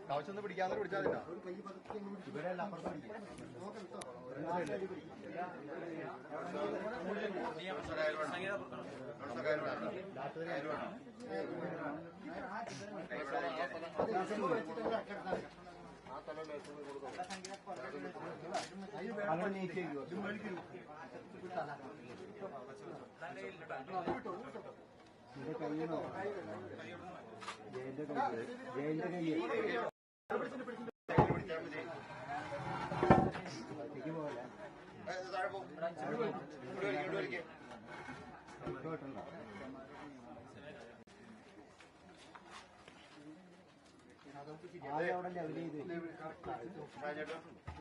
കവച്ചൊന്ന് പിടിക്കാതെ പിടിച്ചാൽ ഇവരെല്ലാം അങ്ങനെ നീക്കി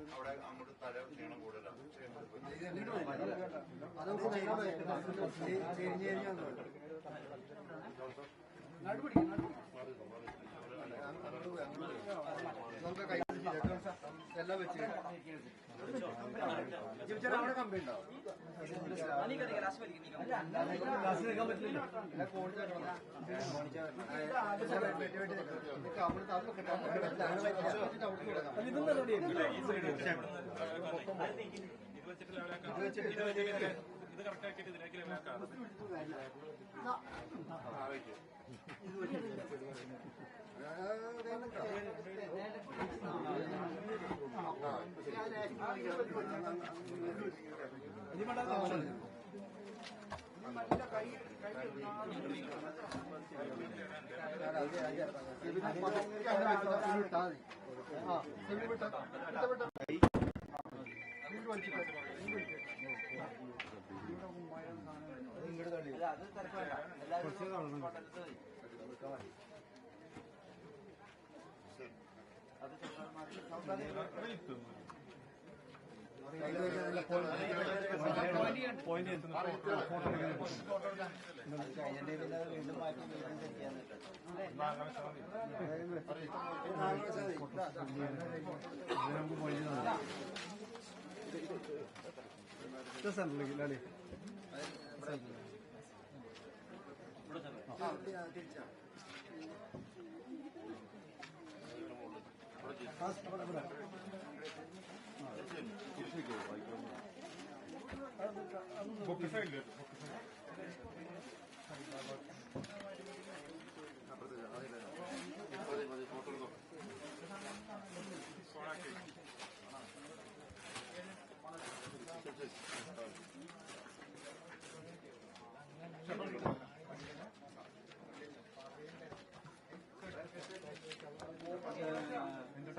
അവിടെ അങ്ങോട്ട് തല നീളം കൂടുതലാണ്. എല്ലാം വെച്ച് അവിടെ കമ്പുണ്ടോ?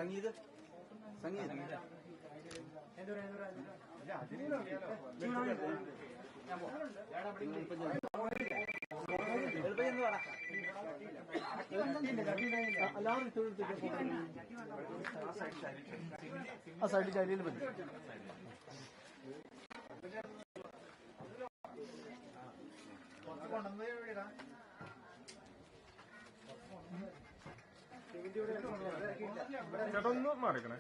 സംഗീത് സംഗീത് ആ സൈഡിൽ ചരിയിൽ പറ്റി ചേട്ടാ ഒന്ന് മാറിക്കണേ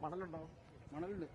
മണലുണ്ടോ? മണലുണ്ട്.